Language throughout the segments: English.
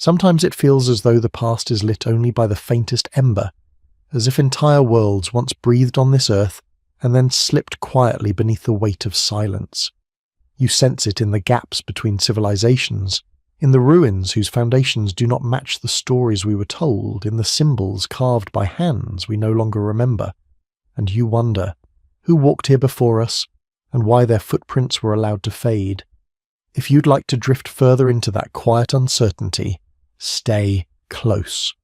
Sometimes it feels as though the past is lit only by the faintest ember, as if entire worlds once breathed on this earth and then slipped quietly beneath the weight of silence. You sense it in the gaps between civilizations, in the ruins whose foundations do not match the stories we were told, in the symbols carved by hands we no longer remember. And you wonder, who walked here before us, and why their footprints were allowed to fade? If you'd like to drift further into that quiet uncertainty, stay close.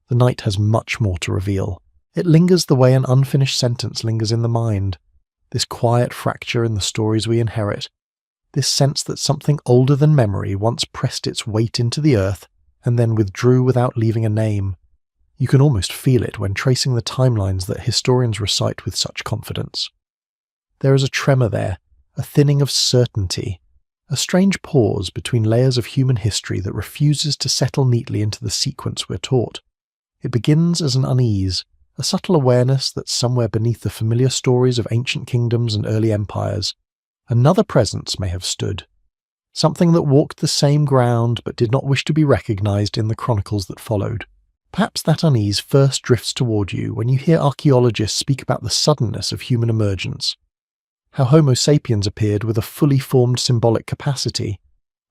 The night has much more to reveal. It lingers the way an unfinished sentence lingers in the mind. This quiet fracture in the stories we inherit. This sense that something older than memory once pressed its weight into the earth and then withdrew without leaving a name. You can almost feel it when tracing the timelines that historians recite with such confidence. There is a tremor there, a thinning of certainty, a strange pause between layers of human history that refuses to settle neatly into the sequence we're taught. It begins as an unease, a subtle awareness that somewhere beneath the familiar stories of ancient kingdoms and early empires, another presence may have stood, something that walked the same ground but did not wish to be recognized in the chronicles that followed. Perhaps that unease first drifts toward you when you hear archaeologists speak about the suddenness of human emergence, how Homo sapiens appeared with a fully formed symbolic capacity,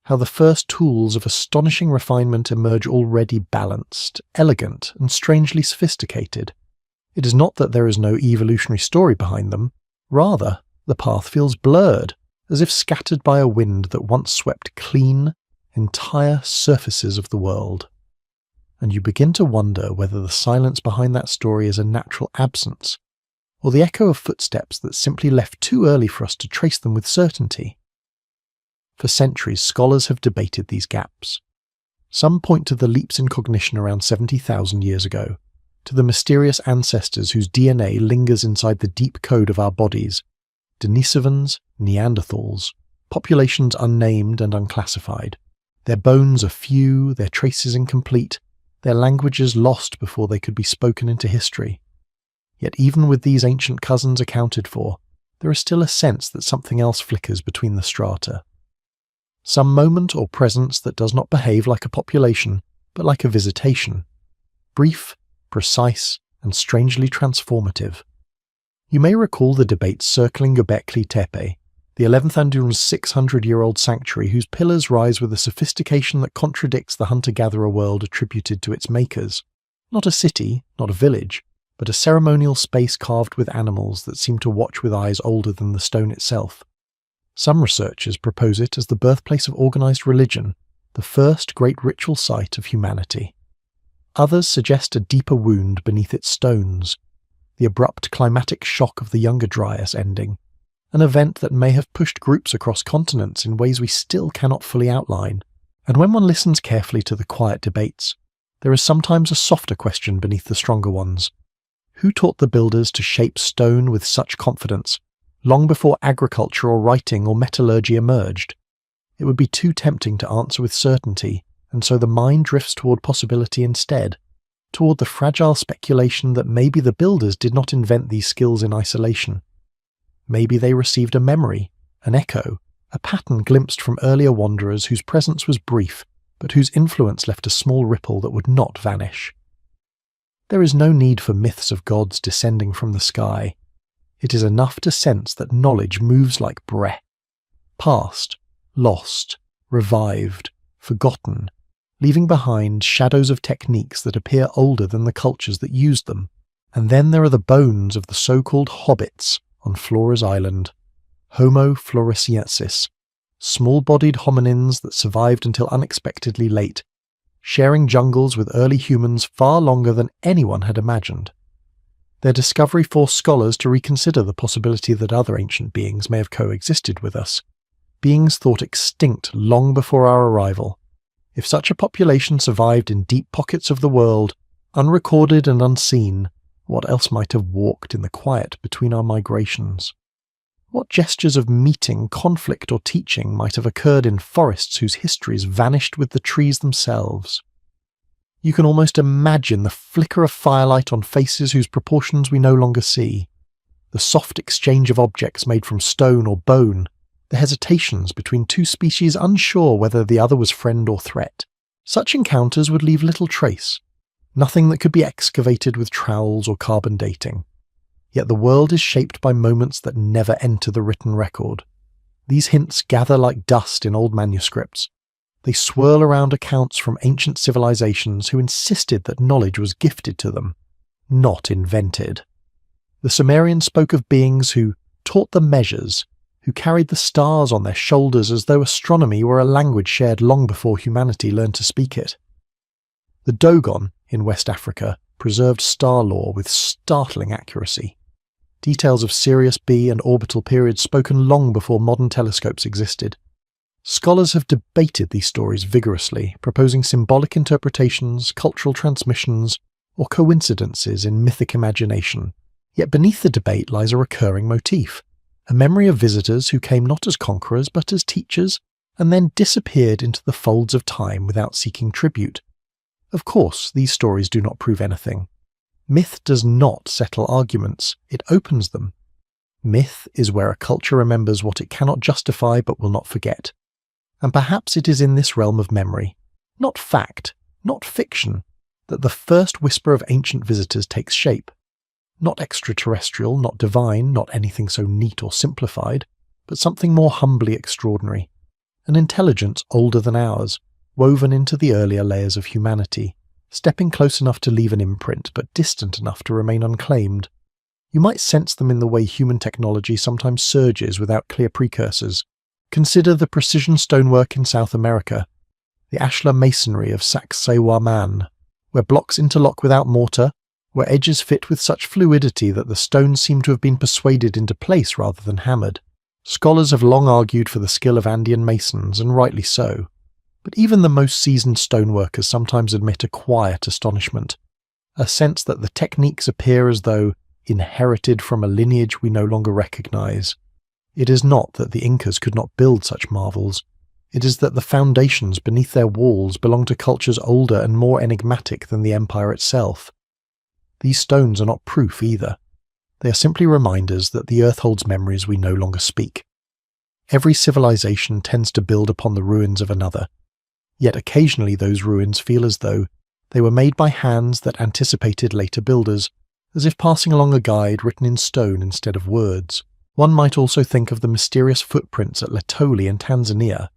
how the first tools of astonishing refinement emerge already balanced, elegant, and strangely sophisticated. It is not that there is no evolutionary story behind them, rather, the path feels blurred, as if scattered by a wind that once swept clean, entire surfaces of the world. And you begin to wonder whether the silence behind that story is a natural absence, or the echo of footsteps that simply left too early for us to trace them with certainty. For centuries, scholars have debated these gaps. Some point to the leaps in cognition around 70,000 years ago, to the mysterious ancestors whose DNA lingers inside the deep code of our bodies, Denisovans, Neanderthals, populations unnamed and unclassified. Their bones are few, their traces incomplete, their languages lost before they could be spoken into history. Yet even with these ancient cousins accounted for, there is still a sense that something else flickers between the strata. Some moment or presence that does not behave like a population, but like a visitation. Brief, precise, and strangely transformative. You may recall the debates circling Göbekli Tepe, the 11,600-year-old sanctuary whose pillars rise with a sophistication that contradicts the hunter-gatherer world attributed to its makers. Not a city, not a village, but a ceremonial space carved with animals that seem to watch with eyes older than the stone itself. Some researchers propose it as the birthplace of organized religion, the first great ritual site of humanity. Others suggest a deeper wound beneath its stones, the abrupt climatic shock of the Younger Dryas ending, an event that may have pushed groups across continents in ways we still cannot fully outline. And when one listens carefully to the quiet debates, there is sometimes a softer question beneath the stronger ones. Who taught the builders to shape stone with such confidence, long before agriculture or writing or metallurgy emerged? It would be too tempting to answer with certainty, and so the mind drifts toward possibility instead, toward the fragile speculation that maybe the builders did not invent these skills in isolation. Maybe they received a memory, an echo, a pattern glimpsed from earlier wanderers whose presence was brief, but whose influence left a small ripple that would not vanish. There is no need for myths of gods descending from the sky. It is enough to sense that knowledge moves like breath, past, lost, revived, forgotten, leaving behind shadows of techniques that appear older than the cultures that used them. And then there are the bones of the so-called hobbits on Flora's island, Homo floresiensis, small-bodied hominins that survived until unexpectedly late, sharing jungles with early humans far longer than anyone had imagined. Their discovery forced scholars to reconsider the possibility that other ancient beings may have coexisted with us, beings thought extinct long before our arrival. If such a population survived in deep pockets of the world, unrecorded and unseen, what else might have walked in the quiet between our migrations? What gestures of meeting, conflict, or teaching might have occurred in forests whose histories vanished with the trees themselves? You can almost imagine the flicker of firelight on faces whose proportions we no longer see, the soft exchange of objects made from stone or bone, the hesitations between two species unsure whether the other was friend or threat. Such encounters would leave little trace, nothing that could be excavated with trowels or carbon dating. Yet the world is shaped by moments that never enter the written record. These hints gather like dust in old manuscripts. They swirl around accounts from ancient civilizations who insisted that knowledge was gifted to them, not invented. The Sumerians spoke of beings who taught the measures, who carried the stars on their shoulders as though astronomy were a language shared long before humanity learned to speak it. The Dogon in West Africa preserved star lore with startling accuracy. Details of Sirius B and orbital periods spoken long before modern telescopes existed. Scholars have debated these stories vigorously, proposing symbolic interpretations, cultural transmissions, or coincidences in mythic imagination. Yet beneath the debate lies a recurring motif, a memory of visitors who came not as conquerors but as teachers, and then disappeared into the folds of time without seeking tribute. Of course, these stories do not prove anything. Myth does not settle arguments, it opens them. Myth is where a culture remembers what it cannot justify but will not forget. And perhaps it is in this realm of memory, not fact, not fiction, that the first whisper of ancient visitors takes shape. Not extraterrestrial, not divine, not anything so neat or simplified, but something more humbly extraordinary. An intelligence older than ours, woven into the earlier layers of humanity, stepping close enough to leave an imprint, but distant enough to remain unclaimed. You might sense them in the way human technology sometimes surges without clear precursors. Consider the precision stonework in South America, the ashlar masonry of Sacsayhuaman, where blocks interlock without mortar, where edges fit with such fluidity that the stones seem to have been persuaded into place rather than hammered. Scholars have long argued for the skill of Andean masons, and rightly so. But even the most seasoned stoneworkers sometimes admit a quiet astonishment, a sense that the techniques appear as though inherited from a lineage we no longer recognize. It is not that the Incas could not build such marvels, it is that the foundations beneath their walls belong to cultures older and more enigmatic than the empire itself. These stones are not proof either. They are simply reminders that the earth holds memories we no longer speak. Every civilization tends to build upon the ruins of another, yet occasionally those ruins feel as though they were made by hands that anticipated later builders, as if passing along a guide written in stone instead of words. One might also think of the mysterious footprints at Letoli in Tanzania,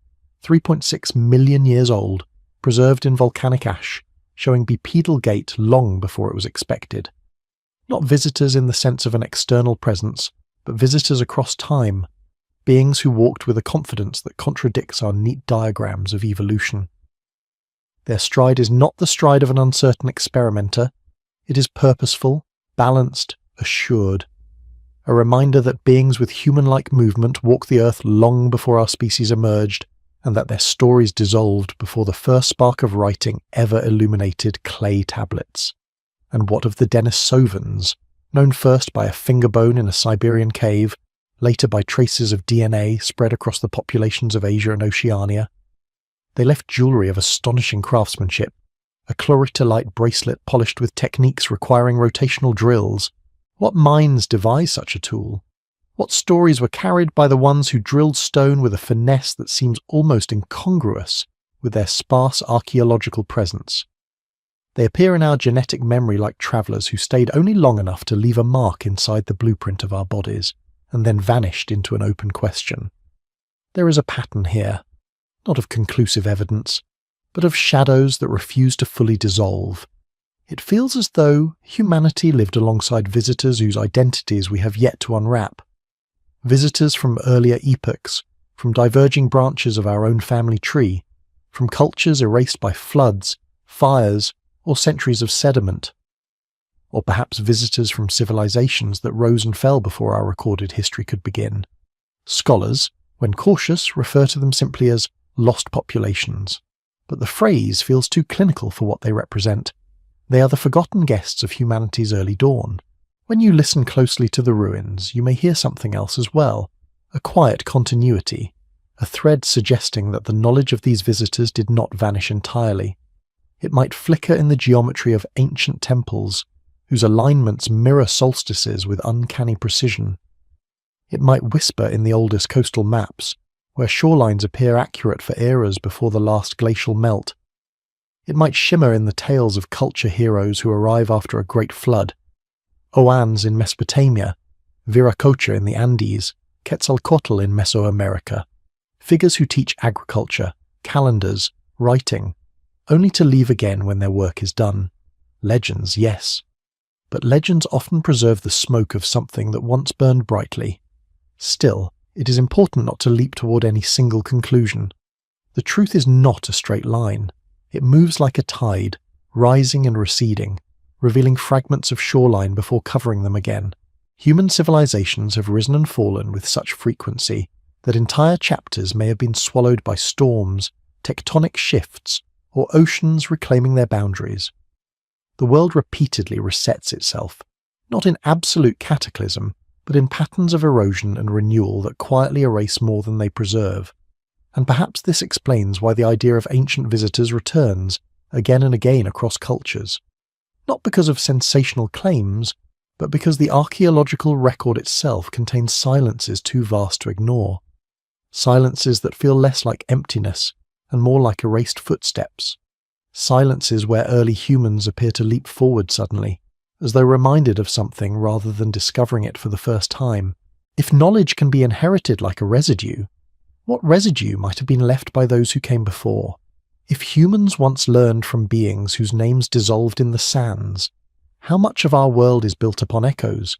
3.6 million years old, preserved in volcanic ash, showing bipedal gait long before it was expected. Not visitors in the sense of an external presence, but visitors across time, beings who walked with a confidence that contradicts our neat diagrams of evolution. Their stride is not the stride of an uncertain experimenter, it is purposeful, balanced, assured. A reminder that beings with human-like movement walked the earth long before our species emerged, and that their stories dissolved before the first spark of writing ever illuminated clay tablets. And what of the Denisovans, known first by a finger bone in a Siberian cave, later by traces of DNA spread across the populations of Asia and Oceania? They left jewellery of astonishing craftsmanship, a chloritolite bracelet polished with techniques requiring rotational drills. What minds devised such a tool? What stories were carried by the ones who drilled stone with a finesse that seems almost incongruous with their sparse archaeological presence? They appear in our genetic memory like travellers who stayed only long enough to leave a mark inside the blueprint of our bodies, and then vanished into an open question. There is a pattern here, not of conclusive evidence, but of shadows that refuse to fully dissolve. It feels as though humanity lived alongside visitors whose identities we have yet to unwrap. Visitors from earlier epochs, from diverging branches of our own family tree, from cultures erased by floods, fires, or centuries of sediment. Or perhaps visitors from civilizations that rose and fell before our recorded history could begin. Scholars, when cautious, refer to them simply as lost populations, but the phrase feels too clinical for what they represent. They are the forgotten guests of humanity's early dawn. When you listen closely to the ruins, you may hear something else as well, a quiet continuity, a thread suggesting that the knowledge of these visitors did not vanish entirely. It might flicker in the geometry of ancient temples, whose alignments mirror solstices with uncanny precision. It might whisper in the oldest coastal maps, where shorelines appear accurate for eras before the last glacial melt. It might shimmer in the tales of culture heroes who arrive after a great flood. Oans in Mesopotamia, Viracocha in the Andes, Quetzalcoatl in Mesoamerica. Figures who teach agriculture, calendars, writing, only to leave again when their work is done. Legends, yes. But legends often preserve the smoke of something that once burned brightly. Still, it is important not to leap toward any single conclusion. The truth is not a straight line. It moves like a tide, rising and receding, revealing fragments of shoreline before covering them again. Human civilizations have risen and fallen with such frequency that entire chapters may have been swallowed by storms, tectonic shifts, or oceans reclaiming their boundaries. The world repeatedly resets itself, not in absolute cataclysm, but in patterns of erosion and renewal that quietly erase more than they preserve. And perhaps this explains why the idea of ancient visitors returns again and again across cultures. Not because of sensational claims, but because the archaeological record itself contains silences too vast to ignore. Silences that feel less like emptiness and more like erased footsteps. Silences where early humans appear to leap forward suddenly, as though reminded of something rather than discovering it for the first time. If knowledge can be inherited like a residue, what residue might have been left by those who came before? If humans once learned from beings whose names dissolved in the sands, how much of our world is built upon echoes?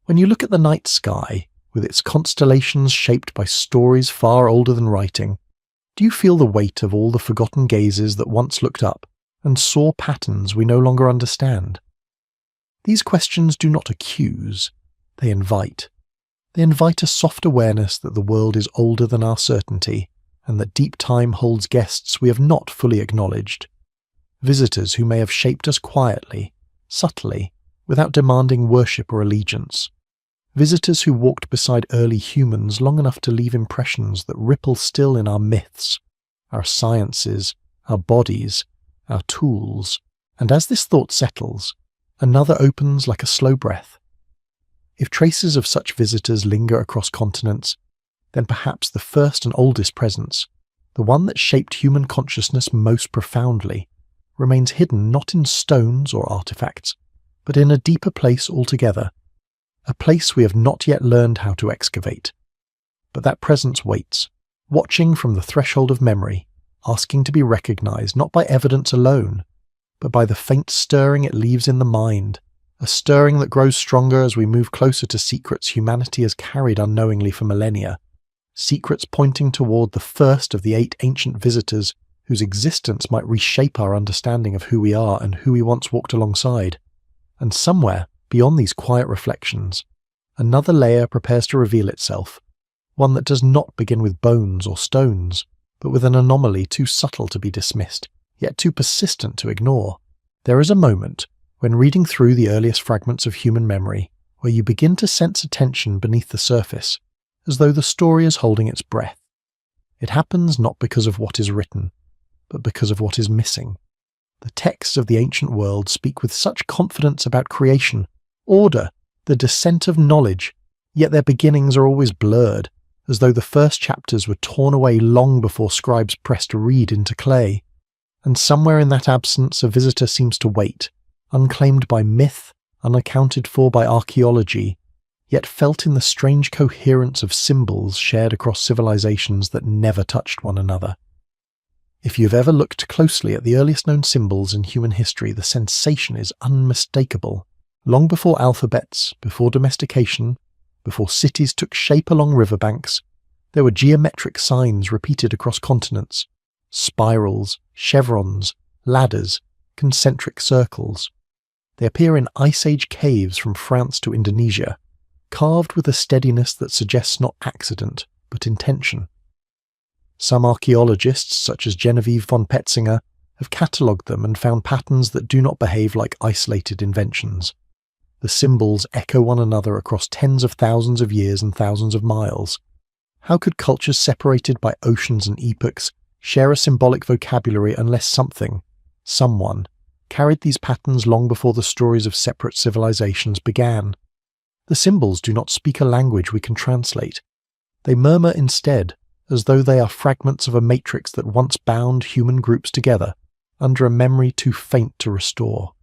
When you look at the night sky, with its constellations shaped by stories far older than writing, do you feel the weight of all the forgotten gazes that once looked up and saw patterns we no longer understand? These questions do not accuse, they invite. They invite a soft awareness that the world is older than our certainty, and that deep time holds guests we have not fully acknowledged. Visitors who may have shaped us quietly, subtly, without demanding worship or allegiance. Visitors who walked beside early humans long enough to leave impressions that ripple still in our myths, our sciences, our bodies, our tools. And as this thought settles, another opens like a slow breath. If traces of such visitors linger across continents, then perhaps the first and oldest presence, the one that shaped human consciousness most profoundly, remains hidden not in stones or artifacts, but in a deeper place altogether, a place we have not yet learned how to excavate. But that presence waits, watching from the threshold of memory, asking to be recognized not by evidence alone, but by the faint stirring it leaves in the mind, a stirring that grows stronger as we move closer to secrets humanity has carried unknowingly for millennia, secrets pointing toward the first of the 8 ancient visitors whose existence might reshape our understanding of who we are and who we once walked alongside. And somewhere, beyond these quiet reflections, another layer prepares to reveal itself, one that does not begin with bones or stones, but with an anomaly too subtle to be dismissed, yet too persistent to ignore. There is a moment, when reading through the earliest fragments of human memory, where you begin to sense a tension beneath the surface, as though the story is holding its breath. It happens not because of what is written, but because of what is missing. The texts of the ancient world speak with such confidence about creation, order, the descent of knowledge, yet their beginnings are always blurred, as though the first chapters were torn away long before scribes pressed a reed into clay. And somewhere in that absence a visitor seems to wait, unclaimed by myth, unaccounted for by archaeology, yet felt in the strange coherence of symbols shared across civilizations that never touched one another. If you have ever looked closely at the earliest known symbols in human history, the sensation is unmistakable. Long before alphabets, before domestication, before cities took shape along riverbanks, there were geometric signs repeated across continents. Spirals, chevrons, ladders, concentric circles. They appear in Ice Age caves from France to Indonesia, carved with a steadiness that suggests not accident, but intention. Some archaeologists, such as Genevieve von Petzinger, have catalogued them and found patterns that do not behave like isolated inventions. The symbols echo one another across tens of thousands of years and thousands of miles. How could cultures separated by oceans and epochs share a symbolic vocabulary unless something, someone, carried these patterns long before the stories of separate civilizations began? The symbols do not speak a language we can translate. They murmur instead, as though they are fragments of a matrix that once bound human groups together, under a memory too faint to restore.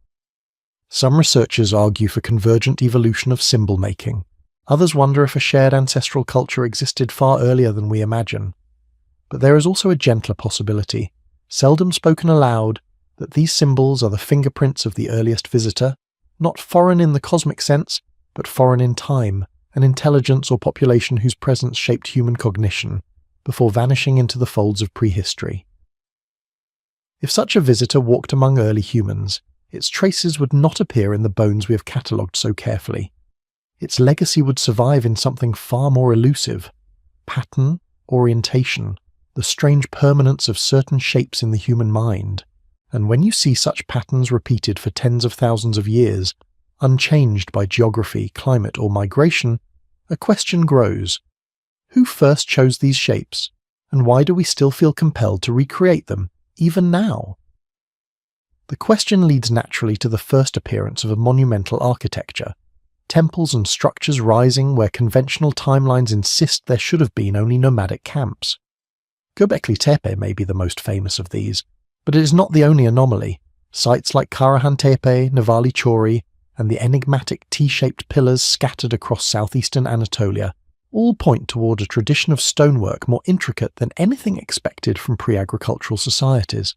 Some researchers argue for convergent evolution of symbol making. Others wonder if a shared ancestral culture existed far earlier than we imagine. But there is also a gentler possibility, seldom spoken aloud, that these symbols are the fingerprints of the earliest visitor, not foreign in the cosmic sense, but foreign in time, an intelligence or population whose presence shaped human cognition, before vanishing into the folds of prehistory. If such a visitor walked among early humans, its traces would not appear in the bones we have catalogued so carefully. Its legacy would survive in something far more elusive: pattern, orientation, the strange permanence of certain shapes in the human mind. And when you see such patterns repeated for tens of thousands of years, unchanged by geography, climate, or migration, a question grows. Who first chose these shapes, and why do we still feel compelled to recreate them, even now? The question leads naturally to the first appearance of a monumental architecture, temples and structures rising where conventional timelines insist there should have been only nomadic camps. Göbekli Tepe may be the most famous of these, but it is not the only anomaly. Sites like Karahan Tepe, Navali Chori, and the enigmatic T-shaped pillars scattered across southeastern Anatolia all point toward a tradition of stonework more intricate than anything expected from pre-agricultural societies.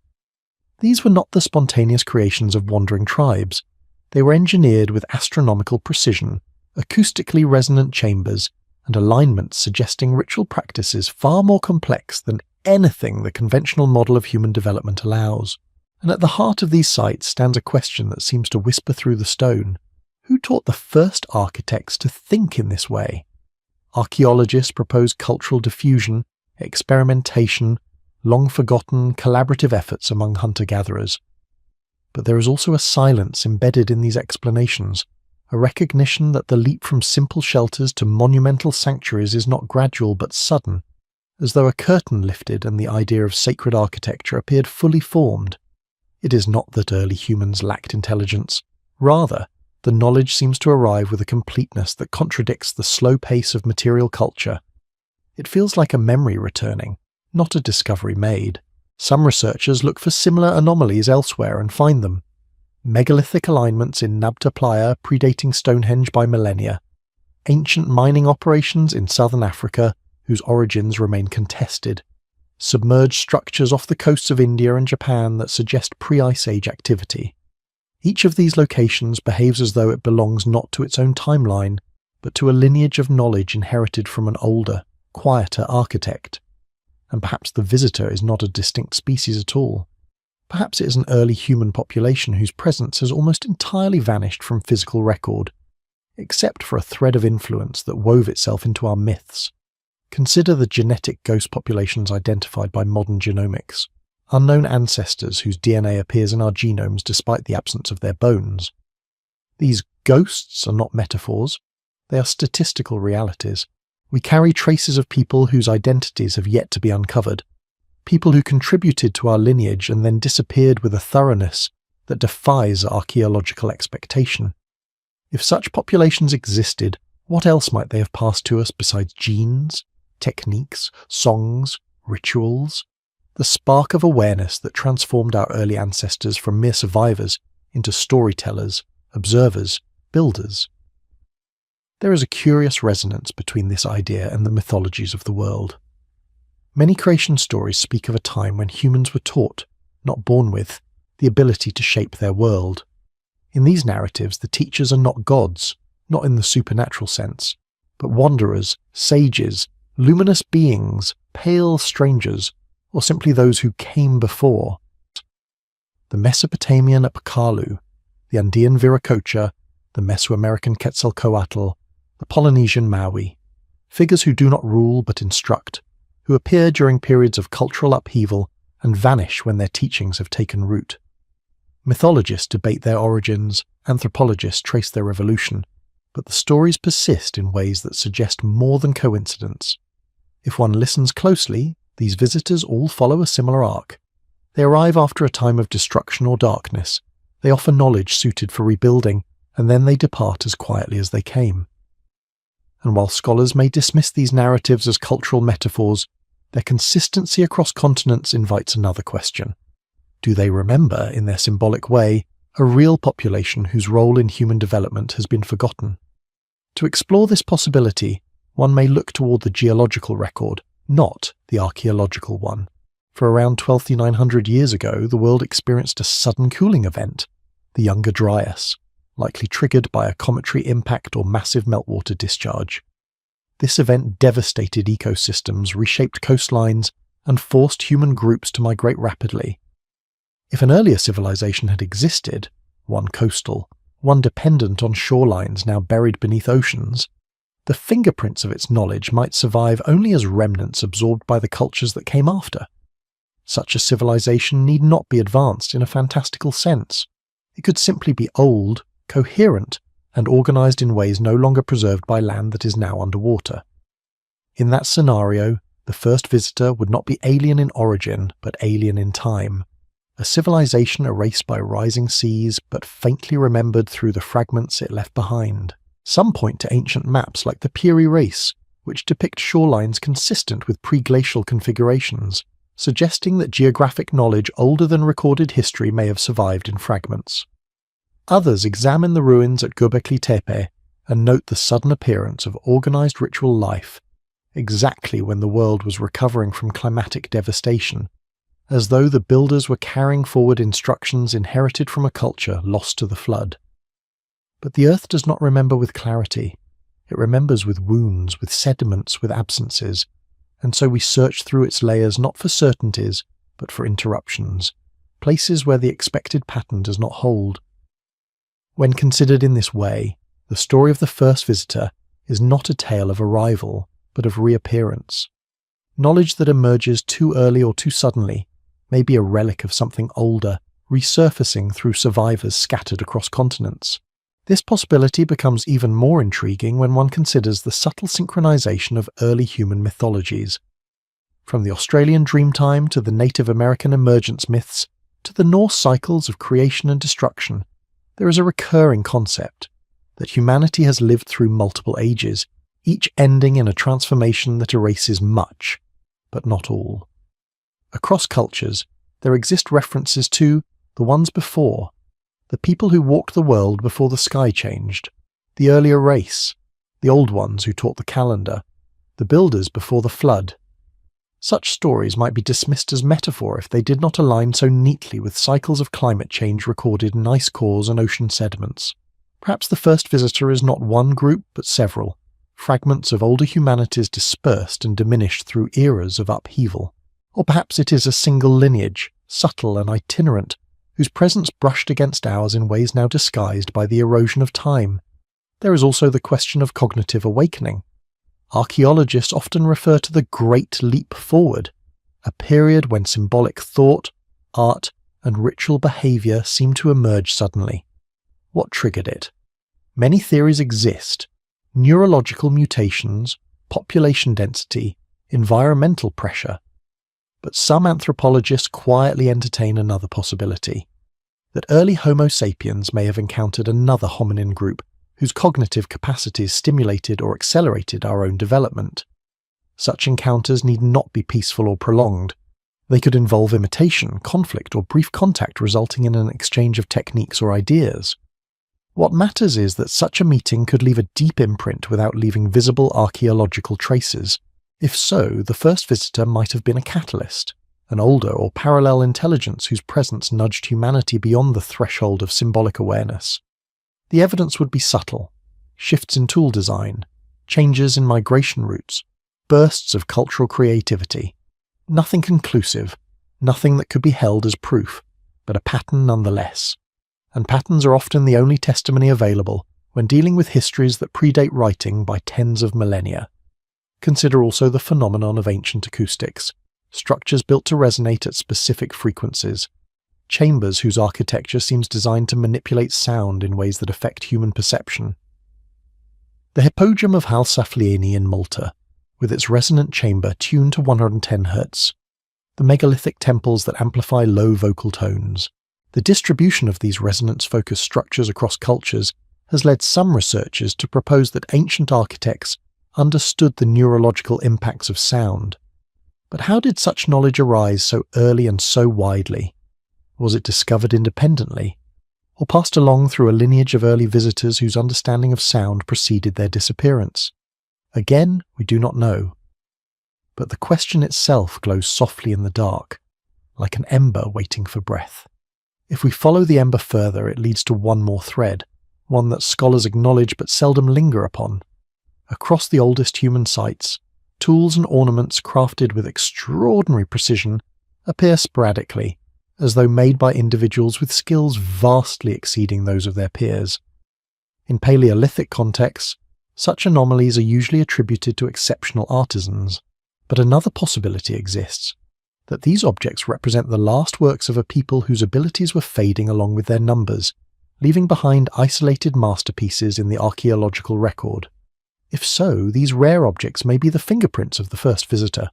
These were not the spontaneous creations of wandering tribes. They were engineered with astronomical precision, acoustically resonant chambers, and alignments suggesting ritual practices far more complex than anything the conventional model of human development allows. And at the heart of these sites stands a question that seems to whisper through the stone. Who taught the first architects to think in this way? Archaeologists propose cultural diffusion, experimentation, long-forgotten collaborative efforts among hunter-gatherers. But there is also a silence embedded in these explanations, a recognition that the leap from simple shelters to monumental sanctuaries is not gradual but sudden, as though a curtain lifted and the idea of sacred architecture appeared fully formed. It is not that early humans lacked intelligence. Rather, the knowledge seems to arrive with a completeness that contradicts the slow pace of material culture. It feels like a memory returning, not a discovery made. Some researchers look for similar anomalies elsewhere and find them. Megalithic alignments in Nabta Playa predating Stonehenge by millennia. Ancient mining operations in southern Africa whose origins remain contested. Submerged structures off the coasts of India and Japan that suggest pre-Ice Age activity. Each of these locations behaves as though it belongs not to its own timeline, but to a lineage of knowledge inherited from an older, quieter architect. And perhaps the visitor is not a distinct species at all. Perhaps it is an early human population whose presence has almost entirely vanished from physical record, except for a thread of influence that wove itself into our myths. Consider the genetic ghost populations identified by modern genomics, unknown ancestors whose DNA appears in our genomes despite the absence of their bones. These ghosts are not metaphors, they are statistical realities. We carry traces of people whose identities have yet to be uncovered, people who contributed to our lineage and then disappeared with a thoroughness that defies archaeological expectation. If such populations existed, what else might they have passed to us besides genes, techniques, songs, rituals? The spark of awareness that transformed our early ancestors from mere survivors into storytellers, observers, builders. There is a curious resonance between this idea and the mythologies of the world. Many creation stories speak of a time when humans were taught, not born with, the ability to shape their world. In these narratives, the teachers are not gods, not in the supernatural sense, but wanderers, sages, luminous beings, pale strangers, or simply those who came before. The Mesopotamian Apakalu, the Andean Viracocha, the Mesoamerican Quetzalcoatl, the Polynesian Maui, figures who do not rule but instruct, who appear during periods of cultural upheaval and vanish when their teachings have taken root. Mythologists debate their origins, anthropologists trace their evolution, but the stories persist in ways that suggest more than coincidence. If one listens closely, these visitors all follow a similar arc. They arrive after a time of destruction or darkness, they offer knowledge suited for rebuilding, and then they depart as quietly as they came. And while scholars may dismiss these narratives as cultural metaphors, their consistency across continents invites another question. Do they remember, in their symbolic way, a real population whose role in human development has been forgotten? To explore this possibility, one may look toward the geological record, not the archaeological one. For around 12,900 years ago, the world experienced a sudden cooling event, the Younger Dryas, likely triggered by a cometary impact or massive meltwater discharge. This event devastated ecosystems, reshaped coastlines, and forced human groups to migrate rapidly. If an earlier civilization had existed, one coastal, one dependent on shorelines now buried beneath oceans, the fingerprints of its knowledge might survive only as remnants absorbed by the cultures that came after. Such a civilization need not be advanced in a fantastical sense. It could simply be old, coherent, and organized in ways no longer preserved by land that is now underwater. In that scenario, the first visitor would not be alien in origin, but alien in time. A civilization erased by rising seas, but faintly remembered through the fragments it left behind. Some point to ancient maps like the Peary Race, which depict shorelines consistent with pre-glacial configurations, suggesting that geographic knowledge older than recorded history may have survived in fragments. Others examine the ruins at Göbekli Tepe and note the sudden appearance of organized ritual life, exactly when the world was recovering from climatic devastation, as though the builders were carrying forward instructions inherited from a culture lost to the flood. But the Earth does not remember with clarity. It remembers with wounds, with sediments, with absences, and so we search through its layers not for certainties, but for interruptions, places where the expected pattern does not hold. When considered in this way, the story of the first visitor is not a tale of arrival, but of reappearance. Knowledge that emerges too early or too suddenly may be a relic of something older, resurfacing through survivors scattered across continents. This possibility becomes even more intriguing when one considers the subtle synchronization of early human mythologies. From the Australian Dreamtime to the Native American emergence myths to the Norse cycles of creation and destruction, there is a recurring concept that humanity has lived through multiple ages, each ending in a transformation that erases much, but not all. Across cultures, there exist references to the ones before, the people who walked the world before the sky changed, the earlier race, the old ones who taught the calendar, the builders before the flood. Such stories might be dismissed as metaphor if they did not align so neatly with cycles of climate change recorded in ice cores and ocean sediments. Perhaps the first visitor is not one group, but several, fragments of older humanities dispersed and diminished through eras of upheaval. Or perhaps it is a single lineage, subtle and itinerant, whose presence brushed against ours in ways now disguised by the erosion of time. There is also the question of cognitive awakening. Archaeologists often refer to the Great Leap Forward, a period when symbolic thought, art, and ritual behavior seem to emerge suddenly. What triggered it? Many theories exist: neurological mutations, population density, environmental pressure. But some anthropologists quietly entertain another possibility, that early Homo sapiens may have encountered another hominin group whose cognitive capacities stimulated or accelerated our own development. Such encounters need not be peaceful or prolonged. They could involve imitation, conflict, or brief contact resulting in an exchange of techniques or ideas. What matters is that such a meeting could leave a deep imprint without leaving visible archaeological traces. If so, the first visitor might have been a catalyst, an older or parallel intelligence whose presence nudged humanity beyond the threshold of symbolic awareness. The evidence would be subtle: shifts in tool design, changes in migration routes, bursts of cultural creativity. Nothing conclusive, nothing that could be held as proof, but a pattern nonetheless. And patterns are often the only testimony available when dealing with histories that predate writing by tens of millennia. Consider also the phenomenon of ancient acoustics, structures built to resonate at specific frequencies, chambers whose architecture seems designed to manipulate sound in ways that affect human perception. The Hippodrome of Halsaflieni in Malta, with its resonant chamber tuned to 110 Hz, the megalithic temples that amplify low vocal tones. The distribution of these resonance-focused structures across cultures has led some researchers to propose that ancient architects understood the neurological impacts of sound. But how did such knowledge arise so early and so widely? Was it discovered independently, or passed along through a lineage of early visitors whose understanding of sound preceded their disappearance? Again, we do not know. But the question itself glows softly in the dark, like an ember waiting for breath. If we follow the ember further, it leads to one more thread, one that scholars acknowledge but seldom linger upon. Across the oldest human sites, tools and ornaments crafted with extraordinary precision appear sporadically, as though made by individuals with skills vastly exceeding those of their peers. In Paleolithic contexts, such anomalies are usually attributed to exceptional artisans, but another possibility exists, that these objects represent the last works of a people whose abilities were fading along with their numbers, leaving behind isolated masterpieces in the archaeological record. If so, these rare objects may be the fingerprints of the first visitor,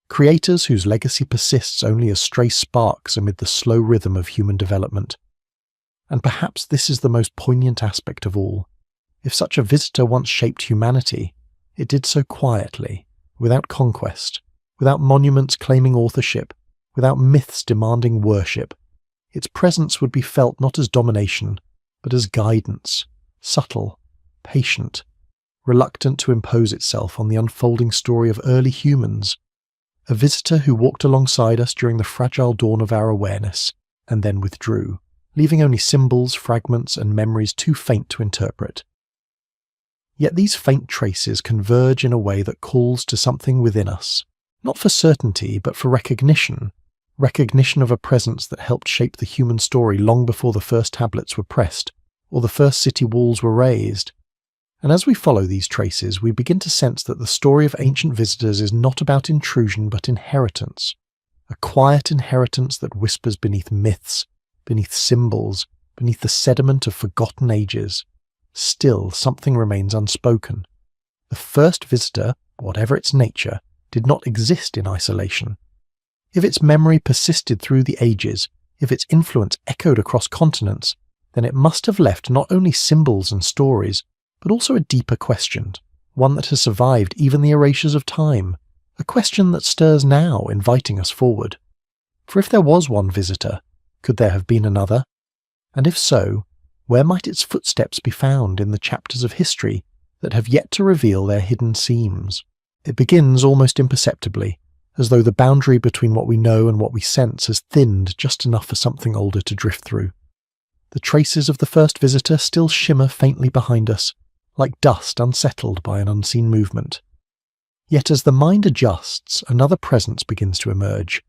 creators whose legacy persists only as stray sparks amid the slow rhythm of human development. And perhaps this is the most poignant aspect of all. If such a visitor once shaped humanity, it did so quietly, without conquest, without monuments claiming authorship, without myths demanding worship. Its presence would be felt not as domination, but as guidance, subtle, patient, reluctant to impose itself on the unfolding story of early humans. A visitor who walked alongside us during the fragile dawn of our awareness, and then withdrew, leaving only symbols, fragments, and memories too faint to interpret. Yet these faint traces converge in a way that calls to something within us, not for certainty, but for recognition of a presence that helped shape the human story long before the first tablets were pressed, or the first city walls were raised. And as we follow these traces, we begin to sense that the story of ancient visitors is not about intrusion but inheritance, a quiet inheritance that whispers beneath myths, beneath symbols, beneath the sediment of forgotten ages. Still, something remains unspoken. The first visitor, whatever its nature, did not exist in isolation. If its memory persisted through the ages, if its influence echoed across continents, then it must have left not only symbols and stories, but also a deeper question, one that has survived even the erasures of time, a question that stirs now, inviting us forward. For if there was one visitor, could there have been another? And if so, where might its footsteps be found in the chapters of history that have yet to reveal their hidden seams? It begins almost imperceptibly, as though the boundary between what we know and what we sense has thinned just enough for something older to drift through. The traces of the first visitor still shimmer faintly behind us, like dust unsettled by an unseen movement. Yet as the mind adjusts, another presence begins to emerge,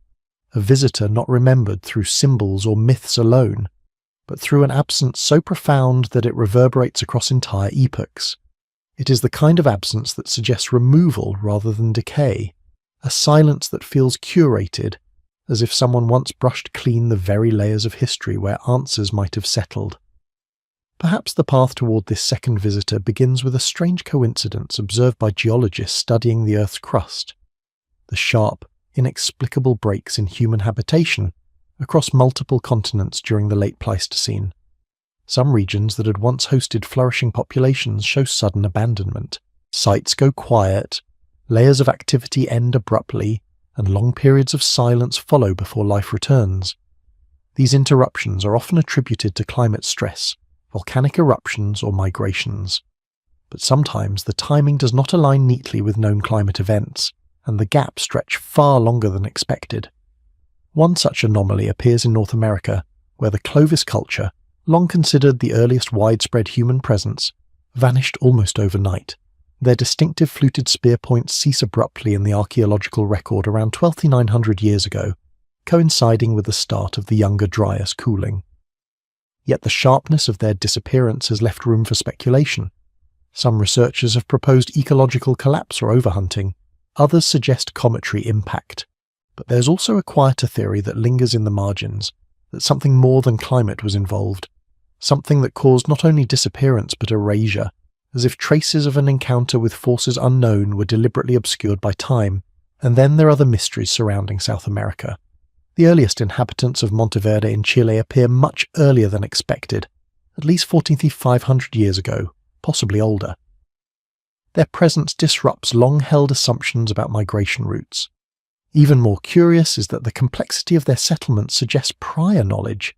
a visitor not remembered through symbols or myths alone, but through an absence so profound that it reverberates across entire epochs. It is the kind of absence that suggests removal rather than decay, a silence that feels curated, as if someone once brushed clean the very layers of history where answers might have settled. Perhaps the path toward this second visitor begins with a strange coincidence observed by geologists studying the Earth's crust: the sharp, inexplicable breaks in human habitation across multiple continents during the late Pleistocene. Some regions that had once hosted flourishing populations show sudden abandonment. Sites go quiet, layers of activity end abruptly, and long periods of silence follow before life returns. These interruptions are often attributed to climate stress, volcanic eruptions, or migrations. But sometimes the timing does not align neatly with known climate events, and the gaps stretch far longer than expected. One such anomaly appears in North America, where the Clovis culture, long considered the earliest widespread human presence, vanished almost overnight. Their distinctive fluted spear points cease abruptly in the archaeological record around 12,900 years ago, coinciding with the start of the Younger Dryas cooling. Yet the sharpness of their disappearance has left room for speculation. Some researchers have proposed ecological collapse or overhunting, others suggest cometary impact. But there's also a quieter theory that lingers in the margins, that something more than climate was involved, something that caused not only disappearance but erasure, as if traces of an encounter with forces unknown were deliberately obscured by time. And then there are the mysteries surrounding South America. The earliest inhabitants of Monteverde in Chile appear much earlier than expected, at least 14,500 years ago, possibly older. Their presence disrupts long-held assumptions about migration routes. Even more curious is that the complexity of their settlement suggests prior knowledge,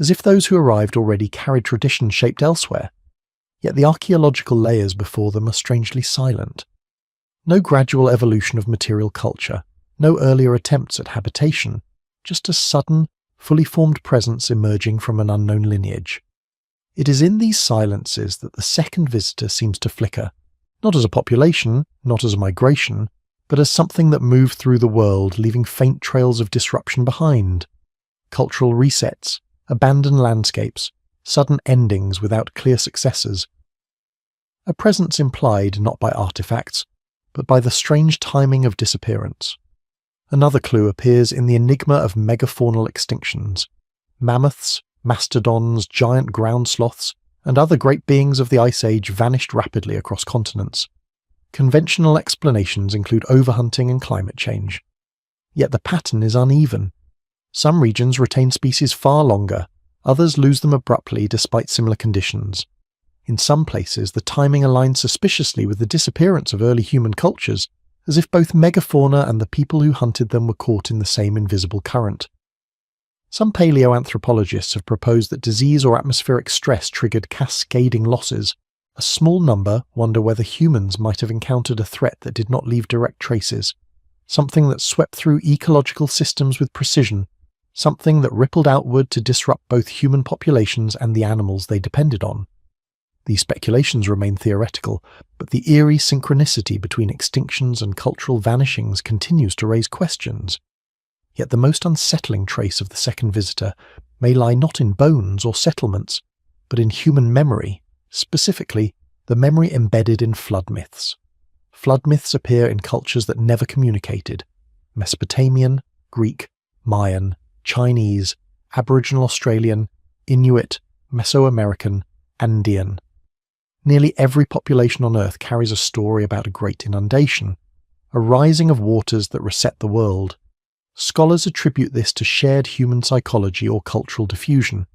as if those who arrived already carried traditions shaped elsewhere. Yet the archaeological layers before them are strangely silent. No gradual evolution of material culture, no earlier attempts at habitation, just a sudden, fully formed presence emerging from an unknown lineage. It is in these silences that the second visitor seems to flicker, not as a population, not as a migration, but as something that moved through the world, leaving faint trails of disruption behind. Cultural resets, abandoned landscapes, sudden endings without clear successors. A presence implied not by artifacts, but by the strange timing of disappearance. Another clue appears in the enigma of megafaunal extinctions. Mammoths, mastodons, giant ground sloths, and other great beings of the Ice Age vanished rapidly across continents. Conventional explanations include overhunting and climate change. Yet the pattern is uneven. Some regions retain species far longer, others lose them abruptly despite similar conditions. In some places, the timing aligns suspiciously with the disappearance of early human cultures, as if both megafauna and the people who hunted them were caught in the same invisible current. Some paleoanthropologists have proposed that disease or atmospheric stress triggered cascading losses. A small number wonder whether humans might have encountered a threat that did not leave direct traces, something that swept through ecological systems with precision, something that rippled outward to disrupt both human populations and the animals they depended on. These speculations remain theoretical, but the eerie synchronicity between extinctions and cultural vanishings continues to raise questions. Yet the most unsettling trace of the second visitor may lie not in bones or settlements, but in human memory, specifically the memory embedded in flood myths. Flood myths appear in cultures that never communicated: Mesopotamian, Greek, Mayan, Chinese, Aboriginal Australian, Inuit, Mesoamerican, Andean. Nearly every population on Earth carries a story about a great inundation, a rising of waters that reset the world. Scholars attribute this to shared human psychology or cultural diffusion.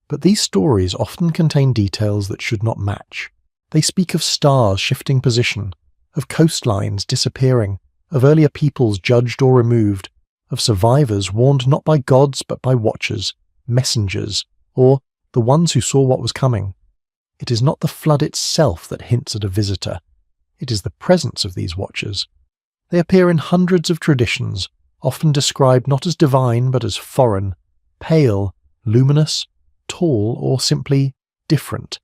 But these stories often contain details that should not match. They speak of stars shifting position, of coastlines disappearing, of earlier peoples judged or removed, of survivors warned not by gods but by watchers, messengers, or the ones who saw what was coming. It is not the flood itself that hints at a visitor. It is the presence of these watchers. They appear in hundreds of traditions, often described not as divine but as foreign, pale, luminous, tall, or simply different.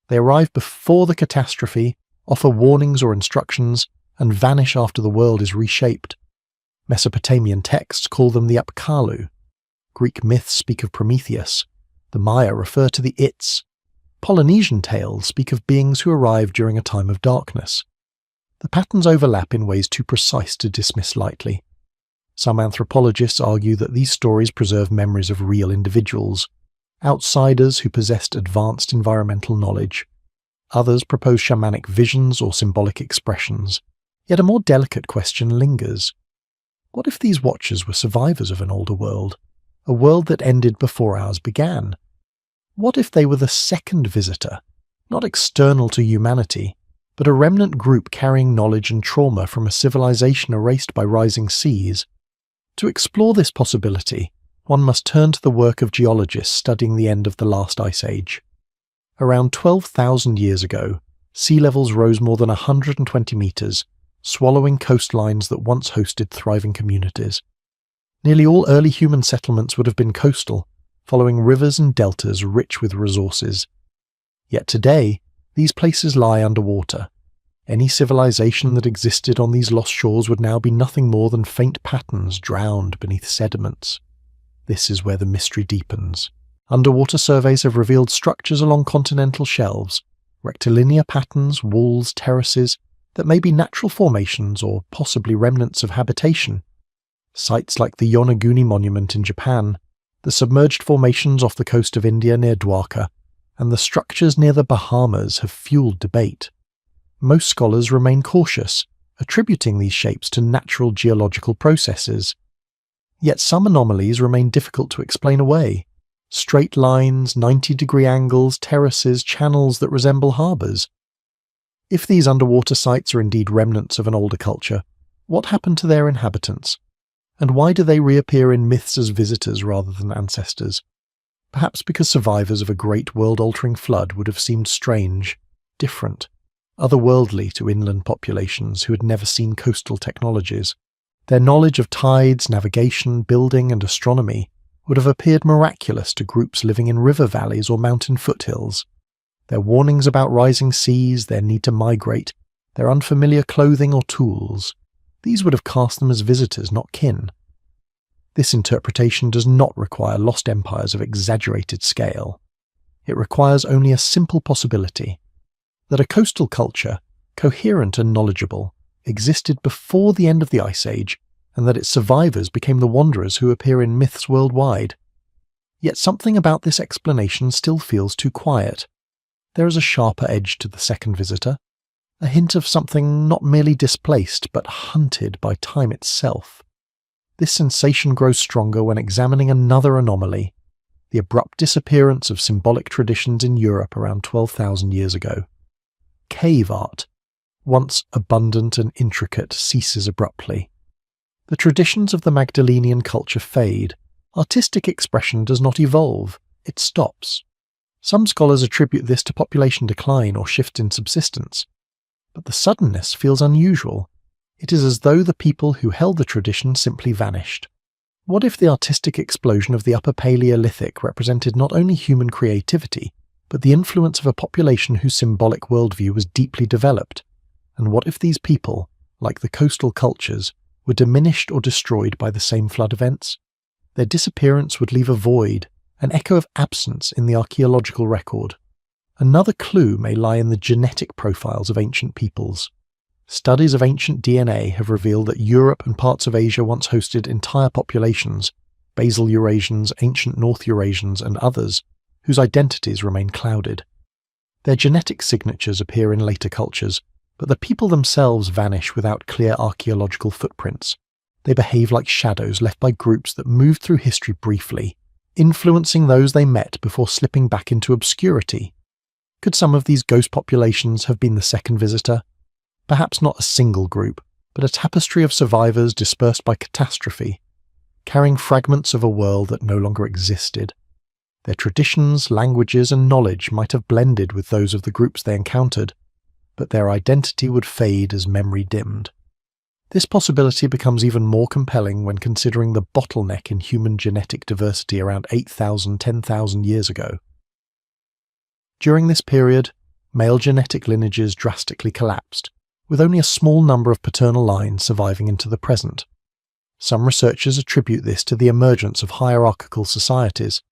They arrive before the catastrophe, offer warnings or instructions, and vanish after the world is reshaped. Mesopotamian texts call them the Apkallu. Greek myths speak of Prometheus. The Maya refer to the Its. Polynesian tales speak of beings who arrive during a time of darkness. The patterns overlap in ways too precise to dismiss lightly. Some anthropologists argue that these stories preserve memories of real individuals, outsiders who possessed advanced environmental knowledge. Others propose shamanic visions or symbolic expressions. Yet a more delicate question lingers. What if these watchers were survivors of an older world, a world that ended before ours began? What if they were the second visitor, not external to humanity, but a remnant group carrying knowledge and trauma from a civilization erased by rising seas? To explore this possibility, one must turn to the work of geologists studying the end of the last ice age. Around 12,000 years ago, sea levels rose more than 120 meters, swallowing coastlines that once hosted thriving communities. Nearly all early human settlements would have been coastal, following rivers and deltas rich with resources. Yet today, these places lie underwater. Any civilization that existed on these lost shores would now be nothing more than faint patterns drowned beneath sediments. This is where the mystery deepens. Underwater surveys have revealed structures along continental shelves, rectilinear patterns, walls, terraces, that may be natural formations or possibly remnants of habitation. Sites like the Yonaguni Monument in Japan, the submerged formations off the coast of India near Dwarka, and the structures near the Bahamas have fueled debate. Most scholars remain cautious, attributing these shapes to natural geological processes. Yet some anomalies remain difficult to explain away. Straight lines, 90-degree angles, terraces, channels that resemble harbours. If these underwater sites are indeed remnants of an older culture, what happened to their inhabitants? And why do they reappear in myths as visitors rather than ancestors? Perhaps because survivors of a great world-altering flood would have seemed strange, different, otherworldly to inland populations who had never seen coastal technologies. Their knowledge of tides, navigation, building, and astronomy would have appeared miraculous to groups living in river valleys or mountain foothills. Their warnings about rising seas, their need to migrate, their unfamiliar clothing or tools, these would have cast them as visitors, not kin. This interpretation does not require lost empires of exaggerated scale. It requires only a simple possibility, that a coastal culture, coherent and knowledgeable, existed before the end of the Ice Age, and that its survivors became the wanderers who appear in myths worldwide. Yet something about this explanation still feels too quiet. There is a sharper edge to the second visitor, a hint of something not merely displaced but hunted by time itself. This sensation grows stronger when examining another anomaly, the abrupt disappearance of symbolic traditions in Europe around 12,000 years ago. Cave art, once abundant and intricate, ceases abruptly. The traditions of the Magdalenian culture fade. Artistic expression does not evolve, it stops. Some scholars attribute this to population decline or shift in subsistence. But the suddenness feels unusual. It is as though the people who held the tradition simply vanished. What if the artistic explosion of the Upper Paleolithic represented not only human creativity, but the influence of a population whose symbolic worldview was deeply developed? And what if these people, like the coastal cultures, were diminished or destroyed by the same flood events? Their disappearance would leave a void, an echo of absence in the archaeological record. Another clue may lie in the genetic profiles of ancient peoples. Studies of ancient DNA have revealed that Europe and parts of Asia once hosted entire populations, Basal Eurasians, ancient North Eurasians, and others, whose identities remain clouded. Their genetic signatures appear in later cultures, but the people themselves vanish without clear archaeological footprints. They behave like shadows left by groups that moved through history briefly, influencing those they met before slipping back into obscurity. Could some of these ghost populations have been the second visitor? Perhaps not a single group, but a tapestry of survivors dispersed by catastrophe, carrying fragments of a world that no longer existed. Their traditions, languages, and knowledge might have blended with those of the groups they encountered, but their identity would fade as memory dimmed. This possibility becomes even more compelling when considering the bottleneck in human genetic diversity around 8,000, 10,000 years ago. During this period, male genetic lineages drastically collapsed, with only a small number of paternal lines surviving into the present. Some researchers attribute this to the emergence of hierarchical societies.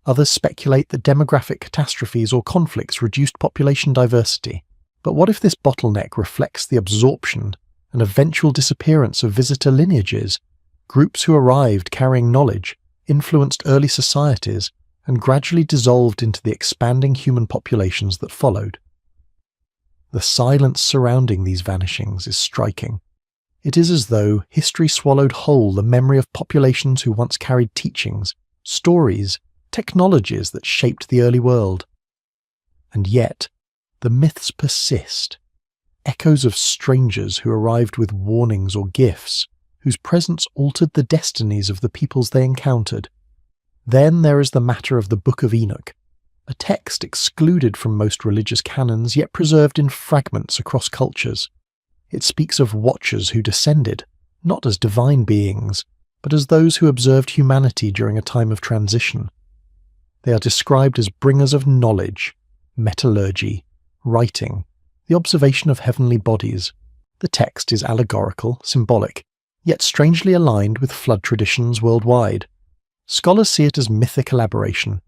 Others speculate that demographic catastrophes or conflicts reduced population diversity. But what if this bottleneck reflects the absorption and eventual disappearance of visitor lineages, groups who arrived carrying knowledge, influenced early societies, and gradually dissolved into the expanding human populations that followed? The silence surrounding these vanishings is striking. It is as though history swallowed whole the memory of populations who once carried teachings, stories, technologies that shaped the early world. And yet, the myths persist. Echoes of strangers who arrived with warnings or gifts, whose presence altered the destinies of the peoples they encountered. Then there is the matter of the Book of Enoch, a text excluded from most religious canons yet preserved in fragments across cultures. It speaks of watchers who descended, not as divine beings, but as those who observed humanity during a time of transition. They are described as bringers of knowledge, metallurgy, writing, the observation of heavenly bodies. The text is allegorical, symbolic, yet strangely aligned with flood traditions worldwide. Scholars see it as mythic elaboration,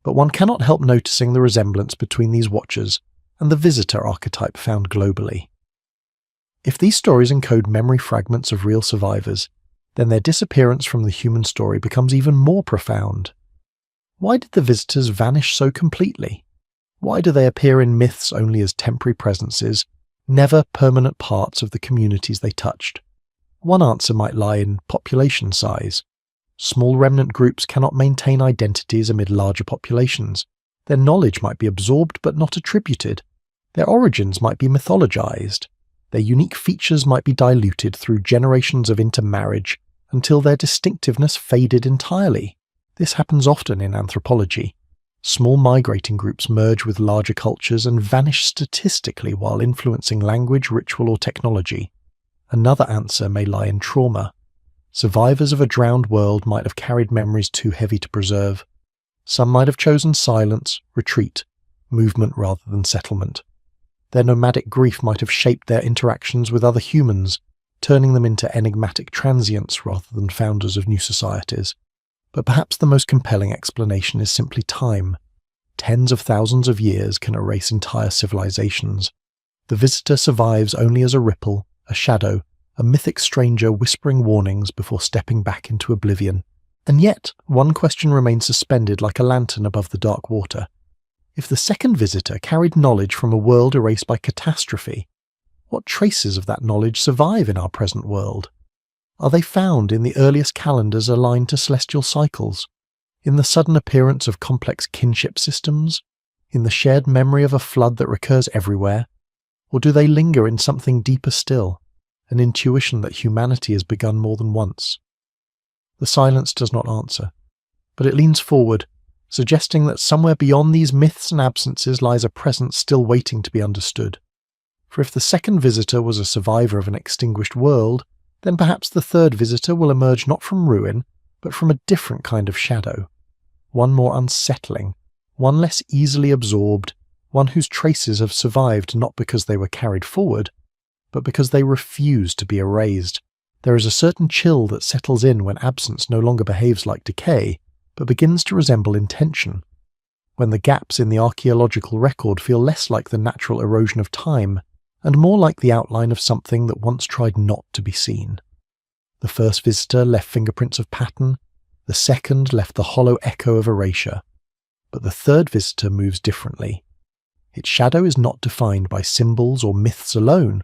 but one cannot help noticing the resemblance between these watchers and the visitor archetype found globally. If these stories encode memory fragments of real survivors, then their disappearance from the human story becomes even more profound. Why did the visitors vanish so completely? Why do they appear in myths only as temporary presences, never permanent parts of the communities they touched? One answer might lie in population size. Small remnant groups cannot maintain identities amid larger populations. Their knowledge might be absorbed but not attributed. Their origins might be mythologized. Their unique features might be diluted through generations of intermarriage until their distinctiveness faded entirely. This happens often in anthropology. Small migrating groups merge with larger cultures and vanish statistically while influencing language, ritual, or technology. Another answer may lie in trauma. Survivors of a drowned world might have carried memories too heavy to preserve. Some might have chosen silence, retreat, movement rather than settlement. Their nomadic grief might have shaped their interactions with other humans, turning them into enigmatic transients rather than founders of new societies. But perhaps the most compelling explanation is simply time. Tens of thousands of years can erase entire civilizations. The visitor survives only as a ripple, a shadow, a mythic stranger whispering warnings before stepping back into oblivion. And yet, one question remains suspended like a lantern above the dark water. If the second visitor carried knowledge from a world erased by catastrophe, what traces of that knowledge survive in our present world? Are they found in the earliest calendars aligned to celestial cycles? In the sudden appearance of complex kinship systems? In the shared memory of a flood that recurs everywhere? Or do they linger in something deeper still, an intuition that humanity has begun more than once? The silence does not answer, but it leans forward, suggesting that somewhere beyond these myths and absences lies a presence still waiting to be understood. For if the second visitor was a survivor of an extinguished world, then perhaps the third visitor will emerge not from ruin, but from a different kind of shadow. One more unsettling, one less easily absorbed, one whose traces have survived not because they were carried forward, but because they refuse to be erased. There is a certain chill that settles in when absence no longer behaves like decay, but begins to resemble intention. When the gaps in the archaeological record feel less like the natural erosion of time, and more like the outline of something that once tried not to be seen. The first visitor left fingerprints of pattern, the second left the hollow echo of erasure. But the third visitor moves differently. Its shadow is not defined by symbols or myths alone,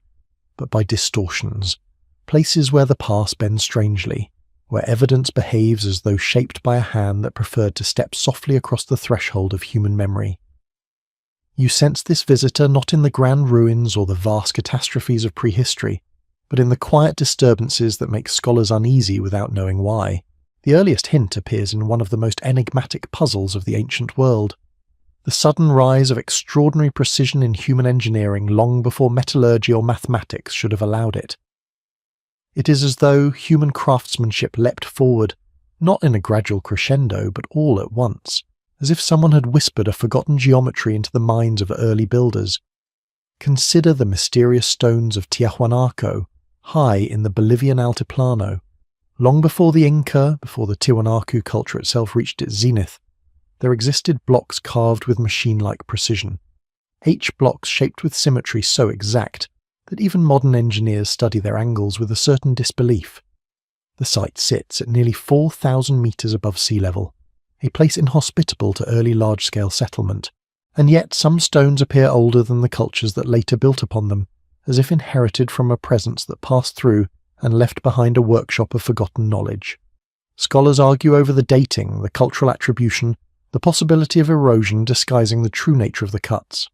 but by distortions, places where the past bends strangely, where evidence behaves as though shaped by a hand that preferred to step softly across the threshold of human memory. You sense this visitor not in the grand ruins or the vast catastrophes of prehistory, but in the quiet disturbances that make scholars uneasy without knowing why. The earliest hint appears in one of the most enigmatic puzzles of the ancient world. The sudden rise of extraordinary precision in human engineering long before metallurgy or mathematics should have allowed it. It is as though human craftsmanship leapt forward, not in a gradual crescendo, but all at once, as if someone had whispered a forgotten geometry into the minds of early builders. Consider the mysterious stones of Tiahuanaco, high in the Bolivian Altiplano. Long before the Inca, before the Tiwanaku culture itself reached its zenith, there existed blocks carved with machine-like precision. H-blocks shaped with symmetry so exact that even modern engineers study their angles with a certain disbelief. The site sits at nearly 4,000 meters above sea level, a place inhospitable to early large-scale settlement, and yet some stones appear older than the cultures that later built upon them, as if inherited from a presence that passed through and left behind a workshop of forgotten knowledge. Scholars argue over the dating, the cultural attribution, the possibility of erosion disguising the true nature of the cuts.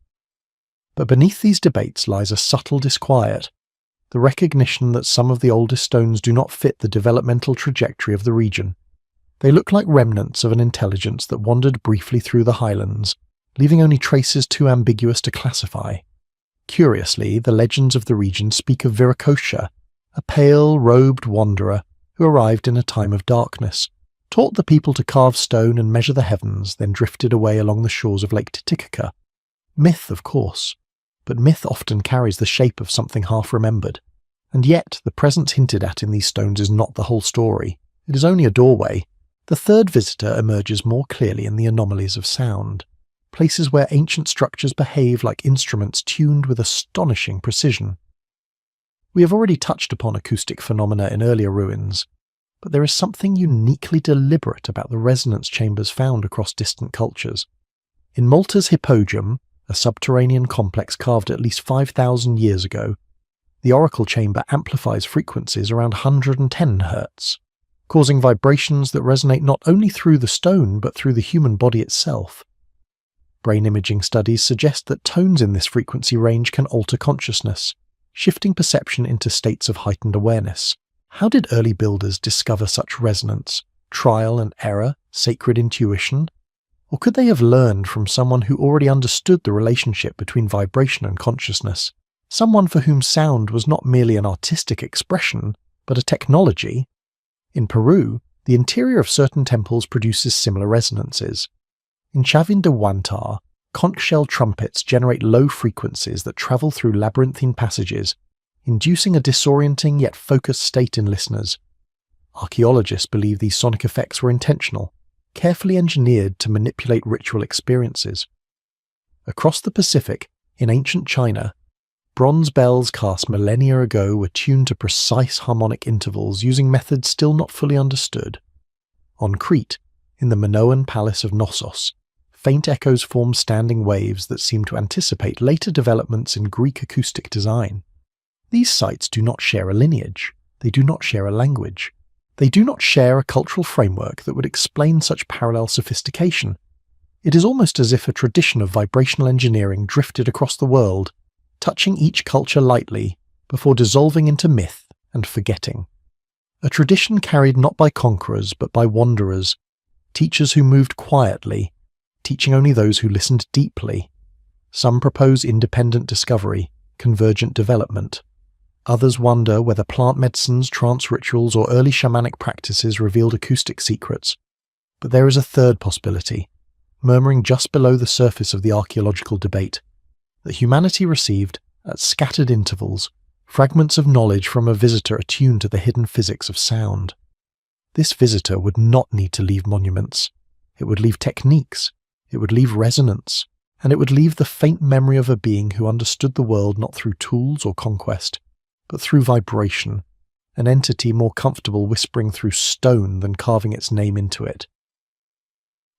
But beneath these debates lies a subtle disquiet, the recognition that some of the oldest stones do not fit the developmental trajectory of the region. They look like remnants of an intelligence that wandered briefly through the highlands, leaving only traces too ambiguous to classify. Curiously, the legends of the region speak of Viracocha, a pale, robed wanderer who arrived in a time of darkness, taught the people to carve stone and measure the heavens, then drifted away along the shores of Lake Titicaca. Myth, of course, but myth often carries the shape of something half-remembered. And yet, the presence hinted at in these stones is not the whole story. It is only a doorway. The third visitor emerges more clearly in the anomalies of sound, places where ancient structures behave like instruments tuned with astonishing precision. We have already touched upon acoustic phenomena in earlier ruins, but there is something uniquely deliberate about the resonance chambers found across distant cultures. In Malta's Hippodrome, a subterranean complex carved at least 5,000 years ago, the oracle chamber amplifies frequencies around 110 Hz, causing vibrations that resonate not only through the stone but through the human body itself. Brain imaging studies suggest that tones in this frequency range can alter consciousness, shifting perception into states of heightened awareness. How did early builders discover such resonance? Trial and error? Sacred intuition? Or could they have learned from someone who already understood the relationship between vibration and consciousness? Someone for whom sound was not merely an artistic expression, but a technology? In Peru, the interior of certain temples produces similar resonances. In Chavindehuantar, conch shell trumpets generate low frequencies that travel through labyrinthine passages, inducing a disorienting yet focused state in listeners. Archaeologists believe these sonic effects were intentional, carefully engineered to manipulate ritual experiences. Across the Pacific, in ancient China, bronze bells cast millennia ago were tuned to precise harmonic intervals using methods still not fully understood. On Crete, in the Minoan palace of Knossos, faint echoes form standing waves that seem to anticipate later developments in Greek acoustic design. These sites do not share a lineage, they do not share a language, they do not share a cultural framework that would explain such parallel sophistication. It is almost as if a tradition of vibrational engineering drifted across the world, touching each culture lightly before dissolving into myth and forgetting. A tradition carried not by conquerors but by wanderers, teachers who moved quietly, teaching only those who listened deeply. Some propose independent discovery, convergent development. Others wonder whether plant medicines, trance rituals, or early shamanic practices revealed acoustic secrets. But there is a third possibility, murmuring just below the surface of the archaeological debate, that humanity received, at scattered intervals, fragments of knowledge from a visitor attuned to the hidden physics of sound. This visitor would not need to leave monuments. It would leave techniques, it would leave resonance, and it would leave the faint memory of a being who understood the world not through tools or conquest, but through vibration, an entity more comfortable whispering through stone than carving its name into it.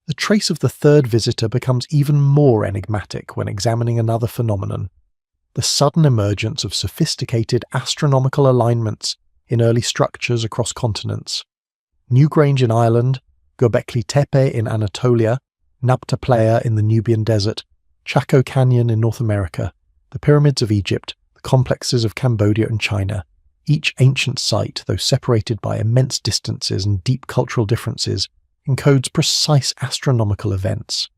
The trace of the third visitor becomes even more enigmatic when examining another phenomenon, the sudden emergence of sophisticated astronomical alignments in early structures across continents. Newgrange in Ireland, Göbekli Tepe in Anatolia, Nabta Playa in the Nubian desert, Chaco Canyon in North America, the pyramids of Egypt, the complexes of Cambodia and China. Each ancient site, though separated by immense distances and deep cultural differences, encodes precise astronomical events.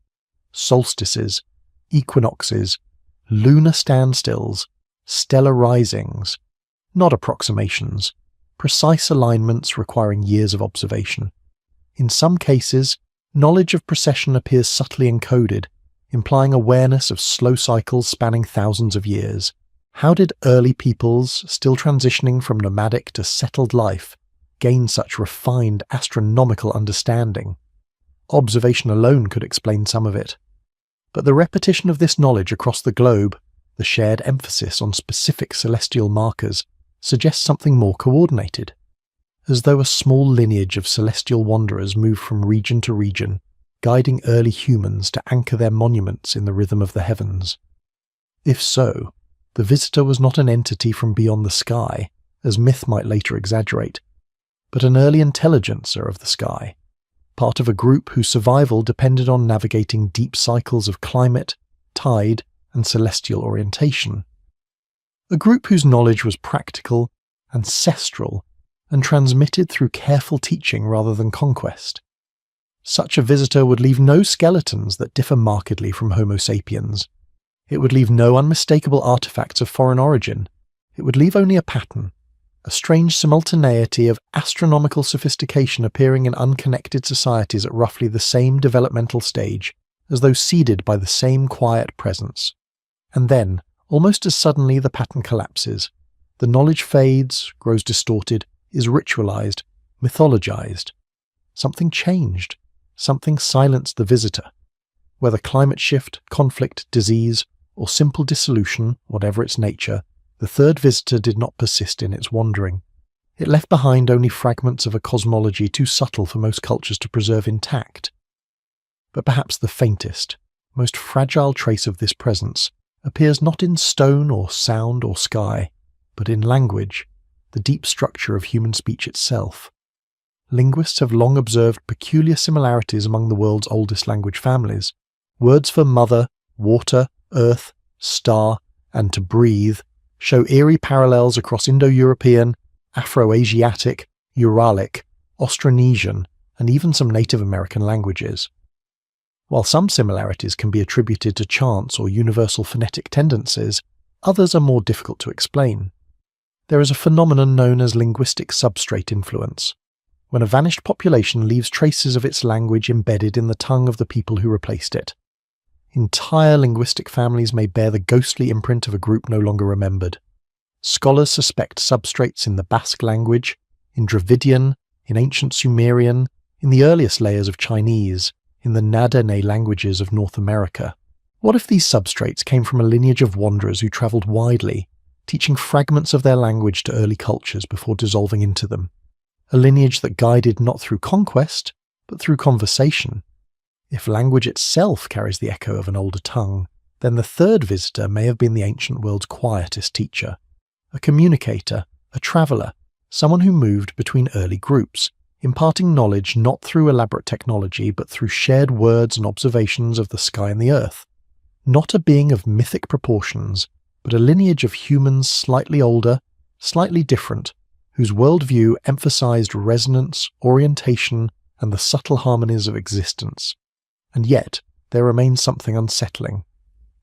Solstices, equinoxes, lunar standstills, stellar risings, not approximations, precise alignments requiring years of observation. In some cases, knowledge of precession appears subtly encoded, implying awareness of slow cycles spanning thousands of years. How did early peoples, still transitioning from nomadic to settled life, gain such refined astronomical understanding? Observation alone could explain some of it. But the repetition of this knowledge across the globe, the shared emphasis on specific celestial markers, suggests something more coordinated, as though a small lineage of celestial wanderers moved from region to region, guiding early humans to anchor their monuments in the rhythm of the heavens. If so, the visitor was not an entity from beyond the sky, as myth might later exaggerate, but an early intelligencer of the sky, part of a group whose survival depended on navigating deep cycles of climate, tide, and celestial orientation. A group whose knowledge was practical, ancestral, and transmitted through careful teaching rather than conquest. Such a visitor would leave no skeletons that differ markedly from Homo sapiens. It would leave no unmistakable artifacts of foreign origin. It would leave only a pattern, a strange simultaneity of astronomical sophistication appearing in unconnected societies at roughly the same developmental stage, as though seeded by the same quiet presence. And then, almost as suddenly, the pattern collapses. The knowledge fades, grows distorted, is ritualized, mythologized. Something changed. Something silenced the visitor. Whether climate shift, conflict, disease, or simple dissolution, whatever its nature, the third visitor did not persist in its wandering. It left behind only fragments of a cosmology too subtle for most cultures to preserve intact. But perhaps the faintest, most fragile trace of this presence appears not in stone or sound or sky, but in language, the deep structure of human speech itself. Linguists have long observed peculiar similarities among the world's oldest language families. Words for mother, water, earth, star, and to breathe show eerie parallels across Indo-European, Afro-Asiatic, Uralic, Austronesian, and even some Native American languages. While some similarities can be attributed to chance or universal phonetic tendencies, others are more difficult to explain. There is a phenomenon known as linguistic substrate influence, when a vanished population leaves traces of its language embedded in the tongue of the people who replaced it. Entire linguistic families may bear the ghostly imprint of a group no longer remembered. Scholars suspect substrates in the Basque language, in Dravidian, in ancient Sumerian, in the earliest layers of Chinese, in the Nada-Ne languages of North America. What if these substrates came from a lineage of wanderers who travelled widely, teaching fragments of their language to early cultures before dissolving into them? A lineage that guided not through conquest, but through conversation. If language itself carries the echo of an older tongue, then the third visitor may have been the ancient world's quietest teacher, a communicator, a traveller, someone who moved between early groups, imparting knowledge not through elaborate technology but through shared words and observations of the sky and the earth. Not a being of mythic proportions, but a lineage of humans slightly older, slightly different, whose worldview emphasized resonance, orientation, and the subtle harmonies of existence. And yet, there remains something unsettling.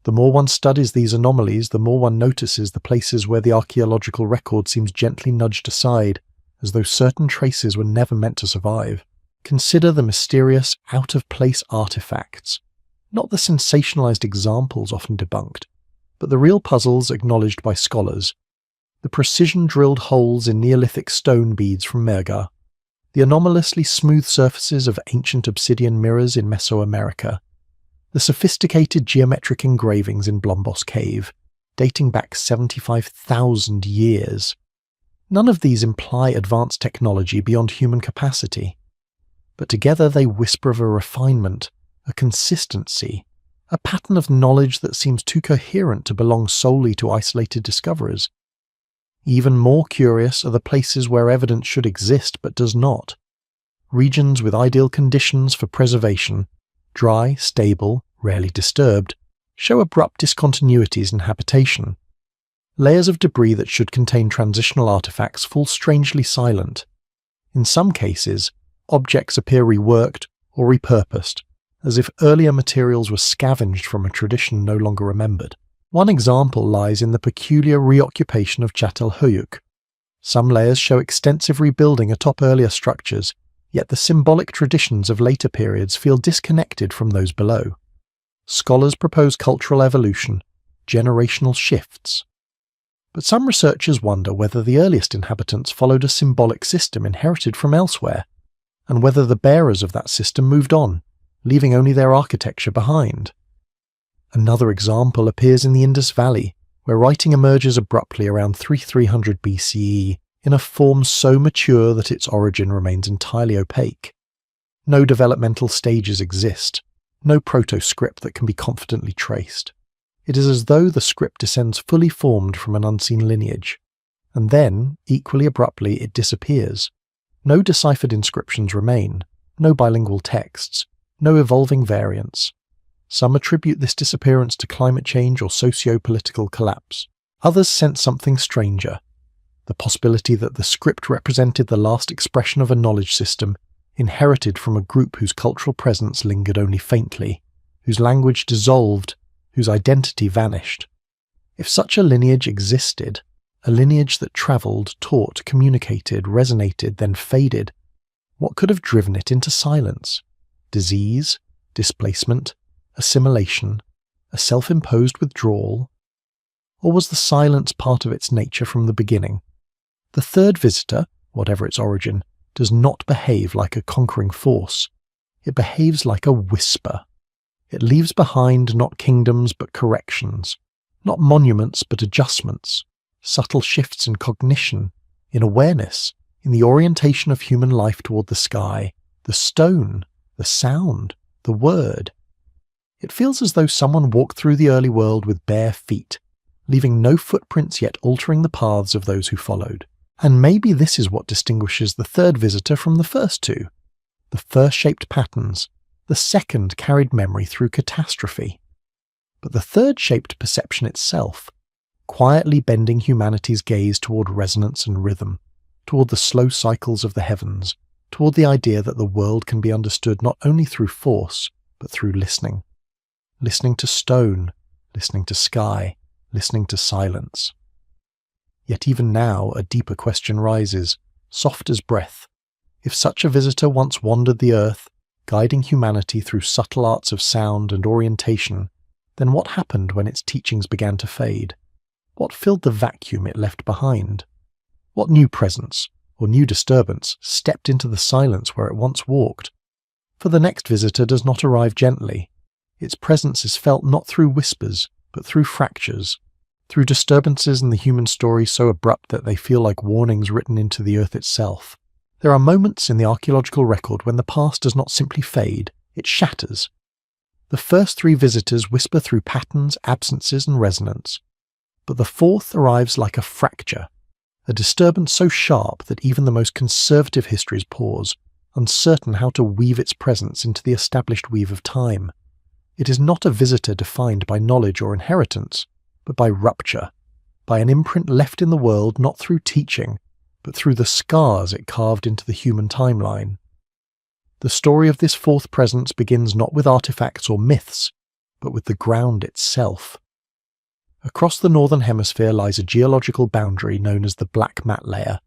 The more one studies these anomalies, the more one notices the places where the archaeological record seems gently nudged aside, as though certain traces were never meant to survive. Consider the mysterious, out-of-place artifacts, not the sensationalized examples often debunked, but the real puzzles acknowledged by scholars. The precision-drilled holes in Neolithic stone beads from Mehrgar, the anomalously smooth surfaces of ancient obsidian mirrors in Mesoamerica, the sophisticated geometric engravings in Blombos Cave, dating back 75,000 years. None of these imply advanced technology beyond human capacity, but together they whisper of a refinement, a consistency, a pattern of knowledge that seems too coherent to belong solely to isolated discoverers. Even more curious are the places where evidence should exist but does not. Regions with ideal conditions for preservation, dry, stable, rarely disturbed, show abrupt discontinuities in habitation. Layers of debris that should contain transitional artifacts fall strangely silent. In some cases, objects appear reworked or repurposed, as if earlier materials were scavenged from a tradition no longer remembered. One example lies in the peculiar reoccupation of Çatalhöyük. Some layers show extensive rebuilding atop earlier structures, yet the symbolic traditions of later periods feel disconnected from those below. Scholars propose cultural evolution, generational shifts. But some researchers wonder whether the earliest inhabitants followed a symbolic system inherited from elsewhere, and whether the bearers of that system moved on, leaving only their architecture behind. Another example appears in the Indus Valley, where writing emerges abruptly around 3300 BCE in a form so mature that its origin remains entirely opaque. No developmental stages exist, no proto-script that can be confidently traced. It is as though the script descends fully formed from an unseen lineage, and then, equally abruptly, it disappears. No deciphered inscriptions remain, no bilingual texts, no evolving variants. Some attribute this disappearance to climate change or socio-political collapse. Others sense something stranger, the possibility that the script represented the last expression of a knowledge system inherited from a group whose cultural presence lingered only faintly, whose language dissolved, whose identity vanished. If such a lineage existed, a lineage that travelled, taught, communicated, resonated, then faded, what could have driven it into silence? Disease? Displacement? Assimilation? A self-imposed withdrawal? Or was the silence part of its nature from the beginning? The third visitor, whatever its origin, does not behave like a conquering force. It behaves like a whisper. It leaves behind not kingdoms but corrections, not monuments but adjustments, subtle shifts in cognition, in awareness, in the orientation of human life toward the sky, the stone, the sound, the word. It feels as though someone walked through the early world with bare feet, leaving no footprints yet altering the paths of those who followed. And maybe this is what distinguishes the third visitor from the first two. The first shaped patterns, the second carried memory through catastrophe. But the third shaped perception itself, quietly bending humanity's gaze toward resonance and rhythm, toward the slow cycles of the heavens, toward the idea that the world can be understood not only through force, but through listening. Listening to stone, listening to sky, listening to silence. Yet even now a deeper question rises, soft as breath. If such a visitor once wandered the earth, guiding humanity through subtle arts of sound and orientation, then what happened when its teachings began to fade? What filled the vacuum it left behind? What new presence, or new disturbance, stepped into the silence where it once walked? For the next visitor does not arrive gently. Its presence is felt not through whispers, but through fractures, through disturbances in the human story so abrupt that they feel like warnings written into the earth itself. There are moments in the archaeological record when the past does not simply fade, it shatters. The first three visitors whisper through patterns, absences, and resonance. But the fourth arrives like a fracture, a disturbance so sharp that even the most conservative histories pause, uncertain how to weave its presence into the established weave of time. It is not a visitor defined by knowledge or inheritance, but by rupture, by an imprint left in the world not through teaching, but through the scars it carved into the human timeline. The story of this fourth presence begins not with artifacts or myths, but with the ground itself. Across the northern hemisphere lies a geological boundary known as the black mat layer,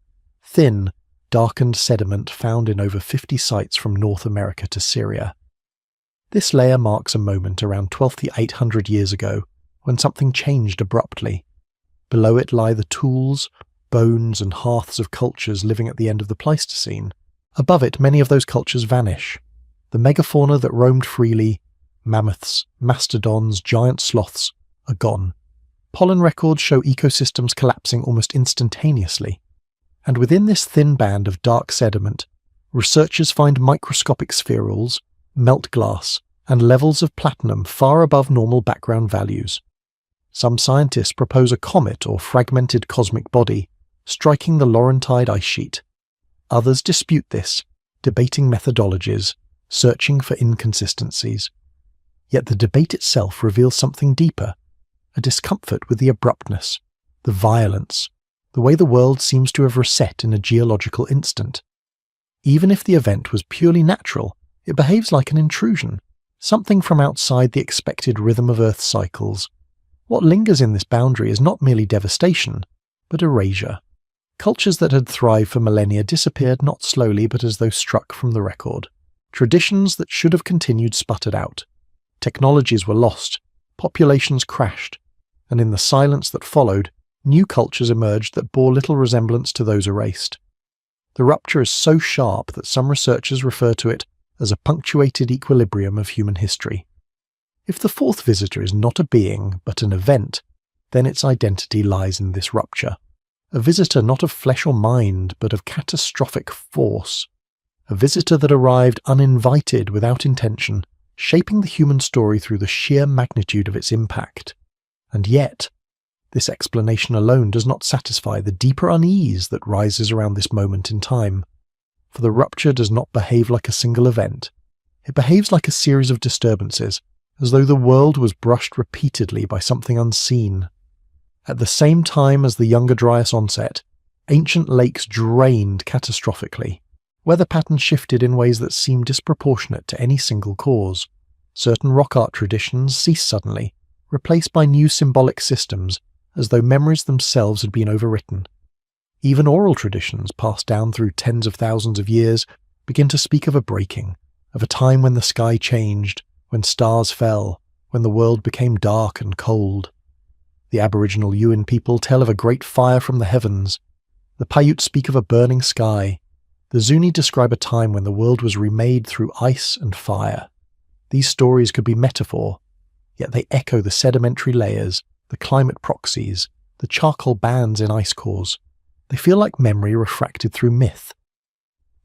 thin, darkened sediment found in over 50 sites from North America to Syria. This layer marks a moment around 12,800 years ago when something changed abruptly. Below it lie the tools, bones and hearths of cultures living at the end of the Pleistocene. Above it, many of those cultures vanish. The megafauna that roamed freely, mammoths, mastodons, giant sloths, are gone. Pollen records show ecosystems collapsing almost instantaneously. And within this thin band of dark sediment, researchers find microscopic spherules, melt glass, and levels of platinum far above normal background values. Some scientists propose a comet or fragmented cosmic body, striking the Laurentide ice sheet. Others dispute this, debating methodologies, searching for inconsistencies. Yet the debate itself reveals something deeper, a discomfort with the abruptness, the violence, the way the world seems to have reset in a geological instant. Even if the event was purely natural, it behaves like an intrusion, something from outside the expected rhythm of Earth's cycles. What lingers in this boundary is not merely devastation, but erasure. Cultures that had thrived for millennia disappeared not slowly but as though struck from the record. Traditions that should have continued sputtered out. Technologies were lost, populations crashed, and in the silence that followed, new cultures emerged that bore little resemblance to those erased. The rupture is so sharp that some researchers refer to it as a punctuated equilibrium of human history. If the fourth visitor is not a being, but an event, then its identity lies in this rupture. A visitor not of flesh or mind, but of catastrophic force. A visitor that arrived uninvited, without intention, shaping the human story through the sheer magnitude of its impact. And yet, this explanation alone does not satisfy the deeper unease that rises around this moment in time. For the rupture does not behave like a single event. It behaves like a series of disturbances, as though the world was brushed repeatedly by something unseen. At the same time as the Younger Dryas onset, ancient lakes drained catastrophically. Weather patterns shifted in ways that seemed disproportionate to any single cause. Certain rock art traditions ceased suddenly, replaced by new symbolic systems, as though memories themselves had been overwritten. Even oral traditions, passed down through tens of thousands of years, begin to speak of a breaking, of a time when the sky changed, when stars fell, when the world became dark and cold. The Aboriginal Yuin people tell of a great fire from the heavens. The Paiute speak of a burning sky. The Zuni describe a time when the world was remade through ice and fire. These stories could be metaphor, yet they echo the sedimentary layers, the climate proxies, the charcoal bands in ice cores. They feel like memory refracted through myth.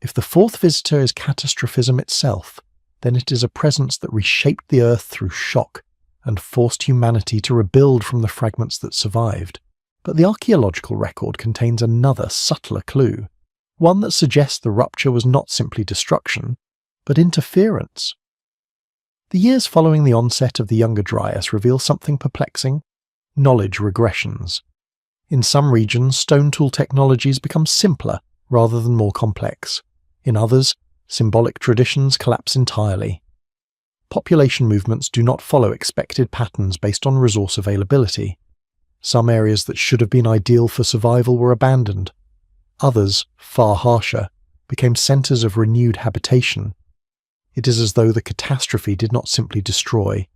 If the fourth visitor is catastrophism itself, then it is a presence that reshaped the earth through shock and forced humanity to rebuild from the fragments that survived. But the archaeological record contains another subtler clue, one that suggests the rupture was not simply destruction, but interference. The years following the onset of the Younger Dryas reveal something perplexing: knowledge regressions. In some regions, stone tool technologies become simpler, rather than more complex. In others, symbolic traditions collapse entirely. Population movements do not follow expected patterns based on resource availability. Some areas that should have been ideal for survival were abandoned. Others, far harsher, became centers of renewed habitation. It is as though the catastrophe did not simply destroy.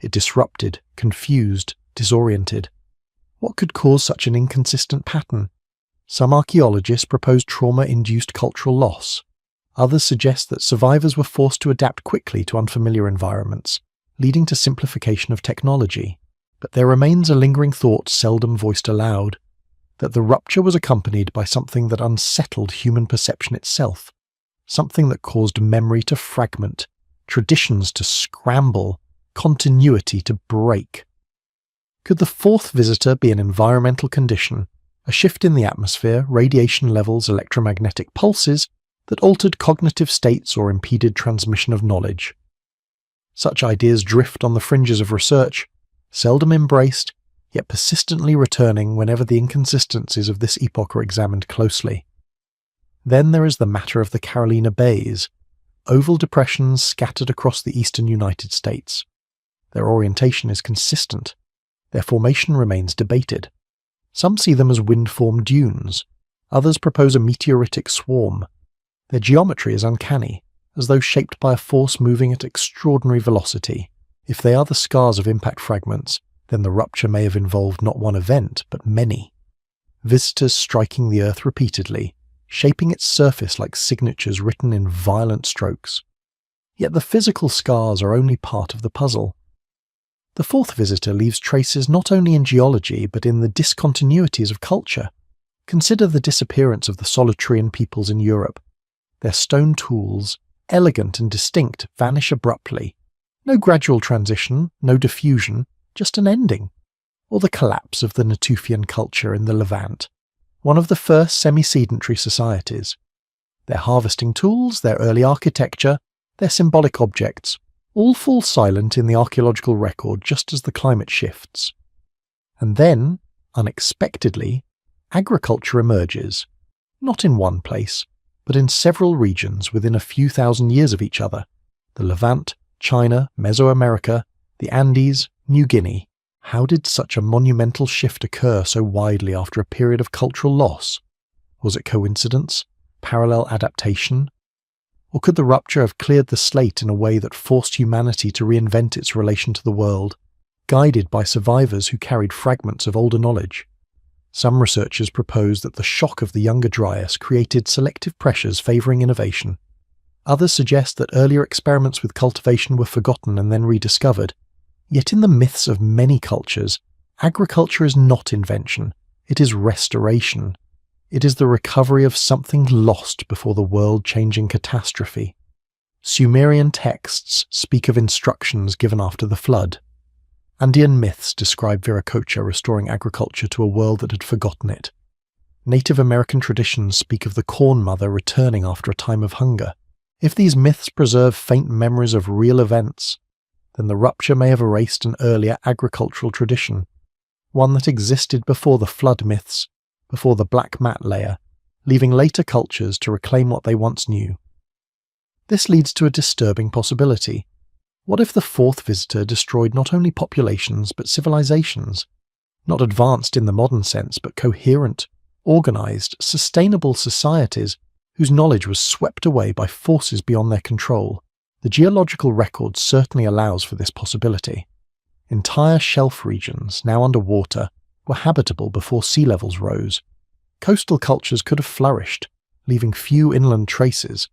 It disrupted, confused, disoriented. What could cause such an inconsistent pattern? Some archaeologists propose trauma-induced cultural loss. Others suggest that survivors were forced to adapt quickly to unfamiliar environments, leading to simplification of technology. But there remains a lingering thought seldom voiced aloud, that the rupture was accompanied by something that unsettled human perception itself, something that caused memory to fragment, traditions to scramble, continuity to break. Could the fourth visitor be an environmental condition, a shift in the atmosphere, radiation levels, electromagnetic pulses, that altered cognitive states or impeded transmission of knowledge? Such ideas drift on the fringes of research, seldom embraced, yet persistently returning whenever the inconsistencies of this epoch are examined closely. Then there is the matter of the Carolina Bays, oval depressions scattered across the eastern United States. Their orientation is consistent. Their formation remains debated. Some see them as wind-formed dunes. Others propose a meteoritic swarm. Their geometry is uncanny, as though shaped by a force moving at extraordinary velocity. If they are the scars of impact fragments, then the rupture may have involved not one event, but many. Visitors striking the Earth repeatedly, shaping its surface like signatures written in violent strokes. Yet the physical scars are only part of the puzzle. The fourth visitor leaves traces not only in geology, but in the discontinuities of culture. Consider the disappearance of the Solutrean peoples in Europe. Their stone tools, elegant and distinct, vanish abruptly. No gradual transition, no diffusion, just an ending. Or the collapse of the Natufian culture in the Levant, one of the first semi-sedentary societies. Their harvesting tools, their early architecture, their symbolic objects, all fall silent in the archaeological record just as the climate shifts. And then, unexpectedly, agriculture emerges, not in one place, but in several regions within a few thousand years of each other: the Levant, China, Mesoamerica, the Andes, New Guinea. How did such a monumental shift occur so widely after a period of cultural loss? Was it coincidence? Parallel adaptation? Or could the rupture have cleared the slate in a way that forced humanity to reinvent its relation to the world, guided by survivors who carried fragments of older knowledge? Some researchers propose that the shock of the Younger Dryas created selective pressures favouring innovation. Others suggest that earlier experiments with cultivation were forgotten and then rediscovered. Yet in the myths of many cultures, agriculture is not invention, it is restoration. It is the recovery of something lost before the world-changing catastrophe. Sumerian texts speak of instructions given after the flood. Andean myths describe Viracocha restoring agriculture to a world that had forgotten it. Native American traditions speak of the Corn Mother returning after a time of hunger. If these myths preserve faint memories of real events, then the rupture may have erased an earlier agricultural tradition, one that existed before the flood myths, before the black mat layer, leaving later cultures to reclaim what they once knew. This leads to a disturbing possibility. What if the fourth visitor destroyed not only populations but civilizations? Not advanced in the modern sense, but coherent, organized, sustainable societies whose knowledge was swept away by forces beyond their control. The geological record certainly allows for this possibility. Entire shelf regions, now under water, were habitable before sea levels rose. Coastal cultures could have flourished, leaving few inland traces.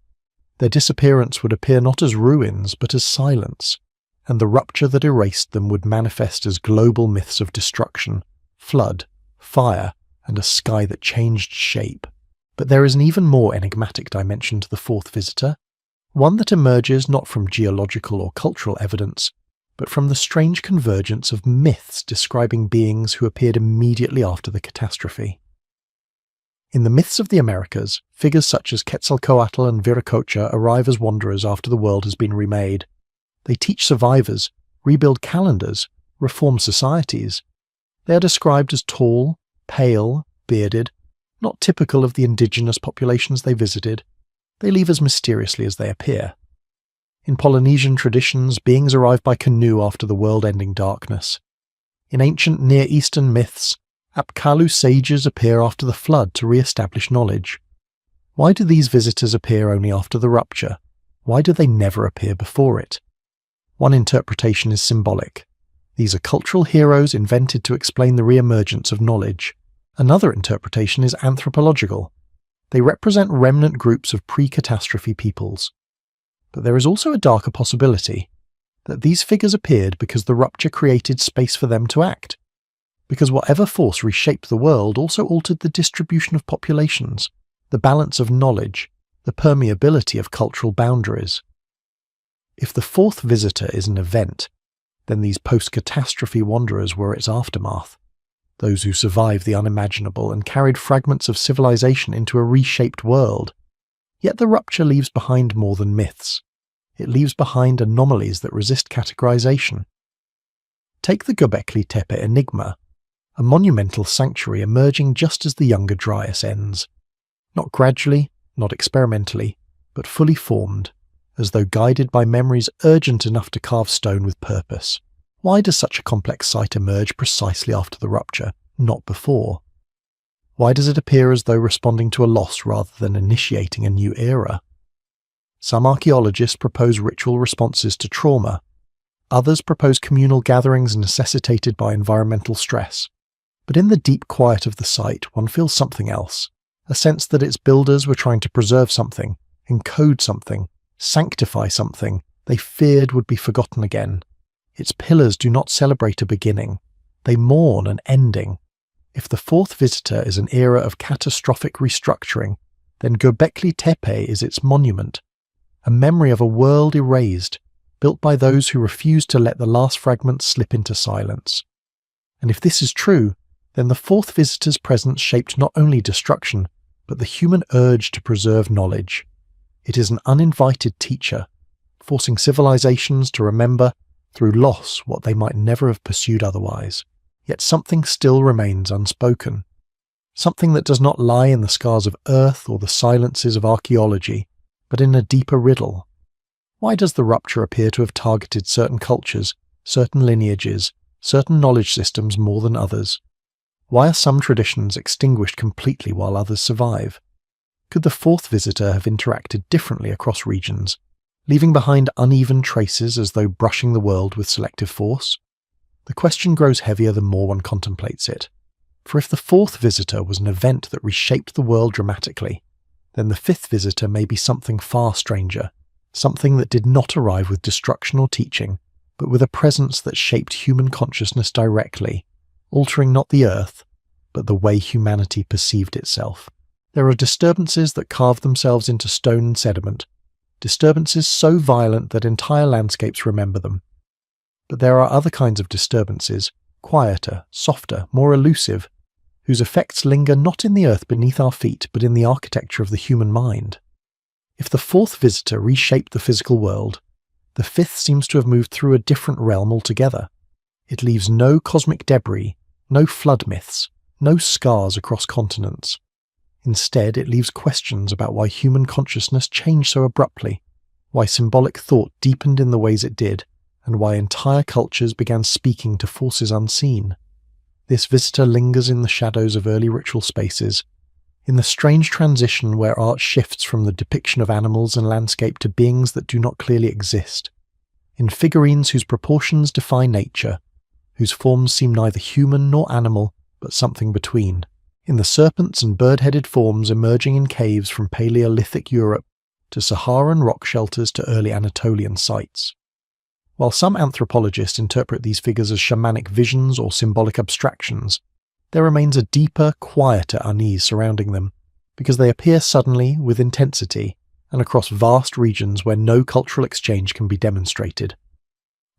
Their disappearance would appear not as ruins, but as silence, and the rupture that erased them would manifest as global myths of destruction, flood, fire, and a sky that changed shape. But there is an even more enigmatic dimension to the fourth visitor, one that emerges not from geological or cultural evidence, but from the strange convergence of myths describing beings who appeared immediately after the catastrophe. In the myths of the Americas, figures such as Quetzalcoatl and Viracocha arrive as wanderers after the world has been remade. They teach survivors, rebuild calendars, reform societies. They are described as tall, pale, bearded, not typical of the indigenous populations they visited. They leave as mysteriously as they appear. In Polynesian traditions, beings arrive by canoe after the world-ending darkness. In ancient Near Eastern myths, Apkallu sages appear after the flood to re-establish knowledge. Why do these visitors appear only after the rupture? Why do they never appear before it? One interpretation is symbolic. These are cultural heroes invented to explain the re-emergence of knowledge. Another interpretation is anthropological. They represent remnant groups of pre-catastrophe peoples. But there is also a darker possibility, that these figures appeared because the rupture created space for them to act, because whatever force reshaped the world also altered the distribution of populations, the balance of knowledge, the permeability of cultural boundaries. If the fourth visitor is an event, then these post-catastrophe wanderers were its aftermath, those who survived the unimaginable and carried fragments of civilization into a reshaped world. Yet the rupture leaves behind more than myths. It leaves behind anomalies that resist categorization. Take the Göbekli Tepe enigma, a monumental sanctuary emerging just as the Younger Dryas ends. Not gradually, not experimentally, but fully formed, as though guided by memories urgent enough to carve stone with purpose. Why does such a complex site emerge precisely after the rupture, not before? Why does it appear as though responding to a loss rather than initiating a new era? Some archaeologists propose ritual responses to trauma. Others propose communal gatherings necessitated by environmental stress. But in the deep quiet of the site, one feels something else, a sense that its builders were trying to preserve something, encode something, sanctify something they feared would be forgotten again. Its pillars do not celebrate a beginning. They mourn an ending. If the fourth visitor is an era of catastrophic restructuring, then Göbekli Tepe is its monument, a memory of a world erased, built by those who refused to let the last fragments slip into silence. And if this is true, then the fourth visitor's presence shaped not only destruction, but the human urge to preserve knowledge. It is an uninvited teacher, forcing civilizations to remember through loss what they might never have pursued otherwise. Yet something still remains unspoken. Something that does not lie in the scars of earth or the silences of archaeology, but in a deeper riddle. Why does the rupture appear to have targeted certain cultures, certain lineages, certain knowledge systems more than others? Why are some traditions extinguished completely while others survive? Could the fourth visitor have interacted differently across regions, leaving behind uneven traces as though brushing the world with selective force? The question grows heavier the more one contemplates it. For if the fourth visitor was an event that reshaped the world dramatically, then the fifth visitor may be something far stranger, something that did not arrive with destruction or teaching, but with a presence that shaped human consciousness directly, altering not the earth, but the way humanity perceived itself. There are disturbances that carve themselves into stone and sediment, disturbances so violent that entire landscapes remember them. But there are other kinds of disturbances, quieter, softer, more elusive, whose effects linger not in the earth beneath our feet, but in the architecture of the human mind. If the fourth visitor reshaped the physical world, the fifth seems to have moved through a different realm altogether. It leaves no cosmic debris, no flood myths, no scars across continents. Instead, it leaves questions about why human consciousness changed so abruptly, why symbolic thought deepened in the ways it did, and why entire cultures began speaking to forces unseen. This visitor lingers in the shadows of early ritual spaces, in the strange transition where art shifts from the depiction of animals and landscape to beings that do not clearly exist, in figurines whose proportions defy nature, whose forms seem neither human nor animal, but something between, in the serpents and bird-headed forms emerging in caves from Paleolithic Europe to Saharan rock shelters to early Anatolian sites. While some anthropologists interpret these figures as shamanic visions or symbolic abstractions, there remains a deeper, quieter unease surrounding them, because they appear suddenly, with intensity, and across vast regions where no cultural exchange can be demonstrated.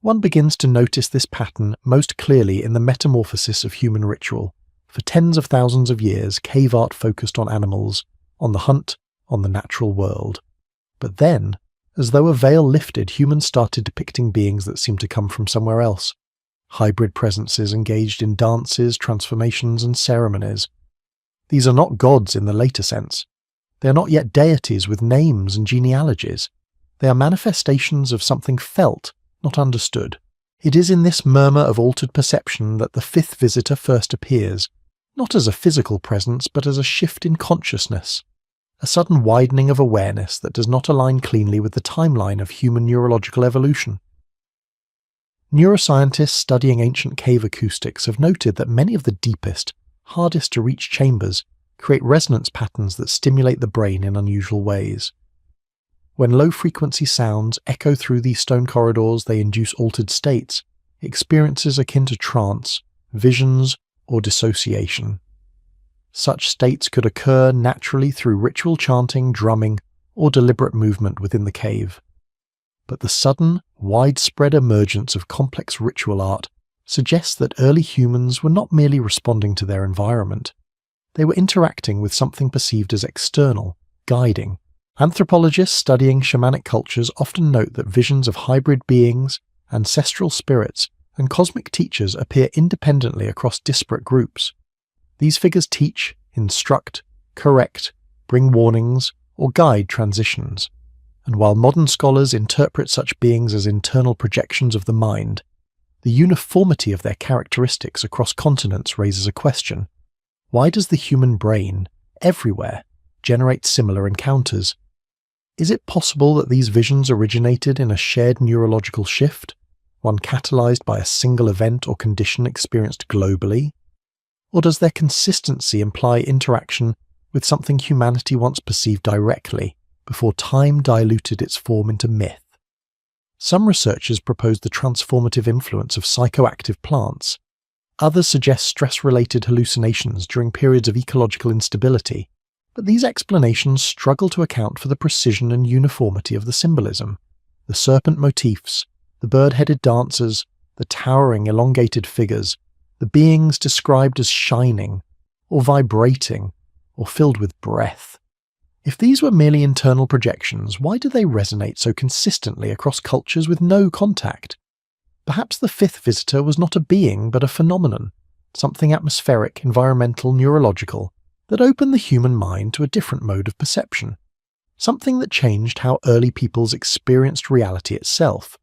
One begins to notice this pattern most clearly in the metamorphosis of human ritual. For tens of thousands of years, cave art focused on animals, on the hunt, on the natural world. But then, as though a veil lifted, humans started depicting beings that seemed to come from somewhere else. Hybrid presences engaged in dances, transformations, and ceremonies. These are not gods in the later sense. They are not yet deities with names and genealogies. They are manifestations of something felt, not understood. It is in this murmur of altered perception that the fifth visitor first appears, not as a physical presence but as a shift in consciousness, a sudden widening of awareness that does not align cleanly with the timeline of human neurological evolution. Neuroscientists studying ancient cave acoustics have noted that many of the deepest, hardest to reach chambers create resonance patterns that stimulate the brain in unusual ways. When low-frequency sounds echo through these stone corridors, they induce altered states, experiences akin to trance, visions, or dissociation. Such states could occur naturally through ritual chanting, drumming, or deliberate movement within the cave. But the sudden, widespread emergence of complex ritual art suggests that early humans were not merely responding to their environment. They were interacting with something perceived as external, guiding. Anthropologists studying shamanic cultures often note that visions of hybrid beings, ancestral spirits, and cosmic teachers appear independently across disparate groups. These figures teach, instruct, correct, bring warnings, or guide transitions. And while modern scholars interpret such beings as internal projections of the mind, the uniformity of their characteristics across continents raises a question. Why does the human brain, everywhere, generate similar encounters? Is it possible that these visions originated in a shared neurological shift, one catalyzed by a single event or condition experienced globally? Or does their consistency imply interaction with something humanity once perceived directly, before time diluted its form into myth? Some researchers propose the transformative influence of psychoactive plants. Others suggest stress-related hallucinations during periods of ecological instability, but these explanations struggle to account for the precision and uniformity of the symbolism. The serpent motifs, the bird-headed dancers, the towering elongated figures, the beings described as shining, or vibrating, or filled with breath. If these were merely internal projections, why do they resonate so consistently across cultures with no contact? Perhaps the fifth visitor was not a being but a phenomenon, something atmospheric, environmental, neurological, that opened the human mind to a different mode of perception, something that changed how early peoples experienced reality itself.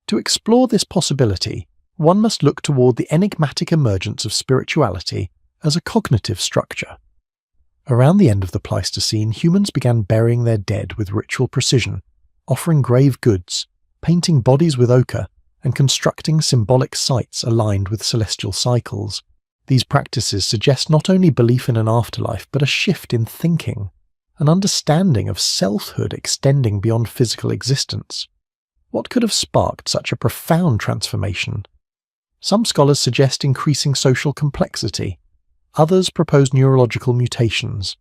To explore this possibility, one must look toward the enigmatic emergence of spirituality as a cognitive structure. Around the end of the Pleistocene, humans began burying their dead with ritual precision, offering grave goods, painting bodies with ochre, and constructing symbolic sites aligned with celestial cycles. These practices suggest not only belief in an afterlife, but a shift in thinking, an understanding of selfhood extending beyond physical existence. What could have sparked such a profound transformation? Some scholars suggest increasing social complexity. Others propose neurological mutations.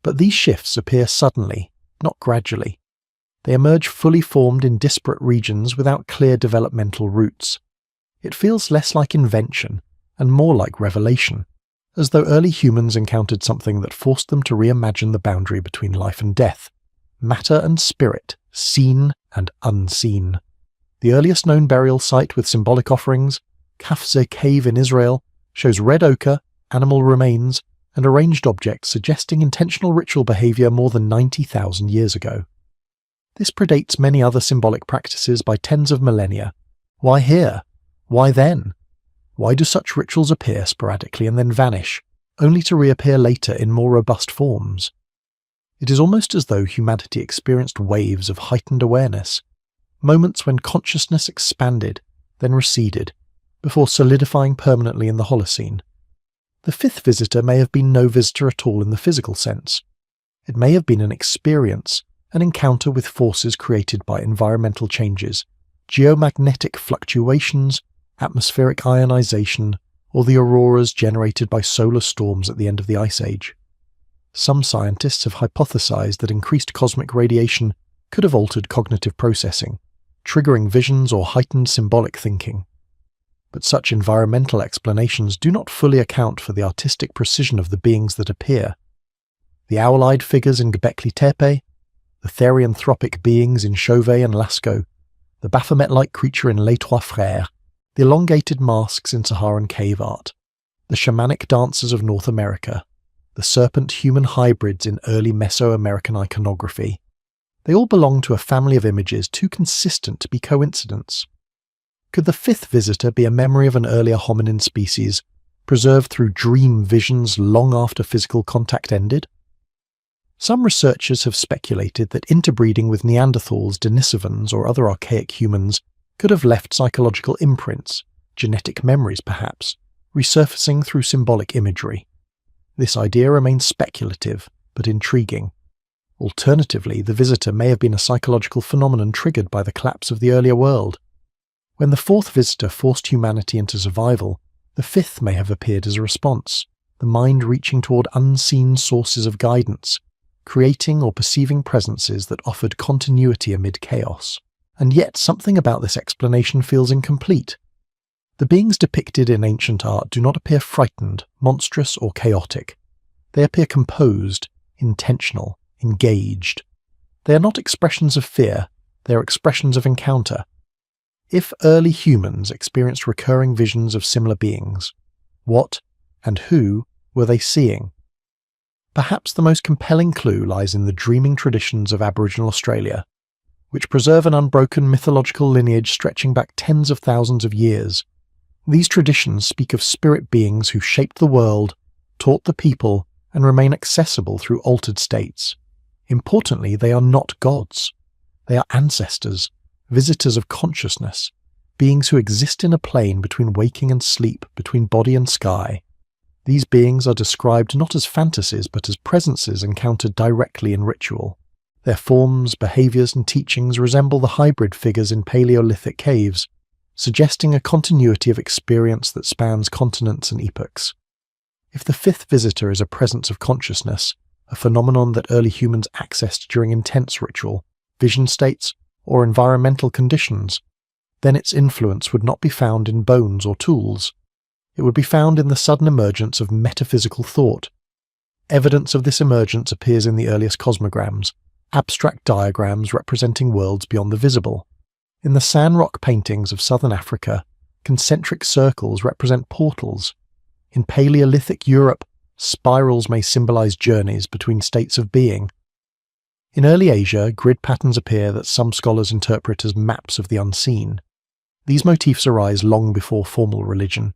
But these shifts appear suddenly, not gradually. They emerge fully formed in disparate regions without clear developmental roots. It feels less like invention and more like revelation, as though early humans encountered something that forced them to reimagine the boundary between life and death, matter and spirit, seen and unseen. The earliest known burial site with symbolic offerings, Kafze Cave in Israel, shows red ochre, animal remains, and arranged objects suggesting intentional ritual behavior more than 90,000 years ago. This predates many other symbolic practices by tens of millennia. Why here? Why then? Why do such rituals appear sporadically and then vanish, only to reappear later in more robust forms? It is almost as though humanity experienced waves of heightened awareness, moments when consciousness expanded, then receded, before solidifying permanently in the Holocene. The fifth visitor may have been no visitor at all in the physical sense. It may have been an experience, an encounter with forces created by environmental changes, geomagnetic fluctuations, atmospheric ionization, or the auroras generated by solar storms at the end of the Ice Age. Some scientists have hypothesized that increased cosmic radiation could have altered cognitive processing, triggering visions or heightened symbolic thinking. But such environmental explanations do not fully account for the artistic precision of the beings that appear. The owl-eyed figures in Göbekli Tepe, the therianthropic beings in Chauvet and Lascaux, the Baphomet-like creature in Les Trois Frères, the elongated masks in Saharan cave art, the shamanic dancers of North America, the serpent-human hybrids in early Mesoamerican iconography. They all belong to a family of images too consistent to be coincidence. Could the fifth visitor be a memory of an earlier hominin species, preserved through dream visions long after physical contact ended? Some researchers have speculated that interbreeding with Neanderthals, Denisovans, or other archaic humans could have left psychological imprints, genetic memories perhaps, resurfacing through symbolic imagery. This idea remains speculative, but intriguing. Alternatively, the visitor may have been a psychological phenomenon triggered by the collapse of the earlier world. When the fourth visitor forced humanity into survival, the fifth may have appeared as a response, the mind reaching toward unseen sources of guidance, creating or perceiving presences that offered continuity amid chaos. And yet something about this explanation feels incomplete. The beings depicted in ancient art do not appear frightened, monstrous, or chaotic. They appear composed, intentional, engaged. They are not expressions of fear, they are expressions of encounter. If early humans experienced recurring visions of similar beings, what and who were they seeing? Perhaps the most compelling clue lies in the dreaming traditions of Aboriginal Australia, which preserve an unbroken mythological lineage stretching back tens of thousands of years. These traditions speak of spirit beings who shaped the world, taught the people, and remain accessible through altered states. Importantly, they are not gods. They are ancestors, visitors of consciousness, beings who exist in a plane between waking and sleep, between body and sky. These beings are described not as fantasies but as presences encountered directly in ritual. Their forms, behaviours and teachings resemble the hybrid figures in Paleolithic caves, suggesting a continuity of experience that spans continents and epochs. If the fifth visitor is a presence of consciousness, a phenomenon that early humans accessed during intense ritual, vision states, or environmental conditions, then its influence would not be found in bones or tools. It would be found in the sudden emergence of metaphysical thought. Evidence of this emergence appears in the earliest cosmograms, abstract diagrams representing worlds beyond the visible. In the sandrock paintings of southern Africa, concentric circles represent portals. In Paleolithic Europe, spirals may symbolize journeys between states of being. In early Asia, grid patterns appear that some scholars interpret as maps of the unseen. These motifs arise long before formal religion.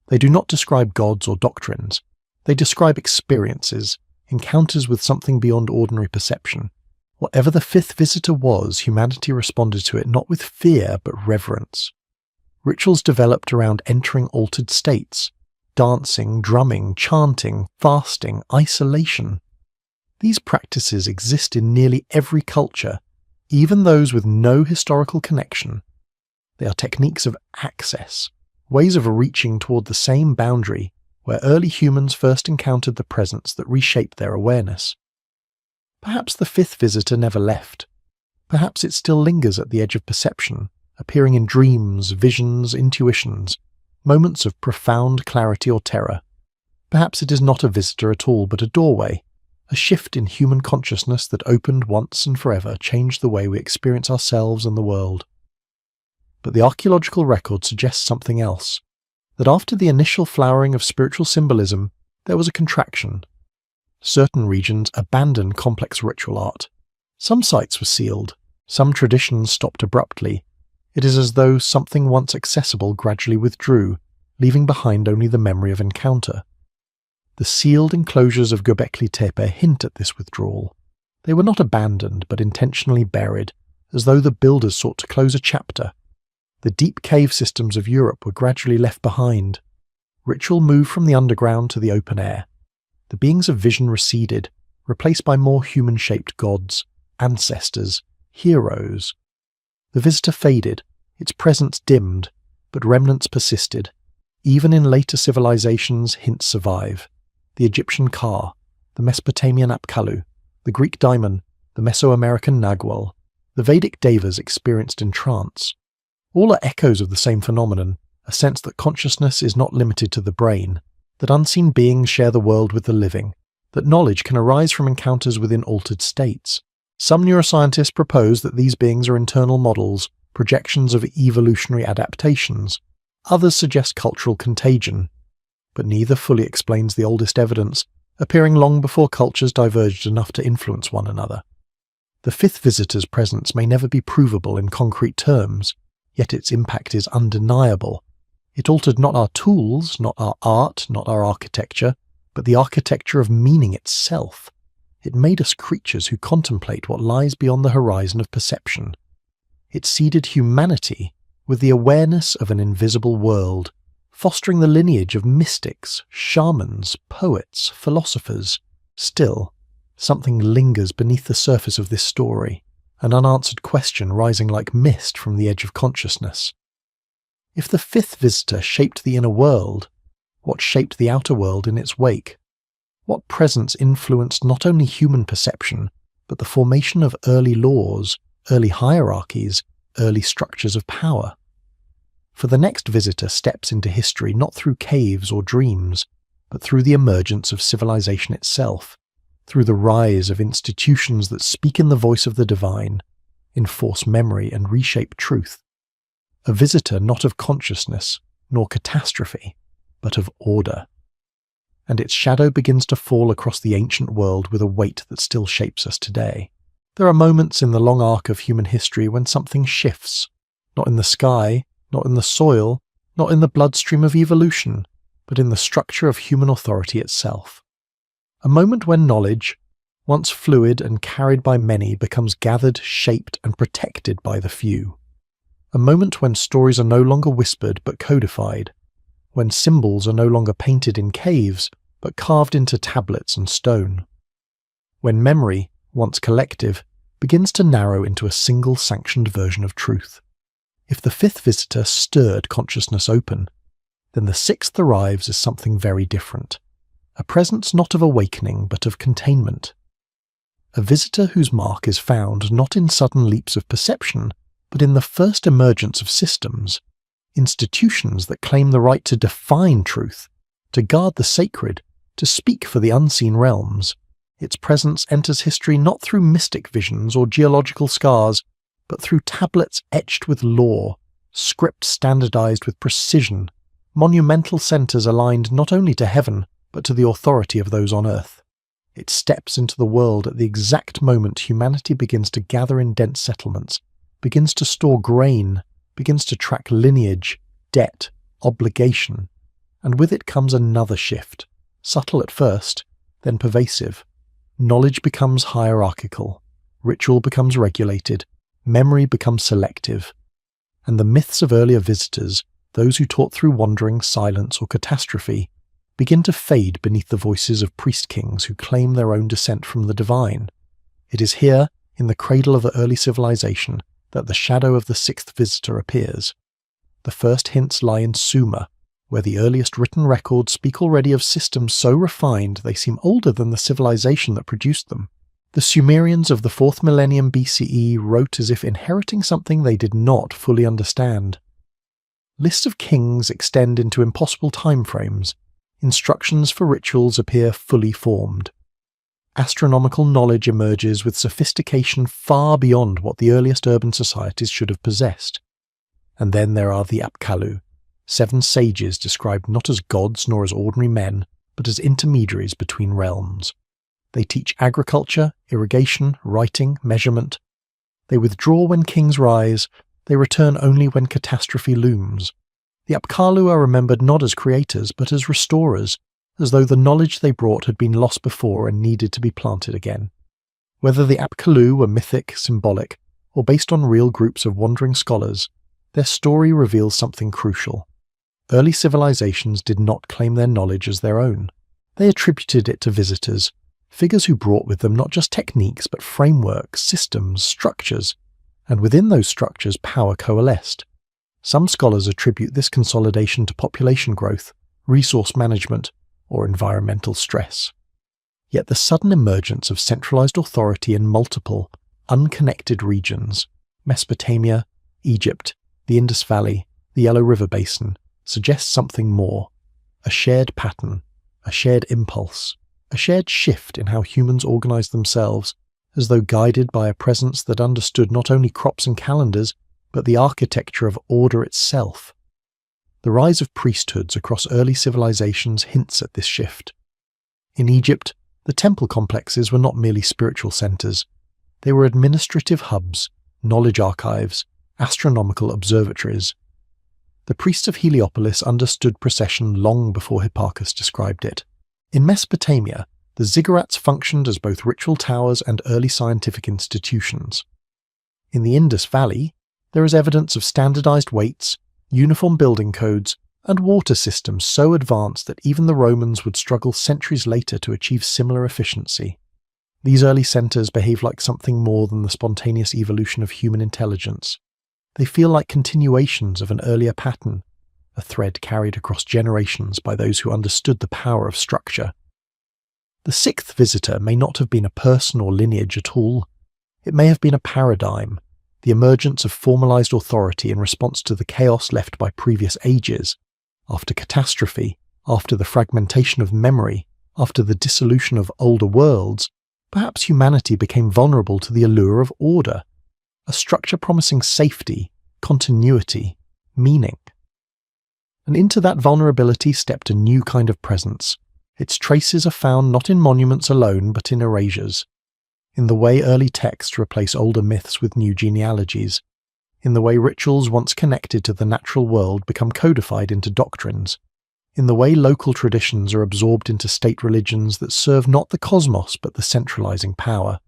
They do not describe gods or doctrines. They describe experiences, encounters with something beyond ordinary perception. Whatever the fifth visitor was, humanity responded to it not with fear but reverence. Rituals developed around entering altered states, dancing, drumming, chanting, fasting, isolation. These practices exist in nearly every culture, even those with no historical connection. They are techniques of access, ways of reaching toward the same boundary where early humans first encountered the presence that reshaped their awareness. Perhaps the fifth visitor never left. Perhaps it still lingers at the edge of perception, appearing in dreams, visions, intuitions, moments of profound clarity or terror. Perhaps it is not a visitor at all, but a doorway, a shift in human consciousness that opened once and forever, changed the way we experience ourselves and the world. But the archaeological record suggests something else, that after the initial flowering of spiritual symbolism, there was a contraction. Certain regions abandoned complex ritual art. Some sites were sealed, some traditions stopped abruptly. It is as though something once accessible gradually withdrew, leaving behind only the memory of encounter. The sealed enclosures of Göbekli Tepe hint at this withdrawal. They were not abandoned, but intentionally buried, as though the builders sought to close a chapter. The deep cave systems of Europe were gradually left behind. Ritual moved from the underground to the open air. The beings of vision receded, replaced by more human-shaped gods, ancestors, heroes. The visitor faded, its presence dimmed, but remnants persisted. Even in later civilizations, hints survive. The Egyptian Ka, the Mesopotamian Apkallu, the Greek daimon, the Mesoamerican Nagual, the Vedic devas experienced in trance. All are echoes of the same phenomenon, a sense that consciousness is not limited to the brain, that unseen beings share the world with the living, that knowledge can arise from encounters within altered states. Some neuroscientists propose that these beings are internal models, projections of evolutionary adaptations. Others suggest cultural contagion. But neither fully explains the oldest evidence, appearing long before cultures diverged enough to influence one another. The fifth visitor's presence may never be provable in concrete terms, yet its impact is undeniable. It altered not our tools, not our art, not our architecture, but the architecture of meaning itself. It made us creatures who contemplate what lies beyond the horizon of perception. It seeded humanity with the awareness of an invisible world, fostering the lineage of mystics, shamans, poets, philosophers. Still, something lingers beneath the surface of this story, an unanswered question rising like mist from the edge of consciousness. If the fifth visitor shaped the inner world, what shaped the outer world in its wake? What presence influenced not only human perception, but the formation of early laws, early hierarchies, early structures of power? For the next visitor steps into history not through caves or dreams, but through the emergence of civilization itself, through the rise of institutions that speak in the voice of the divine, enforce memory and reshape truth. A visitor not of consciousness, nor catastrophe, but of order. And its shadow begins to fall across the ancient world with a weight that still shapes us today. There are moments in the long arc of human history when something shifts, not in the sky, not in the soil, not in the bloodstream of evolution, but in the structure of human authority itself. A moment when knowledge, once fluid and carried by many, becomes gathered, shaped, and protected by the few. A moment when stories are no longer whispered but codified, when symbols are no longer painted in caves but carved into tablets and stone. When memory, once collective, begins to narrow into a single sanctioned version of truth. If the fifth visitor stirred consciousness open, then the sixth arrives as something very different. A presence not of awakening but of containment. A visitor whose mark is found not in sudden leaps of perception, but in the first emergence of systems, institutions that claim the right to define truth, to guard the sacred, to speak for the unseen realms. Its presence enters history not through mystic visions or geological scars, but through tablets etched with law, script standardized with precision, monumental centers aligned not only to heaven, but to the authority of those on earth. It steps into the world at the exact moment humanity begins to gather in dense settlements, begins to store grain, begins to track lineage, debt, obligation, and with it comes another shift, subtle at first, then pervasive. Knowledge becomes hierarchical, ritual becomes regulated, memory becomes selective, and the myths of earlier visitors, those who taught through wandering, silence, or catastrophe, begin to fade beneath the voices of priest-kings who claim their own descent from the divine. It is here, in the cradle of the early civilization, that the shadow of the sixth visitor appears. The first hints lie in Sumer, where the earliest written records speak already of systems so refined they seem older than the civilization that produced them. The Sumerians of the 4th millennium BCE wrote as if inheriting something they did not fully understand. Lists of kings extend into impossible timeframes. Instructions for rituals appear fully formed. Astronomical knowledge emerges with sophistication far beyond what the earliest urban societies should have possessed. And then there are the Apkallu, 7 sages described not as gods nor as ordinary men, but as intermediaries between realms. They teach agriculture, irrigation, writing, measurement. They withdraw when kings rise, they return only when catastrophe looms. The Apkallu are remembered not as creators, but as restorers, as though the knowledge they brought had been lost before and needed to be planted again. Whether the Apkallu were mythic, symbolic, or based on real groups of wandering scholars, their story reveals something crucial. Early civilizations did not claim their knowledge as their own. They attributed it to visitors, figures who brought with them not just techniques but frameworks, systems, structures, and within those structures power coalesced. Some scholars attribute this consolidation to population growth, resource management, or environmental stress. Yet the sudden emergence of centralized authority in multiple, unconnected regions, Mesopotamia, Egypt, the Indus Valley, the Yellow River Basin, suggests something more, a shared pattern, a shared impulse, a shared shift in how humans organize themselves, as though guided by a presence that understood not only crops and calendars, but the architecture of order itself. The rise of priesthoods across early civilizations hints at this shift. In Egypt, the temple complexes were not merely spiritual centers. They were administrative hubs, knowledge archives, astronomical observatories. The priests of Heliopolis understood precession long before Hipparchus described it. In Mesopotamia, the ziggurats functioned as both ritual towers and early scientific institutions. In the Indus Valley, there is evidence of standardized weights, uniform building codes, and water systems so advanced that even the Romans would struggle centuries later to achieve similar efficiency. These early centers behave like something more than the spontaneous evolution of human intelligence. They feel like continuations of an earlier pattern, a thread carried across generations by those who understood the power of structure. The sixth visitor may not have been a person or lineage at all. It may have been a paradigm, the emergence of formalized authority in response to the chaos left by previous ages. After catastrophe, after the fragmentation of memory, after the dissolution of older worlds, perhaps humanity became vulnerable to the allure of order, a structure promising safety, continuity, meaning. And into that vulnerability stepped a new kind of presence. Its traces are found not in monuments alone, but in erasures. In the way early texts replace older myths with new genealogies. In the way rituals once connected to the natural world become codified into doctrines. In the way local traditions are absorbed into state religions that serve not the cosmos but the centralizing power.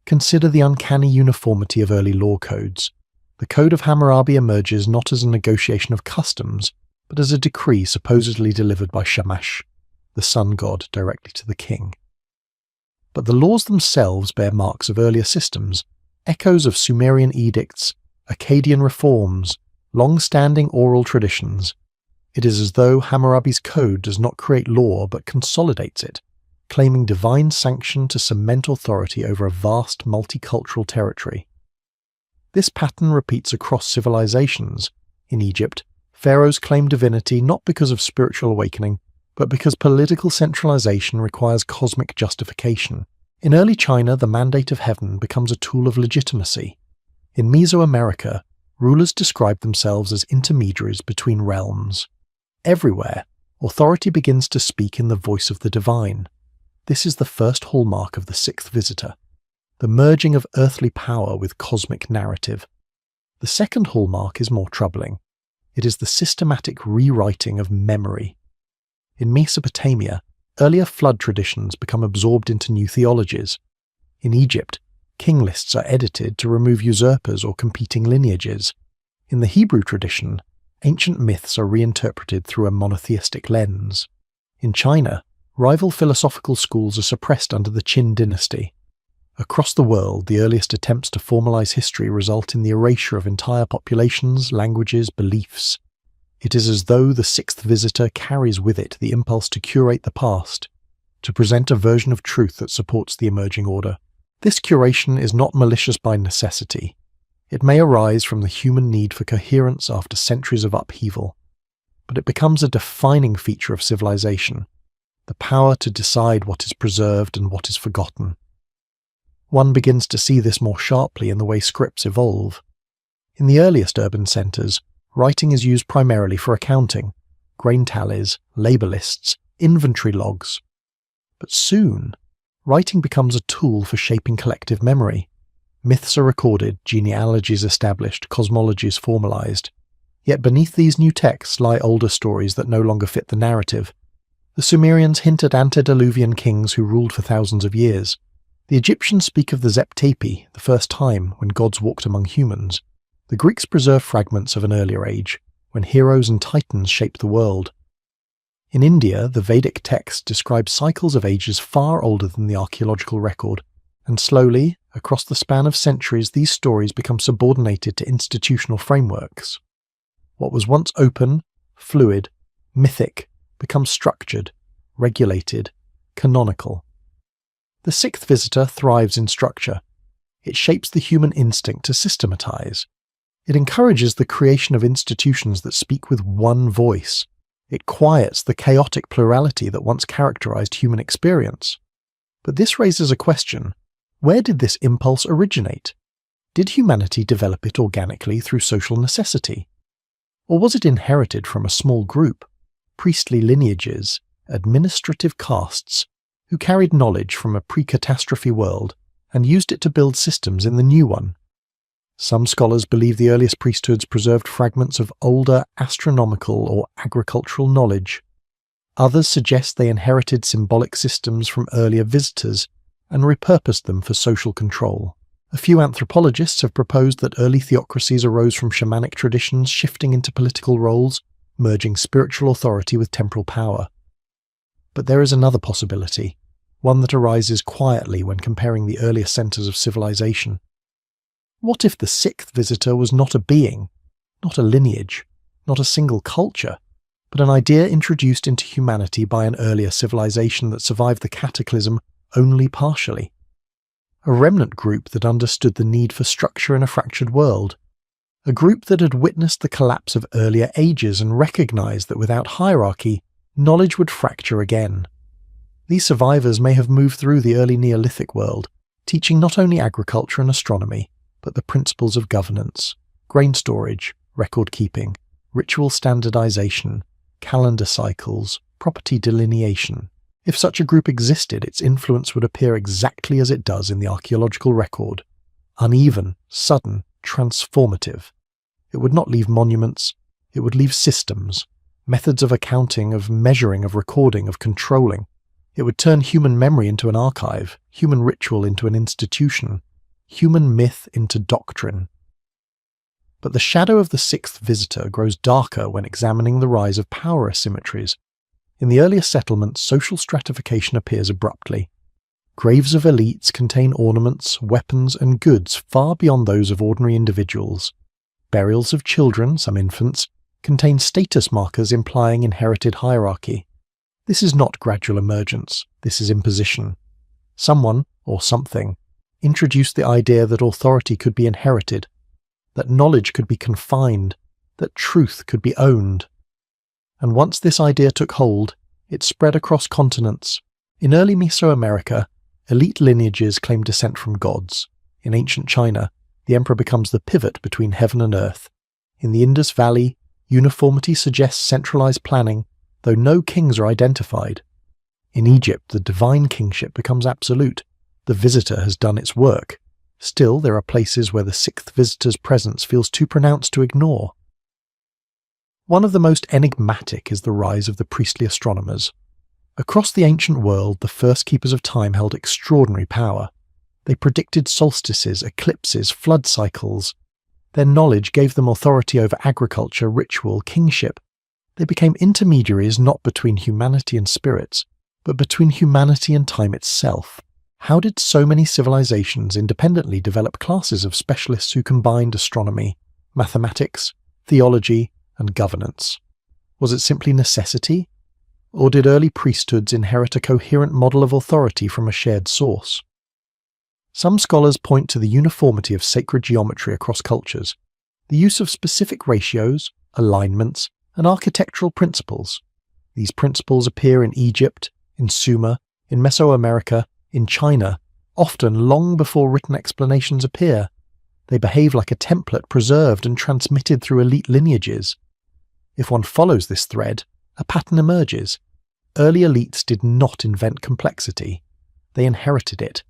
Consider the uncanny uniformity of early law codes. The Code of Hammurabi emerges not as a negotiation of customs, but as a decree supposedly delivered by Shamash, the sun god, directly to the king. But the laws themselves bear marks of earlier systems, echoes of Sumerian edicts, Akkadian reforms, long-standing oral traditions. It is as though Hammurabi's code does not create law but consolidates it, claiming divine sanction to cement authority over a vast multicultural territory. This pattern repeats across civilizations. In Egypt, pharaohs claim divinity not because of spiritual awakening, but because political centralization requires cosmic justification. In early China, the mandate of heaven becomes a tool of legitimacy. In Mesoamerica, rulers describe themselves as intermediaries between realms. Everywhere, authority begins to speak in the voice of the divine. This is the first hallmark of the sixth visitor, the merging of earthly power with cosmic narrative. The second hallmark is more troubling. It is the systematic rewriting of memory. In Mesopotamia, earlier flood traditions become absorbed into new theologies. In Egypt, king lists are edited to remove usurpers or competing lineages. In the Hebrew tradition, ancient myths are reinterpreted through a monotheistic lens. In China, rival philosophical schools are suppressed under the Qin dynasty. Across the world, the earliest attempts to formalize history result in the erasure of entire populations, languages, beliefs. It is as though the sixth visitor carries with it the impulse to curate the past, to present a version of truth that supports the emerging order. This curation is not malicious by necessity. It may arise from the human need for coherence after centuries of upheaval, but it becomes a defining feature of civilization, the power to decide what is preserved and what is forgotten. One begins to see this more sharply in the way scripts evolve. In the earliest urban centers, writing is used primarily for accounting, grain tallies, labor lists, inventory logs. But soon, writing becomes a tool for shaping collective memory. Myths are recorded, genealogies established, cosmologies formalized. Yet beneath these new texts lie older stories that no longer fit the narrative. The Sumerians hint at antediluvian kings who ruled for thousands of years. The Egyptians speak of the Zeptepi, the first time when gods walked among humans. The Greeks preserve fragments of an earlier age, when heroes and titans shaped the world. In India, the Vedic text describes cycles of ages far older than the archaeological record, and slowly, across the span of centuries, these stories become subordinated to institutional frameworks. What was once open, fluid, mythic, becomes structured, regulated, canonical. The sixth visitor thrives in structure. It shapes the human instinct to systematize. It encourages the creation of institutions that speak with one voice. It quiets the chaotic plurality that once characterized human experience. But this raises a question. Where did this impulse originate? Did humanity develop it organically through social necessity? Or was it inherited from a small group, priestly lineages, administrative castes, who carried knowledge from a pre-catastrophe world and used it to build systems in the new one. Some scholars believe the earliest priesthoods preserved fragments of older astronomical or agricultural knowledge. Others suggest they inherited symbolic systems from earlier visitors and repurposed them for social control. A few anthropologists have proposed that early theocracies arose from shamanic traditions shifting into political roles, merging spiritual authority with temporal power. But there is another possibility, one that arises quietly when comparing the earlier centers of civilization. What if the sixth visitor was not a being, not a lineage, not a single culture, but an idea introduced into humanity by an earlier civilization that survived the cataclysm only partially? A remnant group that understood the need for structure in a fractured world. A group that had witnessed the collapse of earlier ages and recognized that without hierarchy, knowledge would fracture again. These survivors may have moved through the early Neolithic world, teaching not only agriculture and astronomy, but the principles of governance, grain storage, record keeping, ritual standardization, calendar cycles, property delineation. If such a group existed, its influence would appear exactly as it does in the archaeological record: uneven, sudden, transformative. It would not leave monuments, it would leave systems, methods of accounting, of measuring, of recording, of controlling. It would turn human memory into an archive, human ritual into an institution, human myth into doctrine. But the shadow of the sixth visitor grows darker when examining the rise of power asymmetries. In the earliest settlements, social stratification appears abruptly. Graves of elites contain ornaments, weapons, and goods far beyond those of ordinary individuals. Burials of children, some infants, contain status markers implying inherited hierarchy. This is not gradual emergence, this is imposition. Someone, or something, introduced the idea that authority could be inherited, that knowledge could be confined, that truth could be owned. And once this idea took hold, it spread across continents. In early Mesoamerica, elite lineages claim descent from gods. In ancient China, the emperor becomes the pivot between heaven and earth. In the Indus Valley, uniformity suggests centralized planning, though no kings are identified. In Egypt, the divine kingship becomes absolute. The visitor has done its work. Still, there are places where the sixth visitor's presence feels too pronounced to ignore. One of the most enigmatic is the rise of the priestly astronomers. Across the ancient world, the first keepers of time held extraordinary power. They predicted solstices, eclipses, flood cycles. Their knowledge gave them authority over agriculture, ritual, kingship. They became intermediaries not between humanity and spirits, but between humanity and time itself. How did so many civilizations independently develop classes of specialists who combined astronomy, mathematics, theology, and governance? Was it simply necessity? Or did early priesthoods inherit a coherent model of authority from a shared source? Some scholars point to the uniformity of sacred geometry across cultures, the use of specific ratios, alignments, and architectural principles. These principles appear in Egypt, in Sumer, in Mesoamerica, in China, often long before written explanations appear. They behave like a template preserved and transmitted through elite lineages. If one follows this thread, a pattern emerges. Early elites did not invent complexity. They inherited it,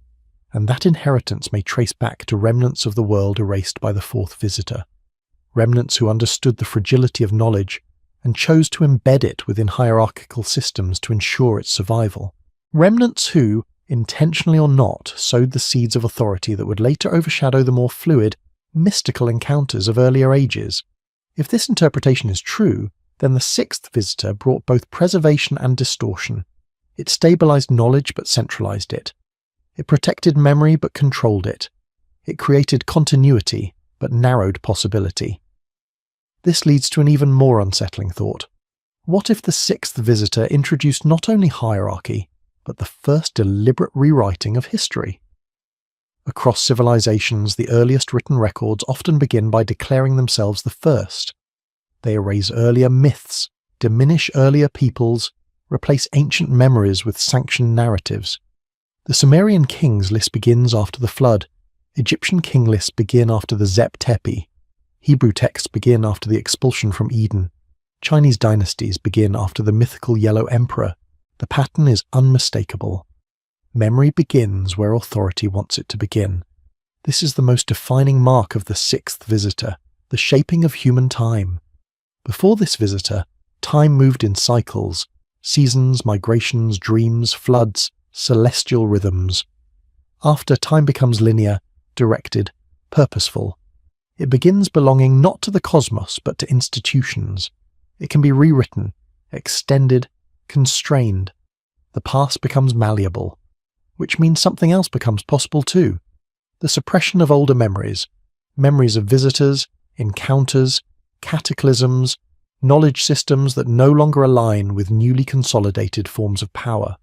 and that inheritance may trace back to remnants of the world erased by the fourth visitor. Remnants who understood the fragility of knowledge and chose to embed it within hierarchical systems to ensure its survival. Remnants who, intentionally or not, sowed the seeds of authority that would later overshadow the more fluid, mystical encounters of earlier ages. If this interpretation is true, then the sixth visitor brought both preservation and distortion. It stabilized knowledge but centralized it. It protected memory but controlled it. It created continuity but narrowed possibility. This leads to an even more unsettling thought. What if the sixth visitor introduced not only hierarchy, but the first deliberate rewriting of history? Across civilizations, the earliest written records often begin by declaring themselves the first. They erase earlier myths, diminish earlier peoples, replace ancient memories with sanctioned narratives. The Sumerian kings list begins after the flood. Egyptian king lists begin after the Zep Tepi. Hebrew texts begin after the expulsion from Eden. Chinese dynasties begin after the mythical Yellow Emperor. The pattern is unmistakable. Memory begins where authority wants it to begin. This is the most defining mark of the sixth visitor, the shaping of human time. Before this visitor, time moved in cycles, seasons, migrations, dreams, floods, celestial rhythms. After, time becomes linear, directed, purposeful. It begins belonging not to the cosmos but to institutions. It can be rewritten, extended, constrained. The past becomes malleable, which means something else becomes possible too. The suppression of older memories, memories of visitors, encounters, cataclysms, knowledge systems that no longer align with newly consolidated forms of power.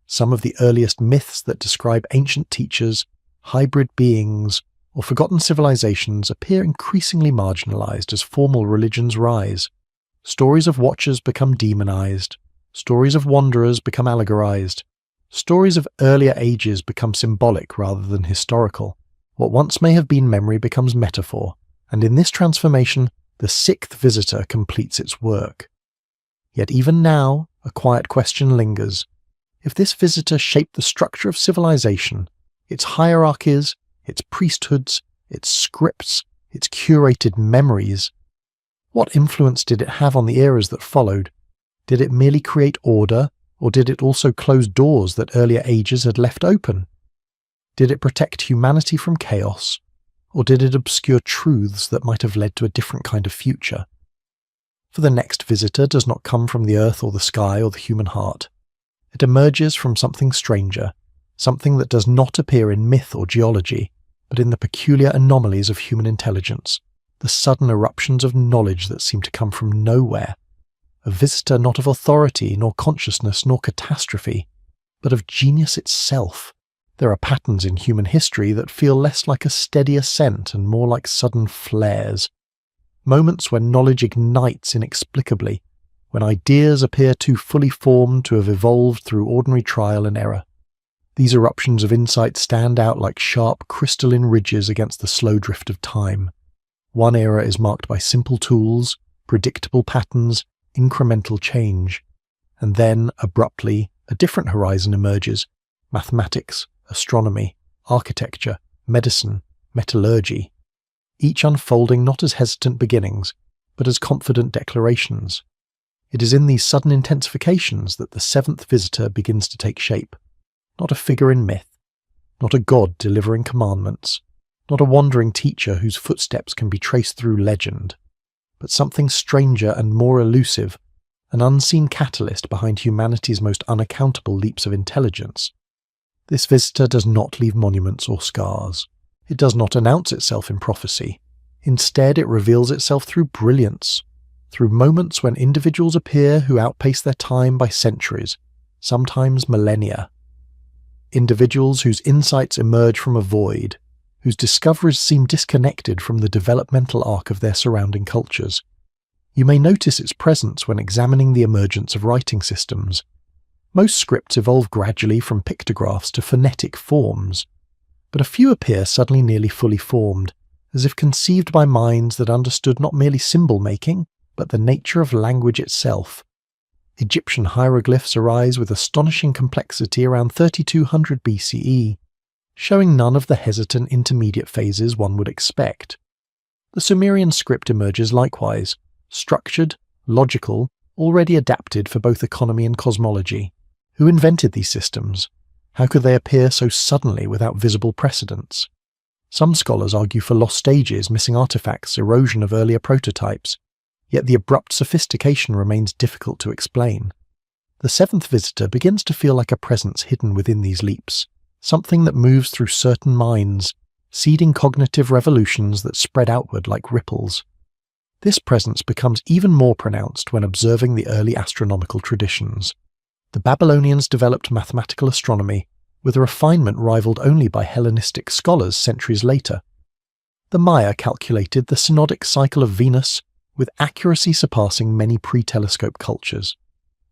Some of the earliest myths that describe ancient teachers, hybrid beings, or forgotten civilizations appear increasingly marginalized as formal religions rise. Stories of watchers become demonized. Stories of wanderers become allegorized. Stories of earlier ages become symbolic rather than historical. What once may have been memory becomes metaphor, and in this transformation, the sixth visitor completes its work. Yet even now, a quiet question lingers. If this visitor shaped the structure of civilization, its hierarchies, its priesthoods, its scripts, its curated memories, what influence did it have on the eras that followed? Did it merely create order, or did it also close doors that earlier ages had left open? Did it protect humanity from chaos, or did it obscure truths that might have led to a different kind of future? For the next visitor does not come from the earth or the sky or the human heart. It emerges from something stranger, something that does not appear in myth or geology, but in the peculiar anomalies of human intelligence, the sudden eruptions of knowledge that seem to come from nowhere. A visitor not of authority, nor consciousness, nor catastrophe, but of genius itself. There are patterns in human history that feel less like a steady ascent and more like sudden flares. Moments when knowledge ignites inexplicably, when ideas appear too fully formed to have evolved through ordinary trial and error. These eruptions of insight stand out like sharp crystalline ridges against the slow drift of time. One era is marked by simple tools, predictable patterns, incremental change. And then, abruptly, a different horizon emerges: mathematics, astronomy, architecture, medicine, metallurgy, each unfolding not as hesitant beginnings, but as confident declarations. It is in these sudden intensifications that the seventh visitor begins to take shape. Not a figure in myth, not a god delivering commandments, not a wandering teacher whose footsteps can be traced through legend, but something stranger and more elusive, an unseen catalyst behind humanity's most unaccountable leaps of intelligence. This visitor does not leave monuments or scars. It does not announce itself in prophecy. Instead, it reveals itself through brilliance, through moments when individuals appear who outpace their time by centuries, sometimes millennia. Individuals whose insights emerge from a void, whose discoveries seem disconnected from the developmental arc of their surrounding cultures. You may notice its presence when examining the emergence of writing systems. Most scripts evolve gradually from pictographs to phonetic forms, but a few appear suddenly nearly fully formed, as if conceived by minds that understood not merely symbol-making, but the nature of language itself. Egyptian hieroglyphs arise with astonishing complexity around 3200 BCE, showing none of the hesitant intermediate phases one would expect. The Sumerian script emerges likewise, structured, logical, already adapted for both economy and cosmology. Who invented these systems? How could they appear so suddenly without visible precedents? Some scholars argue for lost stages, missing artifacts, erosion of earlier prototypes, yet the abrupt sophistication remains difficult to explain. The seventh visitor begins to feel like a presence hidden within these leaps, something that moves through certain minds, seeding cognitive revolutions that spread outward like ripples. This presence becomes even more pronounced when observing the early astronomical traditions. The Babylonians developed mathematical astronomy, with a refinement rivaled only by Hellenistic scholars centuries later. The Maya calculated the synodic cycle of Venus, with accuracy surpassing many pre-telescope cultures.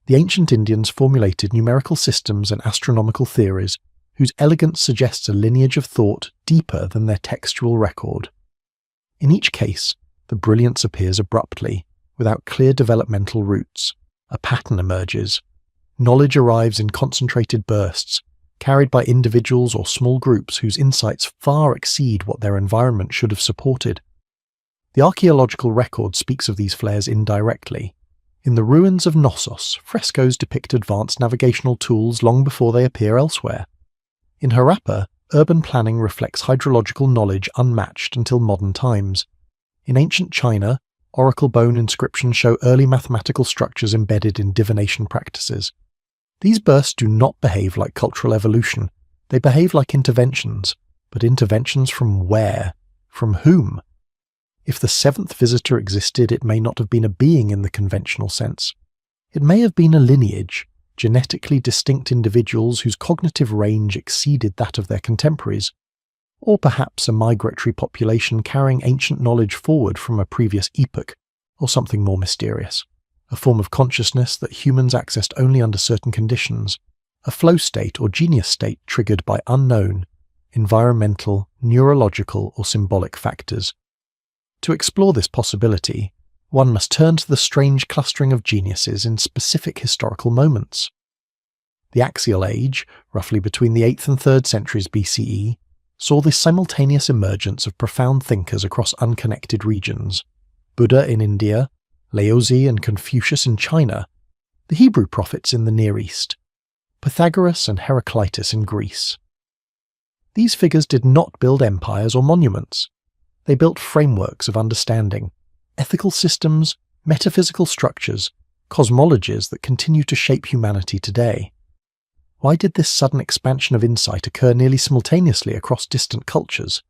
The ancient Indians formulated numerical systems and astronomical theories whose elegance suggests a lineage of thought deeper than their textual record. In each case, the brilliance appears abruptly, without clear developmental roots. A pattern emerges. Knowledge arrives in concentrated bursts, carried by individuals or small groups whose insights far exceed what their environment should have supported. The archaeological record speaks of these flares indirectly. In the ruins of Knossos, frescoes depict advanced navigational tools long before they appear elsewhere. In Harappa, urban planning reflects hydrological knowledge unmatched until modern times. In ancient China, oracle bone inscriptions show early mathematical structures embedded in divination practices. These bursts do not behave like cultural evolution, they behave like interventions. But interventions from where? From whom? If the seventh visitor existed, it may not have been a being in the conventional sense. It may have been a lineage, genetically distinct individuals whose cognitive range exceeded that of their contemporaries, or perhaps a migratory population carrying ancient knowledge forward from a previous epoch, or something more mysterious. A form of consciousness that humans accessed only under certain conditions, a flow state or genius state triggered by unknown, environmental, neurological or symbolic factors. To explore this possibility, one must turn to the strange clustering of geniuses in specific historical moments. The Axial Age, roughly between the 8th and 3rd centuries BCE, saw the simultaneous emergence of profound thinkers across unconnected regions. Buddha in India, Laozi and Confucius in China, the Hebrew prophets in the Near East, Pythagoras and Heraclitus in Greece. These figures did not build empires or monuments. They built frameworks of understanding, ethical systems, metaphysical structures, cosmologies that continue to shape humanity today. Why did this sudden expansion of insight occur nearly simultaneously across distant cultures?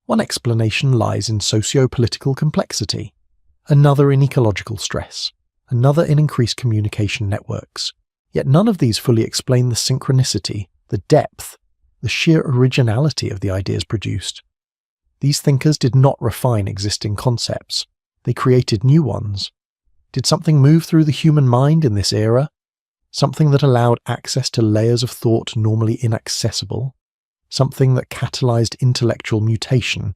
One explanation lies in socio-political complexity, another in ecological stress, another in increased communication networks. Yet none of these fully explain the synchronicity, the depth, the sheer originality of the ideas produced. These thinkers did not refine existing concepts, they created new ones. Did something move through the human mind in this era? Something that allowed access to layers of thought normally inaccessible? Something that catalyzed intellectual mutation?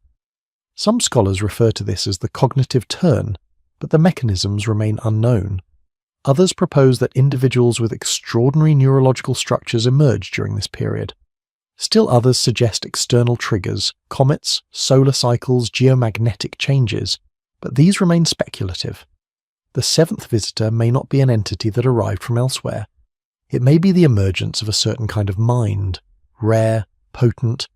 Some scholars refer to this as the cognitive turn, but the mechanisms remain unknown. Others propose that individuals with extraordinary neurological structures emerged during this period. Still others suggest external triggers, comets, solar cycles, geomagnetic changes, but these remain speculative. The seventh visitor may not be an entity that arrived from elsewhere. It may be the emergence of a certain kind of mind, rare, potent,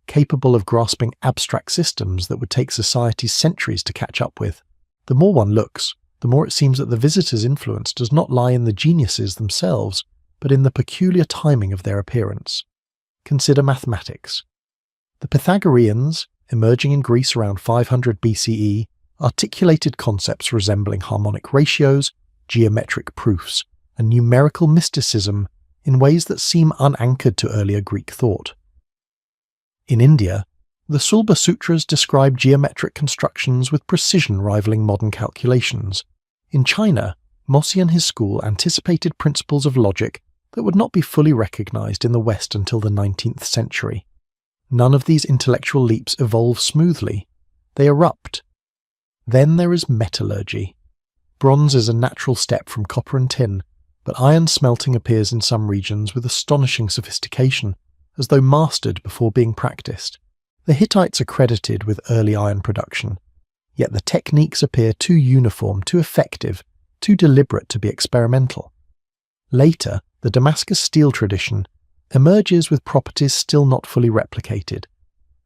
capable of grasping abstract systems that would take societies centuries to catch up with. The more one looks, the more it seems that the visitor's influence does not lie in the geniuses themselves, but in the peculiar timing of their appearance. Consider mathematics. The Pythagoreans, emerging in Greece around 500 BCE, articulated concepts resembling harmonic ratios, geometric proofs, and numerical mysticism in ways that seem unanchored to earlier Greek thought. In India, the Sulba Sutras describe geometric constructions with precision rivaling modern calculations. In China, Mozi and his school anticipated principles of logic that would not be fully recognized in the West until the 19th century. None of these intellectual leaps evolve smoothly. They erupt. Then there is metallurgy. Bronze is a natural step from copper and tin, but iron smelting appears in some regions with astonishing sophistication, as though mastered before being practiced. The Hittites are credited with early iron production, yet the techniques appear too uniform, too effective, too deliberate to be experimental. Later, the Damascus steel tradition emerges with properties still not fully replicated.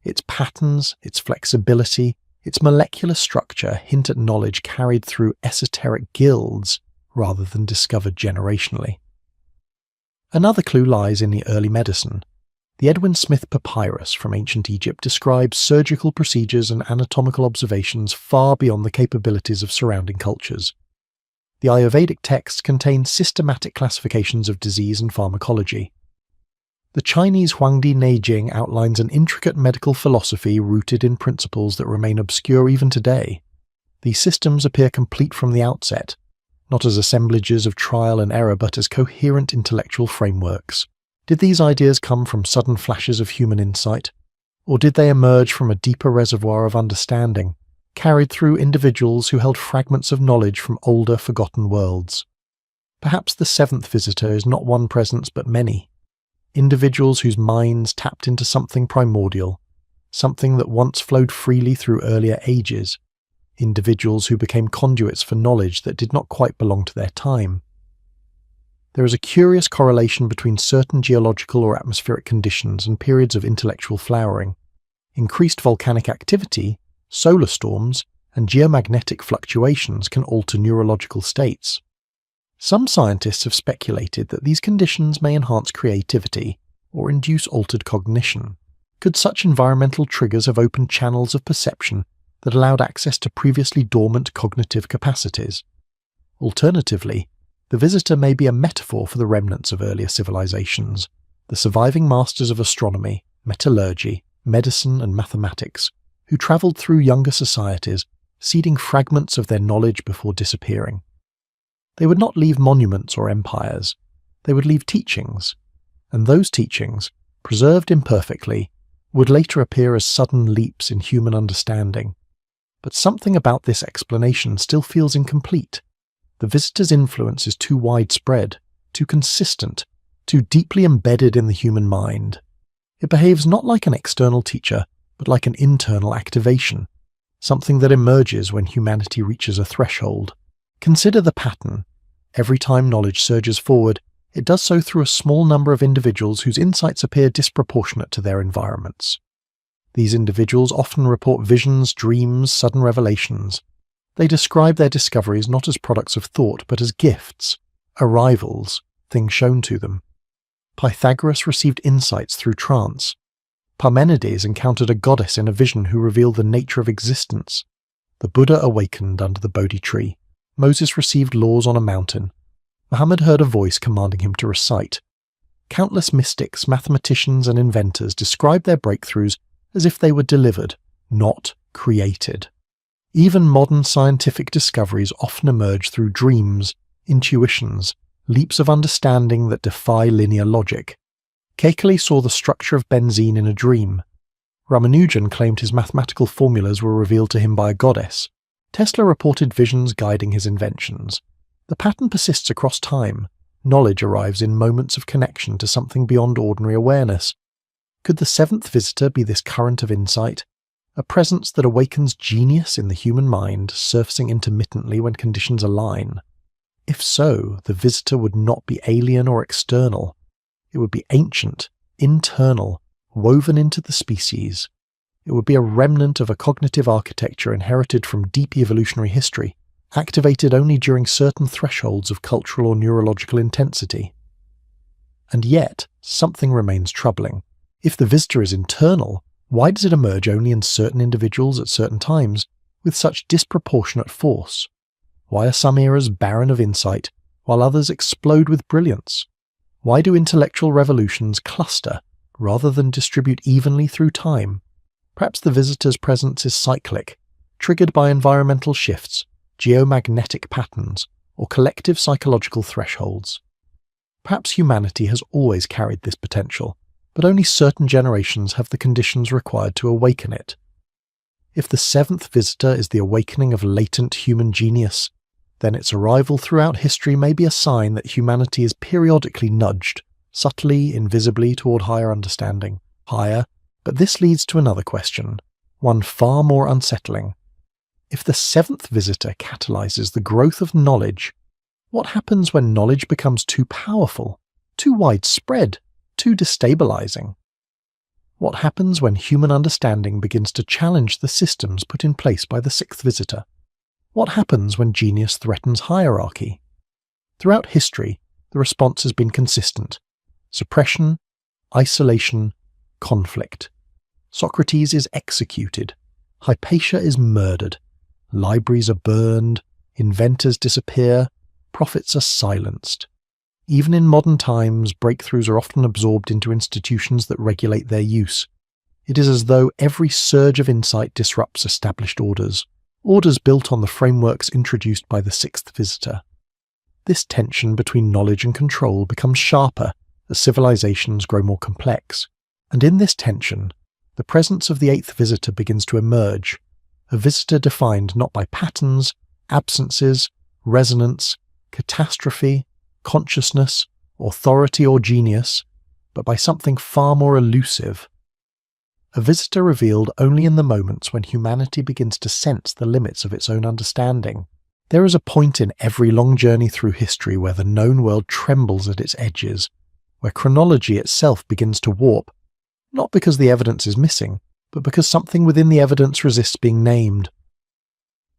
Its patterns, its flexibility, its molecular structure hint at knowledge carried through esoteric guilds rather than discovered generationally. Another clue lies in the early medicine. The Edwin Smith papyrus from ancient Egypt describes surgical procedures and anatomical observations far beyond the capabilities of surrounding cultures. The Ayurvedic texts contain systematic classifications of disease and pharmacology. The Chinese Huangdi Neijing outlines an intricate medical philosophy rooted in principles that remain obscure even today. These systems appear complete from the outset, not as assemblages of trial and error but as coherent intellectual frameworks. Did these ideas come from sudden flashes of human insight, or did they emerge from a deeper reservoir of understanding, carried through individuals who held fragments of knowledge from older, forgotten worlds? Perhaps the seventh visitor is not one presence but many. individuals whose minds tapped into something primordial, something that once flowed freely through earlier ages, individuals who became conduits for knowledge that did not quite belong to their time. There is a curious correlation between certain geological or atmospheric conditions and periods of intellectual flowering. Increased volcanic activity, solar storms, and geomagnetic fluctuations can alter neurological states. Some scientists have speculated that these conditions may enhance creativity or induce altered cognition. Could such environmental triggers have opened channels of perception that allowed access to previously dormant cognitive capacities? Alternatively, the visitor may be a metaphor for the remnants of earlier civilizations, the surviving masters of astronomy, metallurgy, medicine, and mathematics, who travelled through younger societies, seeding fragments of their knowledge before disappearing. They would not leave monuments or empires, they would leave teachings, and those teachings, preserved imperfectly, would later appear as sudden leaps in human understanding. But something about this explanation still feels incomplete. The visitor's influence is too widespread, too consistent, too deeply embedded in the human mind. It behaves not like an external teacher, but like an internal activation, something that emerges when humanity reaches a threshold. Consider the pattern. Every time knowledge surges forward, it does so through a small number of individuals whose insights appear disproportionate to their environments. These individuals often report visions, dreams, sudden revelations. They describe their discoveries not as products of thought, but as gifts, arrivals, things shown to them. Pythagoras received insights through trance. Parmenides encountered a goddess in a vision who revealed the nature of existence. The Buddha awakened under the Bodhi tree. Moses received laws on a mountain. Muhammad heard a voice commanding him to recite. Countless mystics, mathematicians, and inventors describe their breakthroughs as if they were delivered, not created. Even modern scientific discoveries often emerge through dreams, intuitions, leaps of understanding that defy linear logic. Kekele saw the structure of benzene in a dream. Ramanujan claimed his mathematical formulas were revealed to him by a goddess. Tesla reported visions guiding his inventions. The pattern persists across time. Knowledge arrives in moments of connection to something beyond ordinary awareness. Could the seventh visitor be this current of insight? A presence that awakens genius in the human mind, surfacing intermittently when conditions align. If so, the visitor would not be alien or external. It would be ancient, internal, woven into the species. It would be a remnant of a cognitive architecture inherited from deep evolutionary history, activated only during certain thresholds of cultural or neurological intensity. And yet, something remains troubling. If the visitor is internal, why does it emerge only in certain individuals at certain times with such disproportionate force? Why are some eras barren of insight, while others explode with brilliance? Why do intellectual revolutions cluster, rather than distribute evenly through time? Perhaps the visitor's presence is cyclic, triggered by environmental shifts, geomagnetic patterns, or collective psychological thresholds. Perhaps humanity has always carried this potential, but only certain generations have the conditions required to awaken it. If the seventh visitor is the awakening of latent human genius, then its arrival throughout history may be a sign that humanity is periodically nudged, subtly, invisibly, toward higher understanding. But this leads to another question, one far more unsettling. If the seventh visitor catalyzes the growth of knowledge, what happens when knowledge becomes too powerful, too widespread, too destabilizing? What happens when human understanding begins to challenge the systems put in place by the sixth visitor? What happens when genius threatens hierarchy? Throughout history, the response has been consistent: suppression, isolation, conflict. Socrates is executed. Hypatia is murdered. Libraries are burned. Inventors disappear. Prophets are silenced. Even in modern times, breakthroughs are often absorbed into institutions that regulate their use. It is as though every surge of insight disrupts established orders built on the frameworks introduced by the sixth visitor. This tension between knowledge and control becomes sharper as civilizations grow more complex. And in this tension, the presence of the eighth visitor begins to emerge, a visitor defined not by patterns, absences, resonance, catastrophe, consciousness, authority or genius, but by something far more elusive. A visitor revealed only in the moments when humanity begins to sense the limits of its own understanding. There is a point in every long journey through history where the known world trembles at its edges, where chronology itself begins to warp, not because the evidence is missing, but because something within the evidence resists being named.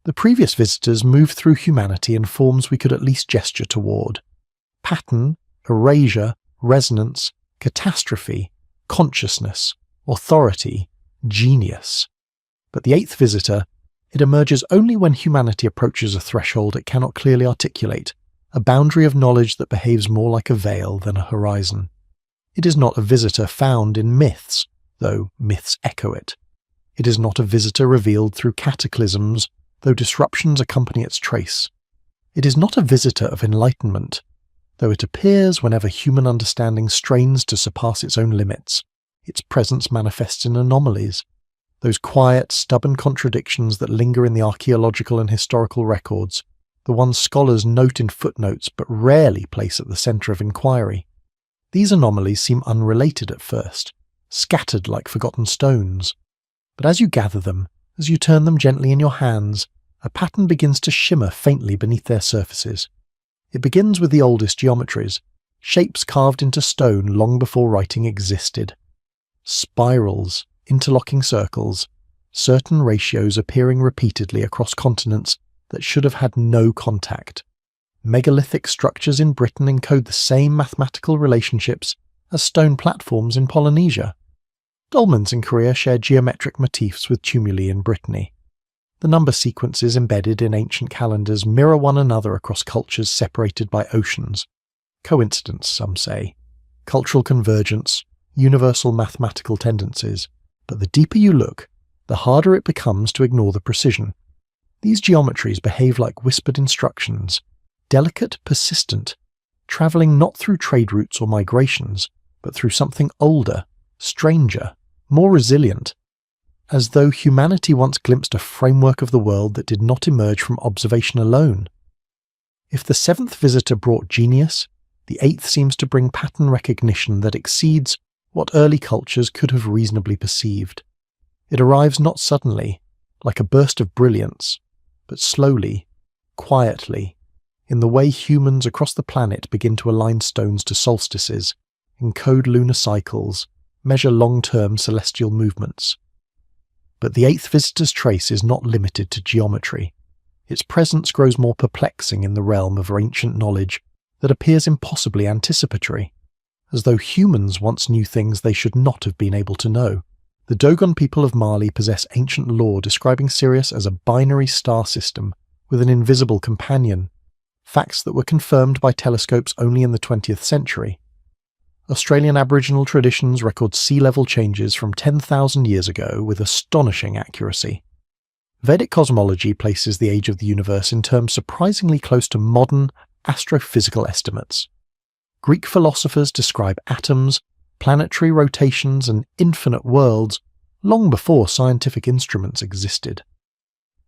The previous visitors moved through humanity in forms we could at least gesture toward: pattern, erasure, resonance, catastrophe, consciousness, authority, genius. But the eighth visitor, it emerges only when humanity approaches a threshold it cannot clearly articulate, a boundary of knowledge that behaves more like a veil than a horizon. It is not a visitor found in myths, though myths echo it. It is not a visitor revealed through cataclysms, though disruptions accompany its trace. It is not a visitor of enlightenment, though it appears whenever human understanding strains to surpass its own limits. Its presence manifests in anomalies, those quiet, stubborn contradictions that linger in the archaeological and historical records, the ones scholars note in footnotes but rarely place at the centre of inquiry. These anomalies seem unrelated at first, scattered like forgotten stones. But as you gather them, as you turn them gently in your hands, a pattern begins to shimmer faintly beneath their surfaces. It begins with the oldest geometries, shapes carved into stone long before writing existed. Spirals, interlocking circles, certain ratios appearing repeatedly across continents that should have had no contact. Megalithic structures in Britain encode the same mathematical relationships as stone platforms in Polynesia. Dolmens in Korea share geometric motifs with tumuli in Brittany. The number sequences embedded in ancient calendars mirror one another across cultures separated by oceans. Coincidence, some say. Cultural convergence, universal mathematical tendencies. But the deeper you look, the harder it becomes to ignore the precision. These geometries behave like whispered instructions, delicate, persistent, travelling not through trade routes or migrations, but through something older, stranger, more resilient, as though humanity once glimpsed a framework of the world that did not emerge from observation alone. If the seventh visitor brought genius, the eighth seems to bring pattern recognition that exceeds what early cultures could have reasonably perceived. It arrives not suddenly, like a burst of brilliance, but slowly, quietly, in the way humans across the planet begin to align stones to solstices, encode lunar cycles, measure long-term celestial movements. But the eighth visitor's trace is not limited to geometry. Its presence grows more perplexing in the realm of ancient knowledge that appears impossibly anticipatory, as though humans once knew things they should not have been able to know. The Dogon people of Mali possess ancient lore describing Sirius as a binary star system with an invisible companion, facts that were confirmed by telescopes only in the 20th century. Australian Aboriginal traditions record sea level changes from 10,000 years ago with astonishing accuracy. Vedic cosmology places the age of the universe in terms surprisingly close to modern astrophysical estimates. Greek philosophers describe atoms, planetary rotations, and infinite worlds long before scientific instruments existed.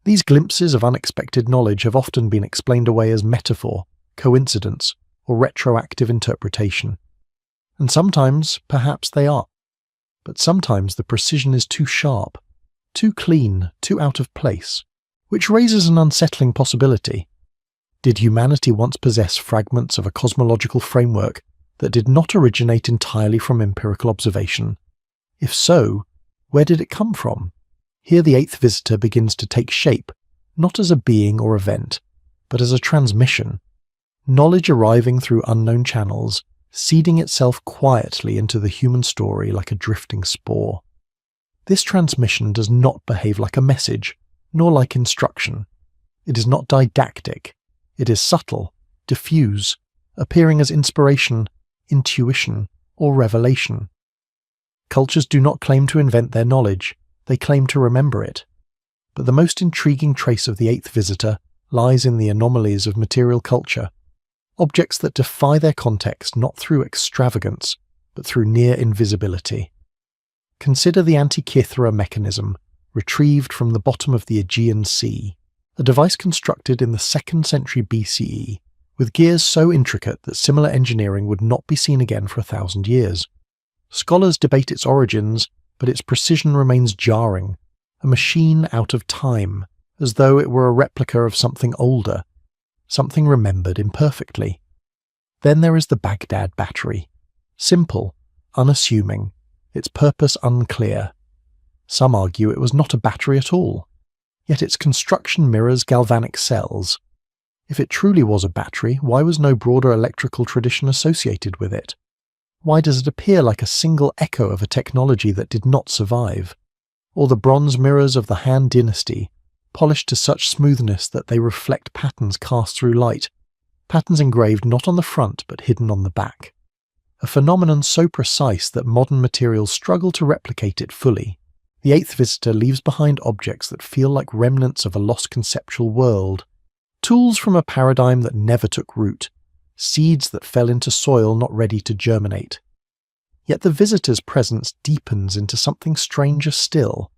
These glimpses of unexpected knowledge have often been explained away as metaphor, coincidence, or retroactive interpretation. And sometimes, perhaps they are. But sometimes the precision is too sharp, too clean, too out of place, which raises an unsettling possibility. Did humanity once possess fragments of a cosmological framework that did not originate entirely from empirical observation? If so, where did it come from? Here the eighth visitor begins to take shape, not as a being or event, but as a transmission. Knowledge arriving through unknown channels, seeding itself quietly into the human story like a drifting spore. This transmission does not behave like a message, nor like instruction. It is not didactic. It is subtle, diffuse, appearing as inspiration, intuition, or revelation. Cultures do not claim to invent their knowledge, they claim to remember it. But the most intriguing trace of the eighth visitor lies in the anomalies of material culture, objects that defy their context not through extravagance, but through near invisibility. Consider the Antikythera mechanism, retrieved from the bottom of the Aegean Sea, a device constructed in the 2nd century BCE, with gears so intricate that similar engineering would not be seen again for 1,000 years. Scholars debate its origins, but its precision remains jarring, a machine out of time, as though it were a replica of something older, something remembered imperfectly. Then there is the Baghdad battery. Simple, unassuming, its purpose unclear. Some argue it was not a battery at all, yet its construction mirrors galvanic cells. If it truly was a battery, why was no broader electrical tradition associated with it? Why does it appear like a single echo of a technology that did not survive? Or the bronze mirrors of the Han dynasty, polished to such smoothness that they reflect patterns cast through light, patterns engraved not on the front but hidden on the back. A phenomenon so precise that modern materials struggle to replicate it fully. The eighth visitor leaves behind objects that feel like remnants of a lost conceptual world, tools from a paradigm that never took root, seeds that fell into soil not ready to germinate. Yet the visitor's presence deepens into something stranger still,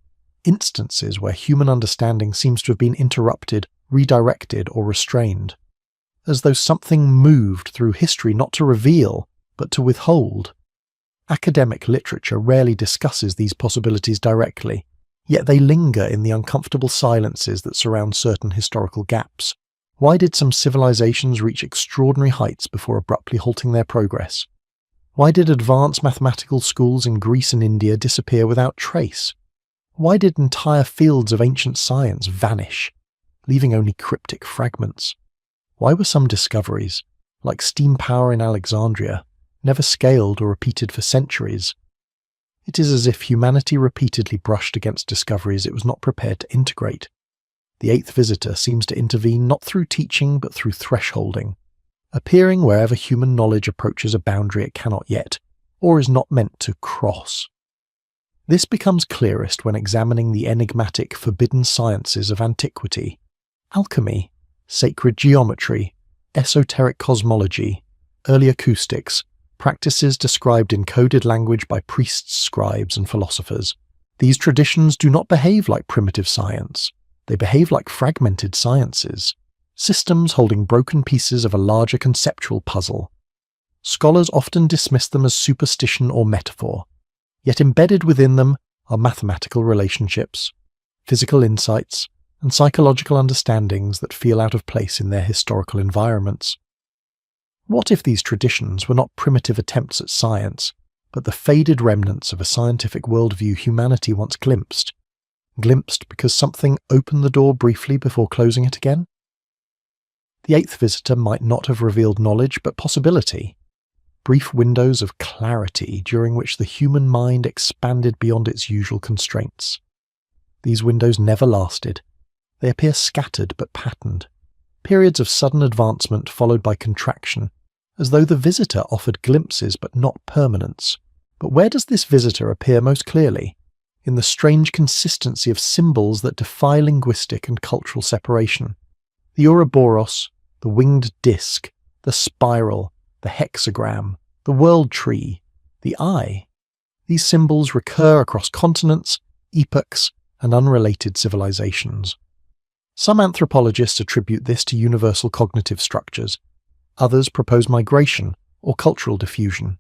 instances where human understanding seems to have been interrupted, redirected, or restrained, as though something moved through history not to reveal, but to withhold. Academic literature rarely discusses these possibilities directly, yet they linger in the uncomfortable silences that surround certain historical gaps. Why did some civilizations reach extraordinary heights before abruptly halting their progress? Why did advanced mathematical schools in Greece and India disappear without trace? Why did entire fields of ancient science vanish, leaving only cryptic fragments? Why were some discoveries, like steam power in Alexandria, never scaled or repeated for centuries? It is as if humanity repeatedly brushed against discoveries it was not prepared to integrate. The eighth visitor seems to intervene not through teaching but through thresholding, appearing wherever human knowledge approaches a boundary it cannot yet, or is not meant to cross. This becomes clearest when examining the enigmatic forbidden sciences of antiquity: alchemy, sacred geometry, esoteric cosmology, early acoustics, practices described in coded language by priests, scribes, and philosophers. These traditions do not behave like primitive science. They behave like fragmented sciences, systems holding broken pieces of a larger conceptual puzzle. Scholars often dismiss them as superstition or metaphor, yet embedded within them are mathematical relationships, physical insights, and psychological understandings that feel out of place in their historical environments. What if these traditions were not primitive attempts at science, but the faded remnants of a scientific worldview humanity once glimpsed because something opened the door briefly before closing it again? The eighth visitor might not have revealed knowledge but possibility, brief windows of clarity during which the human mind expanded beyond its usual constraints. These windows never lasted. They appear scattered but patterned, periods of sudden advancement followed by contraction, as though the visitor offered glimpses but not permanence. But where does this visitor appear most clearly? In the strange consistency of symbols that defy linguistic and cultural separation. The Ouroboros, the winged disc, the spiral, the hexagram, the world tree, the eye. These symbols recur across continents, epochs, and unrelated civilizations. Some anthropologists attribute this to universal cognitive structures. Others propose migration or cultural diffusion.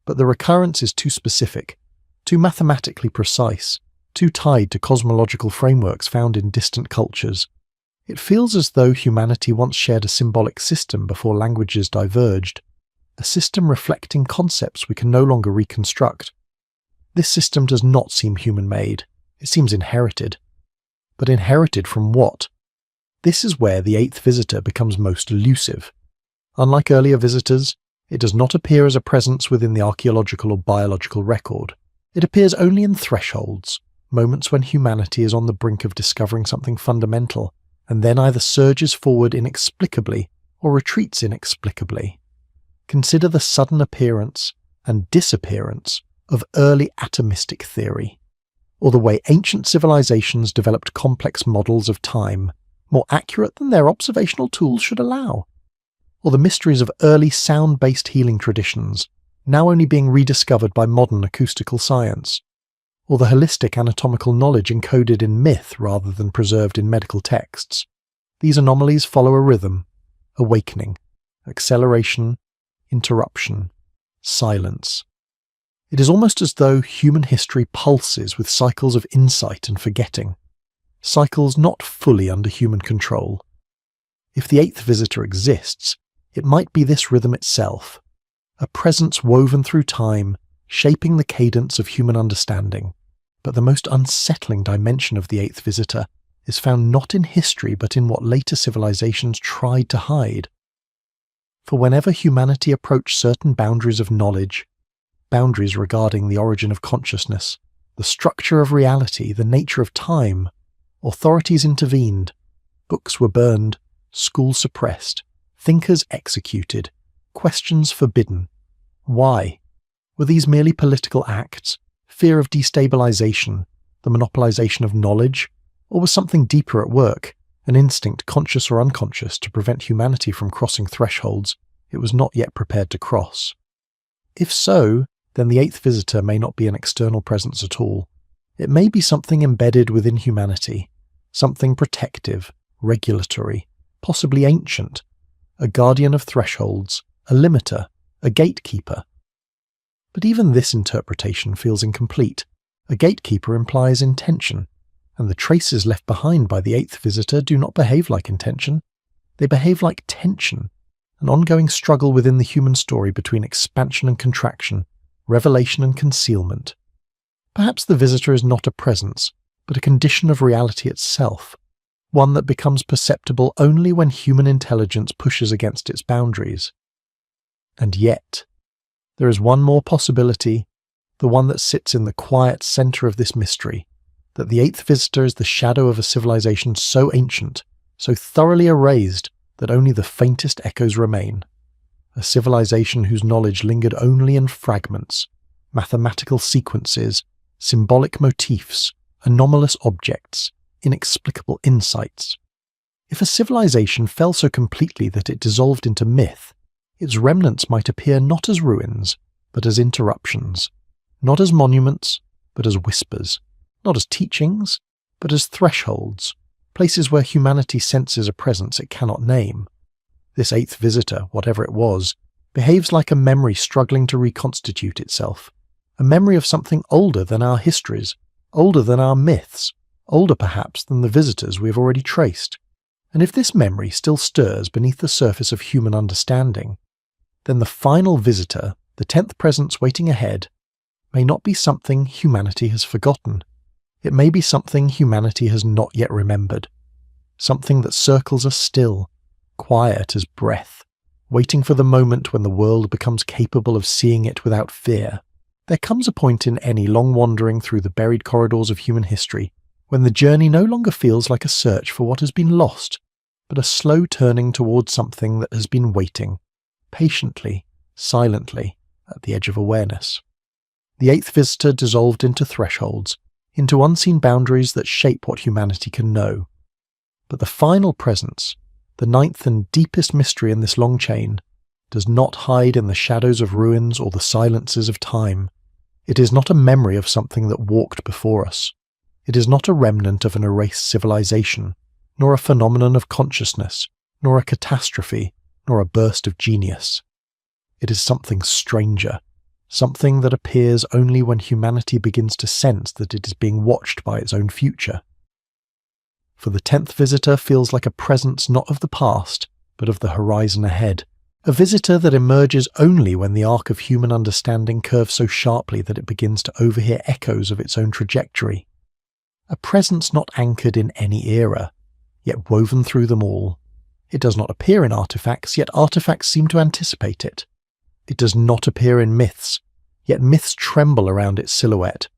But the recurrence is too specific, too mathematically precise, too tied to cosmological frameworks found in distant cultures. It feels as though humanity once shared a symbolic system before languages diverged, a system reflecting concepts we can no longer reconstruct. This system does not seem human-made, it seems inherited. But inherited from what? This is where the eighth visitor becomes most elusive. Unlike earlier visitors, it does not appear as a presence within the archaeological or biological record. It appears only in thresholds, moments when humanity is on the brink of discovering something fundamental, and then either surges forward inexplicably or retreats inexplicably. Consider the sudden appearance and disappearance of early atomistic theory, or the way ancient civilizations developed complex models of time, more accurate than their observational tools should allow, or the mysteries of early sound-based healing traditions, now only being rediscovered by modern acoustical science, or the holistic anatomical knowledge encoded in myth rather than preserved in medical texts. These anomalies follow a rhythm: awakening, acceleration, interruption, silence. It is almost as though human history pulses with cycles of insight and forgetting, cycles not fully under human control. If the eighth visitor exists, it might be this rhythm itself, a presence woven through time, shaping the cadence of human understanding. But the most unsettling dimension of the eighth visitor is found not in history but in what later civilizations tried to hide. For whenever humanity approached certain boundaries of knowledge, boundaries regarding the origin of consciousness, the structure of reality, the nature of time, authorities intervened, books were burned, schools suppressed, thinkers executed, questions forbidden. Why? Were these merely political acts, fear of destabilization, the monopolization of knowledge, or was something deeper at work, an instinct, conscious or unconscious, to prevent humanity from crossing thresholds it was not yet prepared to cross? If so, then the eighth visitor may not be an external presence at all. It may be something embedded within humanity, something protective, regulatory, possibly ancient, a guardian of thresholds, a limiter, a gatekeeper. But even this interpretation feels incomplete. A gatekeeper implies intention, and the traces left behind by the eighth visitor do not behave like intention. They behave like tension, an ongoing struggle within the human story between expansion and contraction, revelation and concealment. Perhaps the visitor is not a presence, but a condition of reality itself, one that becomes perceptible only when human intelligence pushes against its boundaries. And yet, there is one more possibility, the one that sits in the quiet center of this mystery, that the eighth visitor is the shadow of a civilization so ancient, so thoroughly erased that only the faintest echoes remain. A civilization whose knowledge lingered only in fragments, mathematical sequences, symbolic motifs, anomalous objects, inexplicable insights. If a civilization fell so completely that it dissolved into myth, its remnants might appear not as ruins, but as interruptions, not as monuments, but as whispers, not as teachings, but as thresholds, places where humanity senses a presence it cannot name. This eighth visitor, whatever it was, behaves like a memory struggling to reconstitute itself, a memory of something older than our histories, older than our myths, older perhaps than the visitors we have already traced. And if this memory still stirs beneath the surface of human understanding, then the final visitor, the 10th presence waiting ahead, may not be something humanity has forgotten. It may be something humanity has not yet remembered, something that circles us still, quiet as breath, waiting for the moment when the world becomes capable of seeing it without fear. There comes a point in any long wandering through the buried corridors of human history when the journey no longer feels like a search for what has been lost, but a slow turning towards something that has been waiting, patiently, silently, at the edge of awareness. The eighth visitor dissolved into thresholds, into unseen boundaries that shape what humanity can know. But the final presence, the ninth and deepest mystery in this long chain, does not hide in the shadows of ruins or the silences of time. It is not a memory of something that walked before us. It is not a remnant of an erased civilization, nor a phenomenon of consciousness, nor a catastrophe, nor a burst of genius. It is something stranger, something that appears only when humanity begins to sense that it is being watched by its own future. For the 10th visitor feels like a presence not of the past, but of the horizon ahead, a visitor that emerges only when the arc of human understanding curves so sharply that it begins to overhear echoes of its own trajectory. A presence not anchored in any era, yet woven through them all. It does not appear in artifacts, yet artifacts seem to anticipate it. It does not appear in myths, yet myths tremble around its silhouette.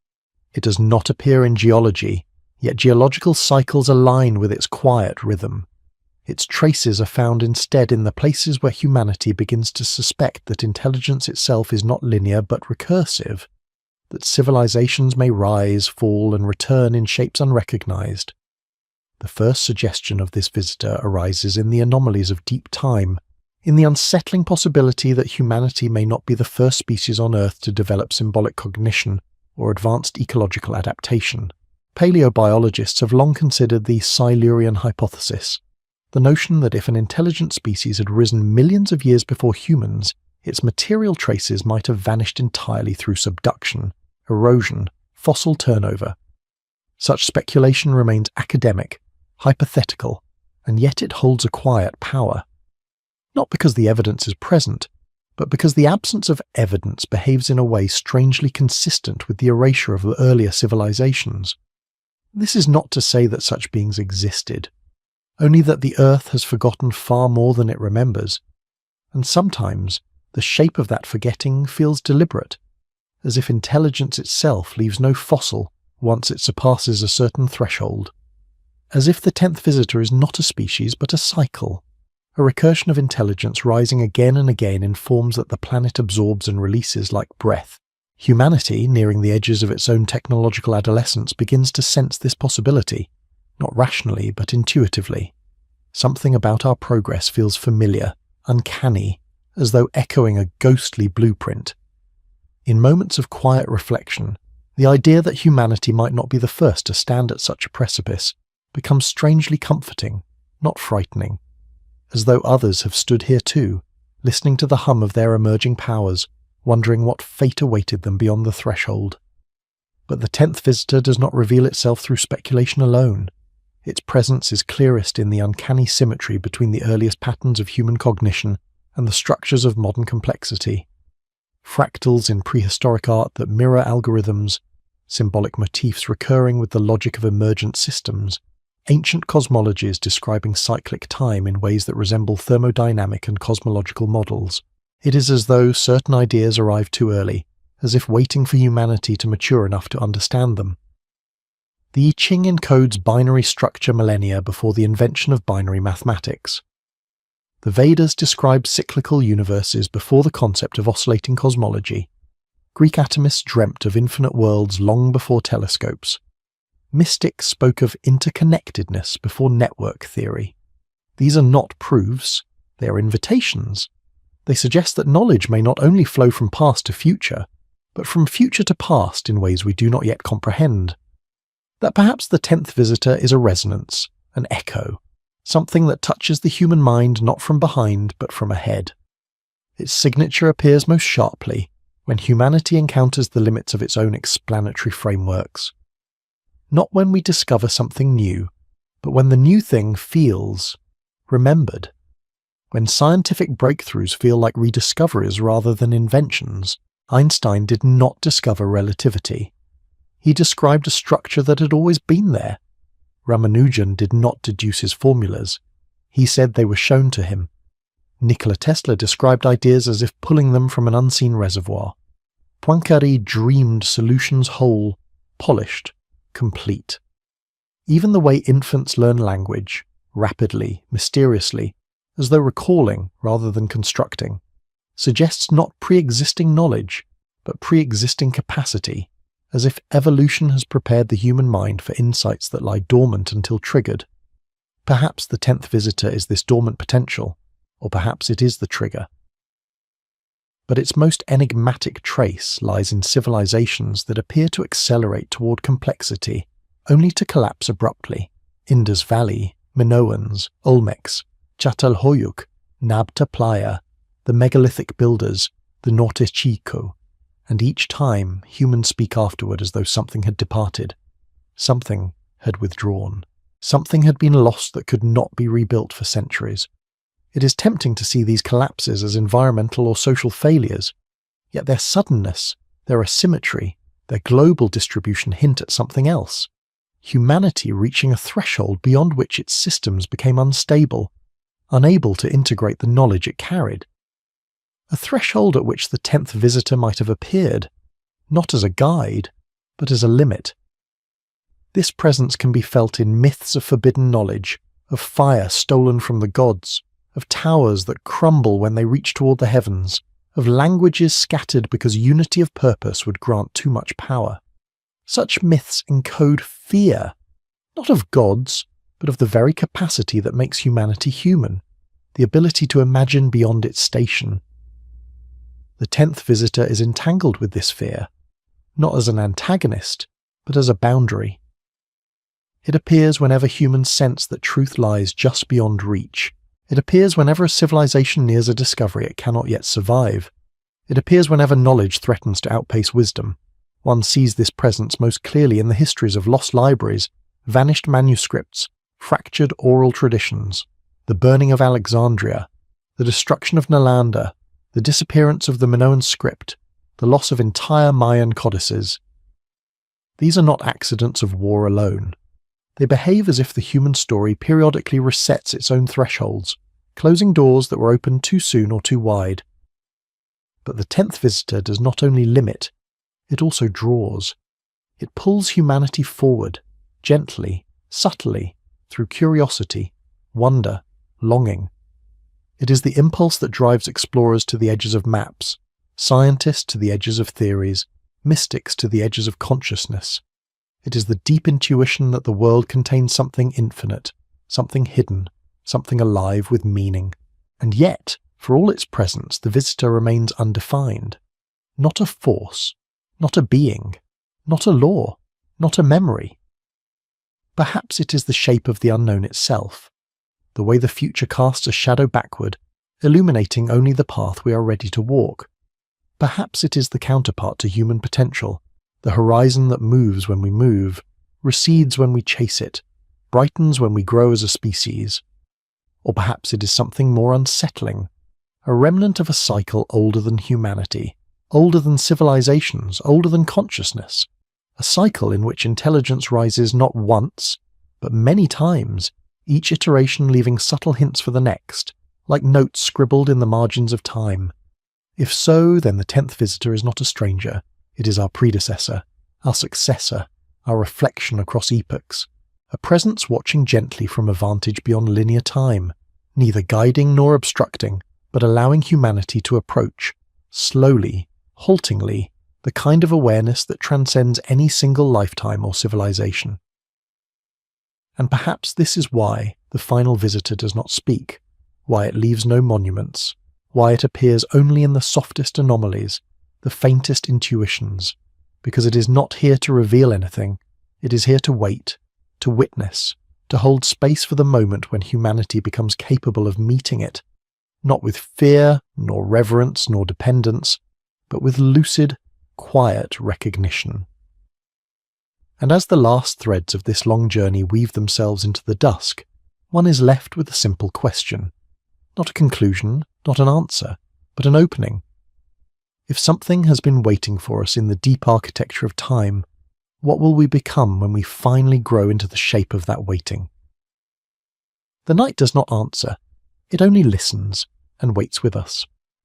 It does not appear in geology, yet geological cycles align with its quiet rhythm. Its traces are found instead in the places where humanity begins to suspect that intelligence itself is not linear but recursive, that civilizations may rise, fall, and return in shapes unrecognized. The first suggestion of this visitor arises in the anomalies of deep time, in the unsettling possibility that humanity may not be the first species on Earth to develop symbolic cognition or advanced ecological adaptation. Paleobiologists have long considered the Silurian hypothesis, the notion that if an intelligent species had risen millions of years before humans, its material traces might have vanished entirely through subduction, erosion, fossil turnover. Such speculation remains academic, hypothetical, and yet it holds a quiet power. Not because the evidence is present, but because the absence of evidence behaves in a way strangely consistent with the erasure of earlier civilizations. This is not to say that such beings existed, only that the Earth has forgotten far more than it remembers, and sometimes the shape of that forgetting feels deliberate, as if intelligence itself leaves no fossil once it surpasses a certain threshold. As if the 10th visitor is not a species but a cycle, a recursion of intelligence rising again and again in forms that the planet absorbs and releases like breath. Humanity, nearing the edges of its own technological adolescence, begins to sense this possibility, not rationally but intuitively. Something about our progress feels familiar, uncanny, as though echoing a ghostly blueprint. In moments of quiet reflection, the idea that humanity might not be the first to stand at such a precipice becomes strangely comforting, not frightening, as though others have stood here too, listening to the hum of their emerging powers, wondering what fate awaited them beyond the threshold. But the 10th visitor does not reveal itself through speculation alone. Its presence is clearest in the uncanny symmetry between the earliest patterns of human cognition and the structures of modern complexity. Fractals in prehistoric art that mirror algorithms, symbolic motifs recurring with the logic of emergent systems, ancient cosmologies describing cyclic time in ways that resemble thermodynamic and cosmological models. It is as though certain ideas arrive too early, as if waiting for humanity to mature enough to understand them. The I Ching encodes binary structure millennia before the invention of binary mathematics. The Vedas describe cyclical universes before the concept of oscillating cosmology. Greek atomists dreamt of infinite worlds long before telescopes. Mystics spoke of interconnectedness before network theory. These are not proofs, they are invitations. They suggest that knowledge may not only flow from past to future, but from future to past in ways we do not yet comprehend. That perhaps the 10th visitor is a resonance, an echo, something that touches the human mind not from behind but from ahead. Its signature appears most sharply when humanity encounters the limits of its own explanatory frameworks. Not when we discover something new, but when the new thing feels remembered. When scientific breakthroughs feel like rediscoveries rather than inventions. Einstein did not discover relativity. He described a structure that had always been there. Ramanujan did not deduce his formulas. He said they were shown to him. Nikola Tesla described ideas as if pulling them from an unseen reservoir. Poincaré dreamed solutions whole, polished, complete. Even the way infants learn language, rapidly, mysteriously, as though recalling rather than constructing, suggests not pre-existing knowledge, but pre-existing capacity, as if evolution has prepared the human mind for insights that lie dormant until triggered. Perhaps the 10th visitor is this dormant potential, or perhaps it is the trigger. But its most enigmatic trace lies in civilizations that appear to accelerate toward complexity, only to collapse abruptly. Indus Valley, Minoans, Olmecs, Çatalhöyük, Nabta Playa, the megalithic builders, the Norte Chico, and each time humans speak afterward as though something had departed. Something had withdrawn. Something had been lost that could not be rebuilt for centuries. It is tempting to see these collapses as environmental or social failures, yet their suddenness, their asymmetry, their global distribution hint at something else. Humanity reaching a threshold beyond which its systems became unstable, unable to integrate the knowledge it carried. A threshold at which the 10th visitor might have appeared, not as a guide, but as a limit. This presence can be felt in myths of forbidden knowledge, of fire stolen from the gods, of towers that crumble when they reach toward the heavens, of languages scattered because unity of purpose would grant too much power. Such myths encode fear, not of gods, but of the very capacity that makes humanity human, the ability to imagine beyond its station. The 10th visitor is entangled with this fear, not as an antagonist, but as a boundary. It appears whenever humans sense that truth lies just beyond reach, It appears whenever a civilization nears a discovery it cannot yet survive. It appears whenever knowledge threatens to outpace wisdom. One sees this presence most clearly in the histories of lost libraries, vanished manuscripts, fractured oral traditions, the burning of Alexandria, the destruction of Nalanda, the disappearance of the Minoan script, the loss of entire Mayan codices. These are not accidents of war alone. They behave as if the human story periodically resets its own thresholds, closing doors that were opened too soon or too wide. But the 10th visitor does not only limit, it also draws. It pulls humanity forward, gently, subtly, through curiosity, wonder, longing. It is the impulse that drives explorers to the edges of maps, scientists to the edges of theories, mystics to the edges of consciousness. It is the deep intuition that the world contains something infinite, something hidden, something alive with meaning. And yet, for all its presence, the visitor remains undefined. Not a force, not a being, not a law, not a memory. Perhaps it is the shape of the unknown itself, the way the future casts a shadow backward, illuminating only the path we are ready to walk. Perhaps it is the counterpart to human potential, the horizon that moves when we move, recedes when we chase it, brightens when we grow as a species. Or perhaps it is something more unsettling, a remnant of a cycle older than humanity, older than civilizations, older than consciousness, a cycle in which intelligence rises not once, but many times, each iteration leaving subtle hints for the next, like notes scribbled in the margins of time. If so, then the 10th visitor is not a stranger. It is our predecessor, our successor, our reflection across epochs, a presence watching gently from a vantage beyond linear time, neither guiding nor obstructing, but allowing humanity to approach, slowly, haltingly, the kind of awareness that transcends any single lifetime or civilization. And perhaps this is why the final visitor does not speak, why it leaves no monuments, why it appears only in the softest anomalies, the faintest intuitions, because it is not here to reveal anything, it is here to wait, to witness, to hold space for the moment when humanity becomes capable of meeting it, not with fear, nor reverence, nor dependence, but with lucid, quiet recognition. And as the last threads of this long journey weave themselves into the dusk, one is left with a simple question. Not a conclusion, not an answer, but an opening. If something has been waiting for us in the deep architecture of time, what will we become when we finally grow into the shape of that waiting? The night does not answer, it only listens and waits with us.